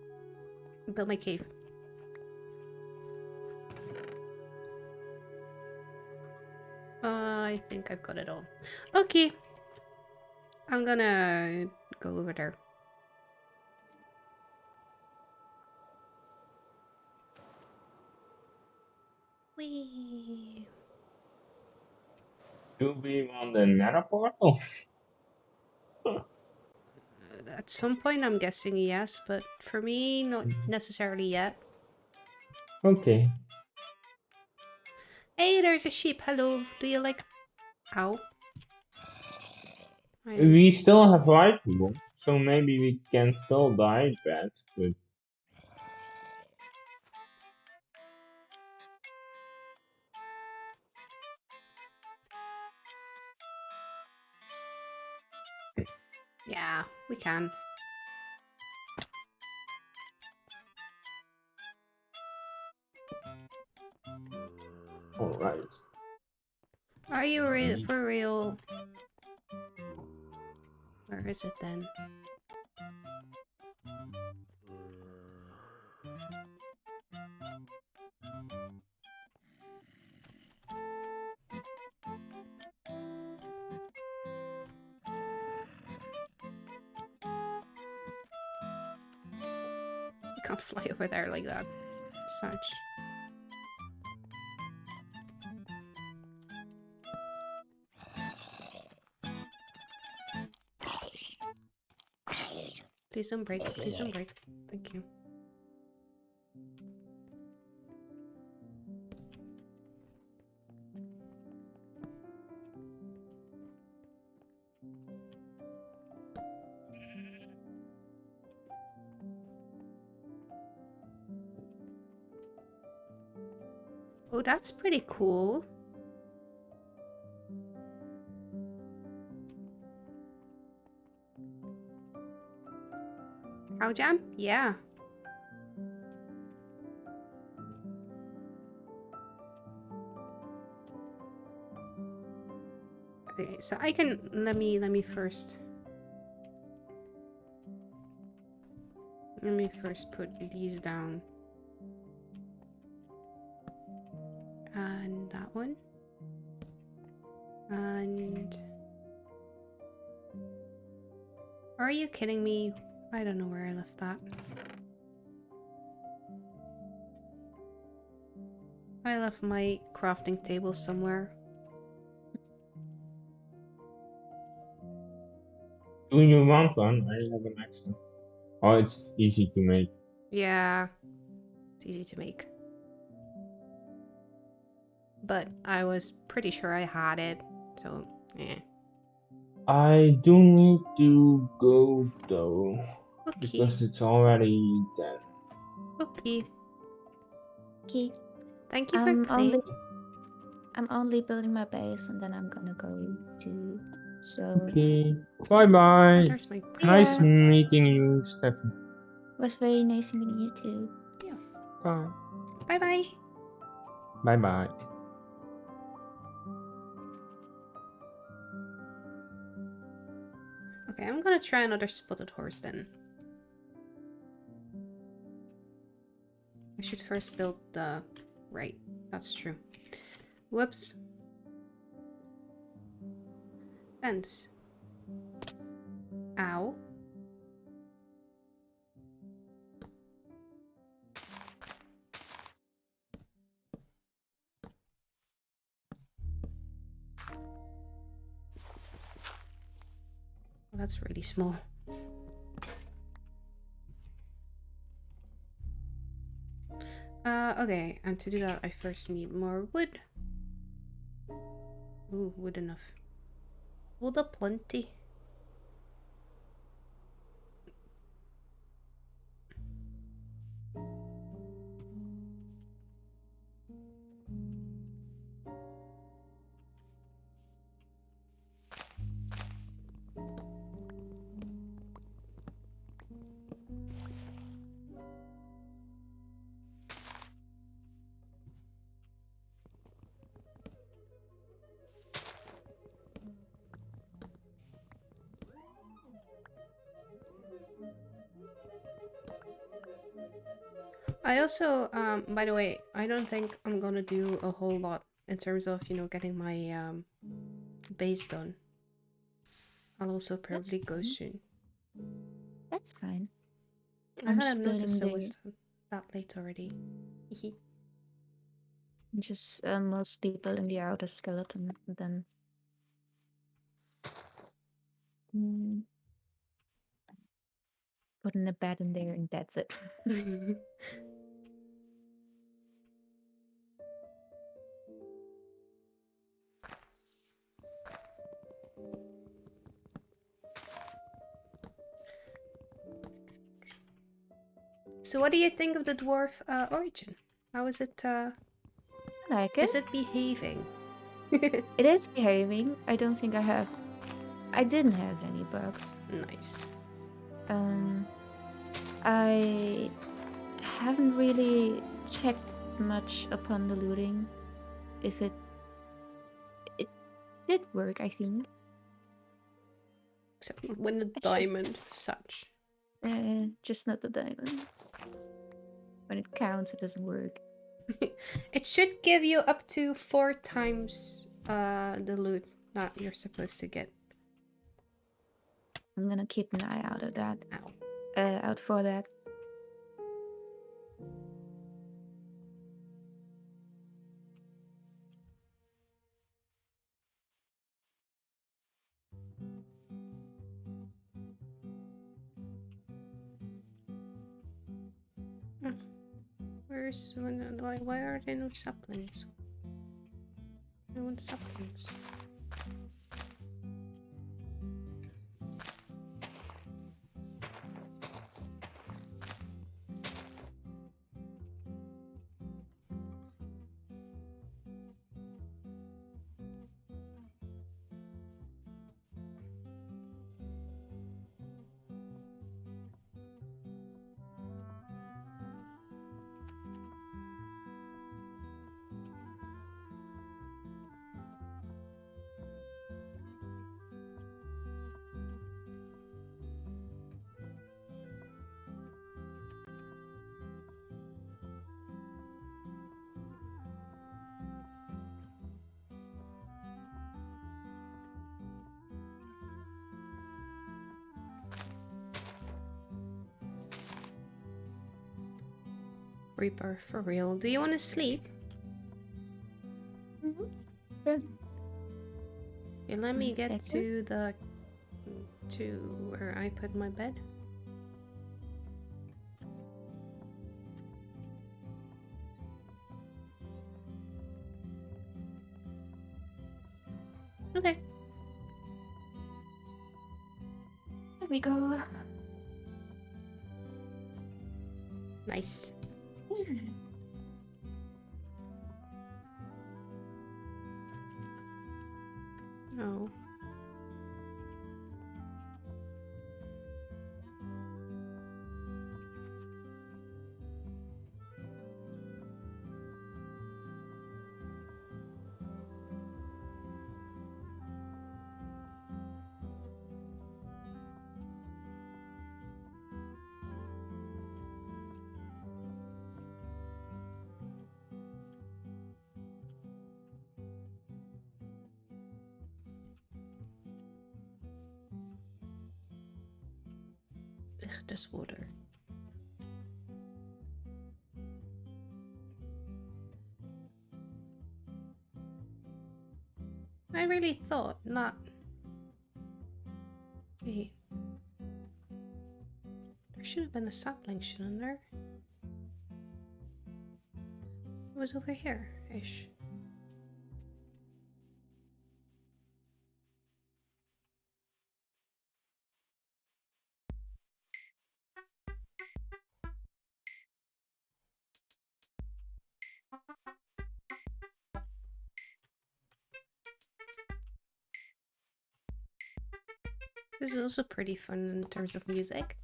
build my cave. I think I've got it all. Okay. I'm gonna go over there. Whee! Do we want the nether portal? At some point, I'm guessing yes, but for me, not necessarily yet. Okay. Hey, there's a sheep. Hello. Do you like... Ow. We still have white people, so maybe we can still die bad, but... Yeah, we can. Alright. Are you for real? Where is it then? You can't fly over there like that. Such. Please don't break. Please don't break. Thank you. Oh, that's pretty cool. Cow jam? Yeah. Okay, so I can let me first put these down. And that one. And are you kidding me? I don't know where I left that. I left my crafting table somewhere. Do you want one? I have an extra. Oh, it's easy to make. Yeah. It's easy to make. But I was pretty sure I had it, so eh. I do need to go though, Okay. because it's already 10. Okay. Okay. Thank you for playing. I'm only building my base and then I'm gonna go to... So... Okay. Bye-bye. There's my... Nice meeting you, Stefan. It was very nice meeting you too. Yeah. Bye. Bye-bye. Bye-bye. Okay, I'm gonna try another spotted horse then. I should first build the... Right, that's true. Whoops. Fence. Ow. That's really small. Okay, and to do that I first need more wood. Ooh, wood enough. Wood aplenty. I also, by the way, I don't think I'm gonna do a whole lot in terms of, you know, getting my base done. I'll also probably go soon. That's fine. I hadn't noticed it was that late already. I'm just mostly building the outer skeleton, and then putting a bed in there, and that's it. So what do you think of the dwarf origin? How is it? I like it. Is it behaving? It is behaving. I don't think I didn't have any bugs. Nice. I haven't really checked much upon the looting. If it did work, I think. Except when the diamond such. Just not the diamond. When it counts, it doesn't work. It should give you up to 4 times the loot that you're supposed to get. I'm gonna keep an eye out of that. Ow. Out for that. Why are there no saplings? I want saplings. Reaper, for real. Do you want to sleep? Sure. Okay, let me get to where I put my bed. Okay. There we go. Nice. Oh. Ugh, this water. I really thought not. Wait. There should have been a sapling, shouldn't there? It was over here-ish. This is also pretty fun in terms of music.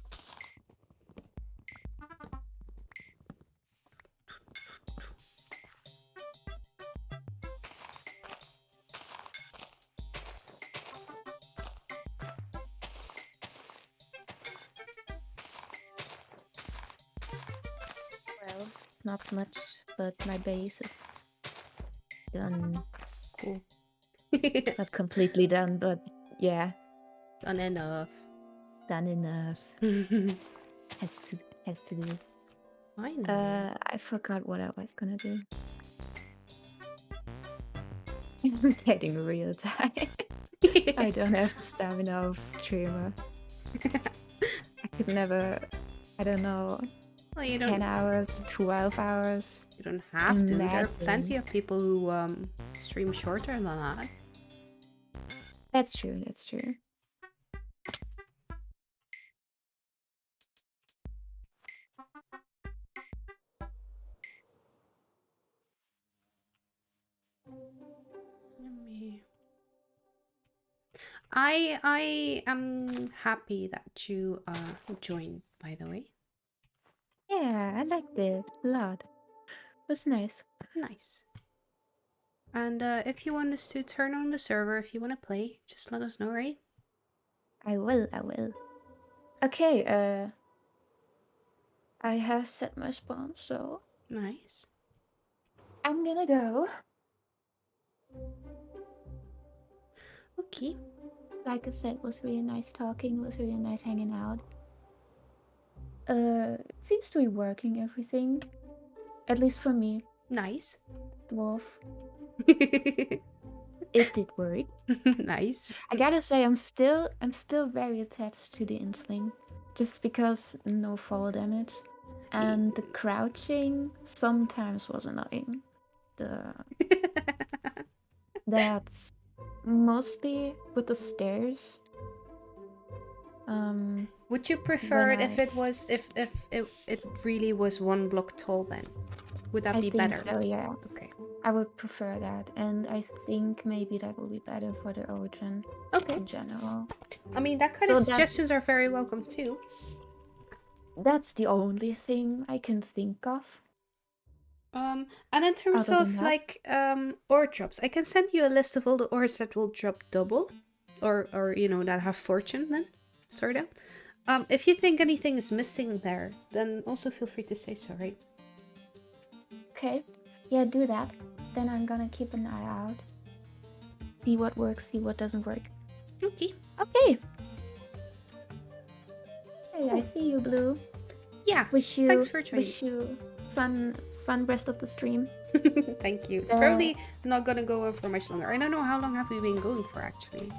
Well, it's not much, but my base is done. Cool. Not completely done, but yeah. Done enough. Done enough. Has to do. I know. I forgot what I was gonna do. I'm getting real tired. I don't have the stamina of streamer. I could never, I don't know, Well, you 10 hours, 12 hours. You don't have to. There are Imagine. plenty of people who stream shorter than that. That's true, that's true. I am happy that you joined, by the way. Yeah, I liked it a lot. It was nice. Nice. And if you want us to turn on the server, if you want to play, just let us know, right? I will. Okay, I have set my spawn, so Nice. I'm gonna go. Okay. Like I said, it was really nice talking, it was really nice hanging out. It seems to be working, everything. At least for me, Nice. dwarf. It did work. Nice. I gotta say, I'm still very attached to the Inchling, just because no fall damage, and the crouching sometimes was annoying. That's mostly with the stairs. Would you prefer it if it was if it really was one block tall then? Would that be better? I think so, yeah. Okay. I would prefer that, and I think maybe that will be better for the origin. Okay. In general. I mean, that kind of suggestions are very welcome too. That's the only thing I can think of. And in terms of like ore drops, I can send you a list of all the ores that will drop double, or you know, that have fortune then, sort of. If you think anything is missing there, then also feel free to say so, right? Okay, yeah, do that. Then I'm gonna keep an eye out. See what works, see what doesn't work. Okay. Okay. Hey, I see you, Blue. Yeah. Thanks for joining. Wish you fun rest of the stream. Thank you. It's probably not gonna go on for much longer. I don't know how long have we been going for actually.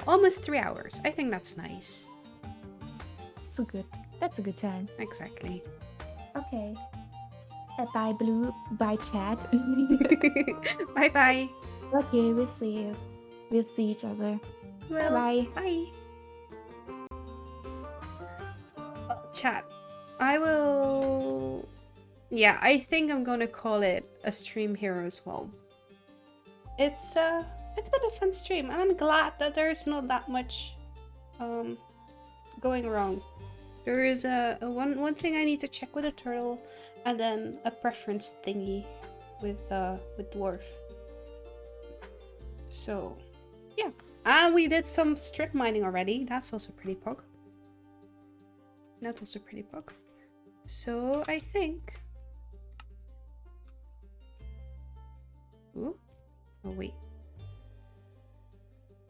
Almost 3 hours. I think that's nice. That's a good time. Exactly. Okay. Bye, Blue. Bye, chat. Bye bye. Okay, we'll see each other. Well, bye. Bye. Chat. I will. Yeah, I think I'm gonna call it a stream here as well. It's been a fun stream, and I'm glad that there's not that much going wrong. There is a one thing I need to check with a turtle, and then a preference thingy with dwarf. So yeah, and we did some strip mining already. That's also pretty pog. So I think. Ooh. Oh wait.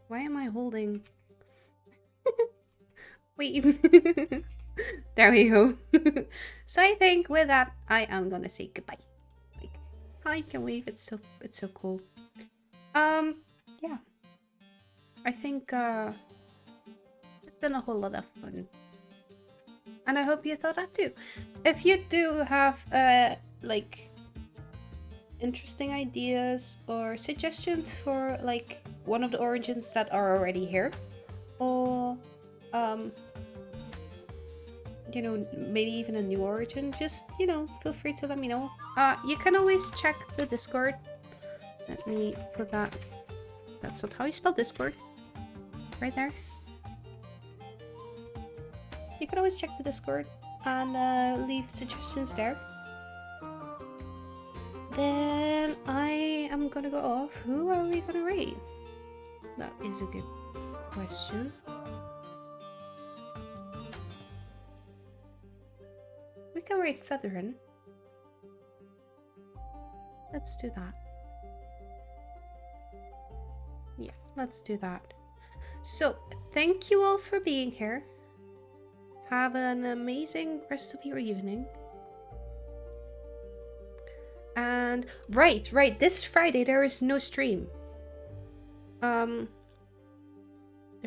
Why am I holding? Wait. There we go. So I think with that, I am gonna say goodbye. Like, hi, can wave. It's so cool. Yeah. I think it's been a whole lot of fun, and I hope you thought that too. If you do have like interesting ideas or suggestions for like one of the origins that are already here, or you know, maybe even a new origin, just, you know, feel free to let me know. You can always check the Discord. Let me put that. That's not how you spell Discord. Right there. You can always check the Discord and leave suggestions there. Then I am gonna go off. Who are we gonna raid? That is a good question. We can raid Featherin. Let's do that. Yeah, let's do that. So, thank you all for being here. Have an amazing rest of your evening. And right, this Friday there is no stream. There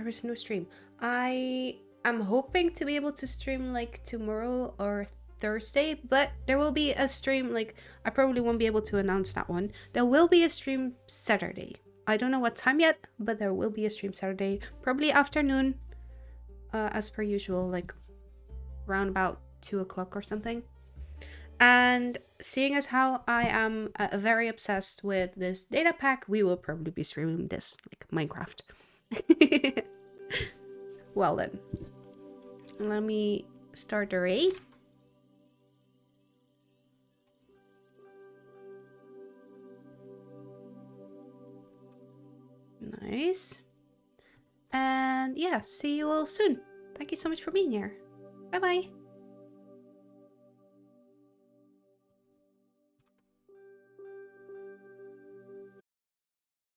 is no stream. I am hoping to be able to stream like tomorrow or Thursday, but there will be a stream, like I probably won't be able to announce that one. There will be a stream Saturday. I don't know what time yet, but there will be a stream Saturday, probably afternoon, as per usual, like around about 2 o'clock or something. And seeing as how I am very obsessed with this data pack, we will probably be streaming this, like Minecraft. Well then, let me start the raid. Nice. And yeah, see you all soon. Thank you so much for being here. Bye bye.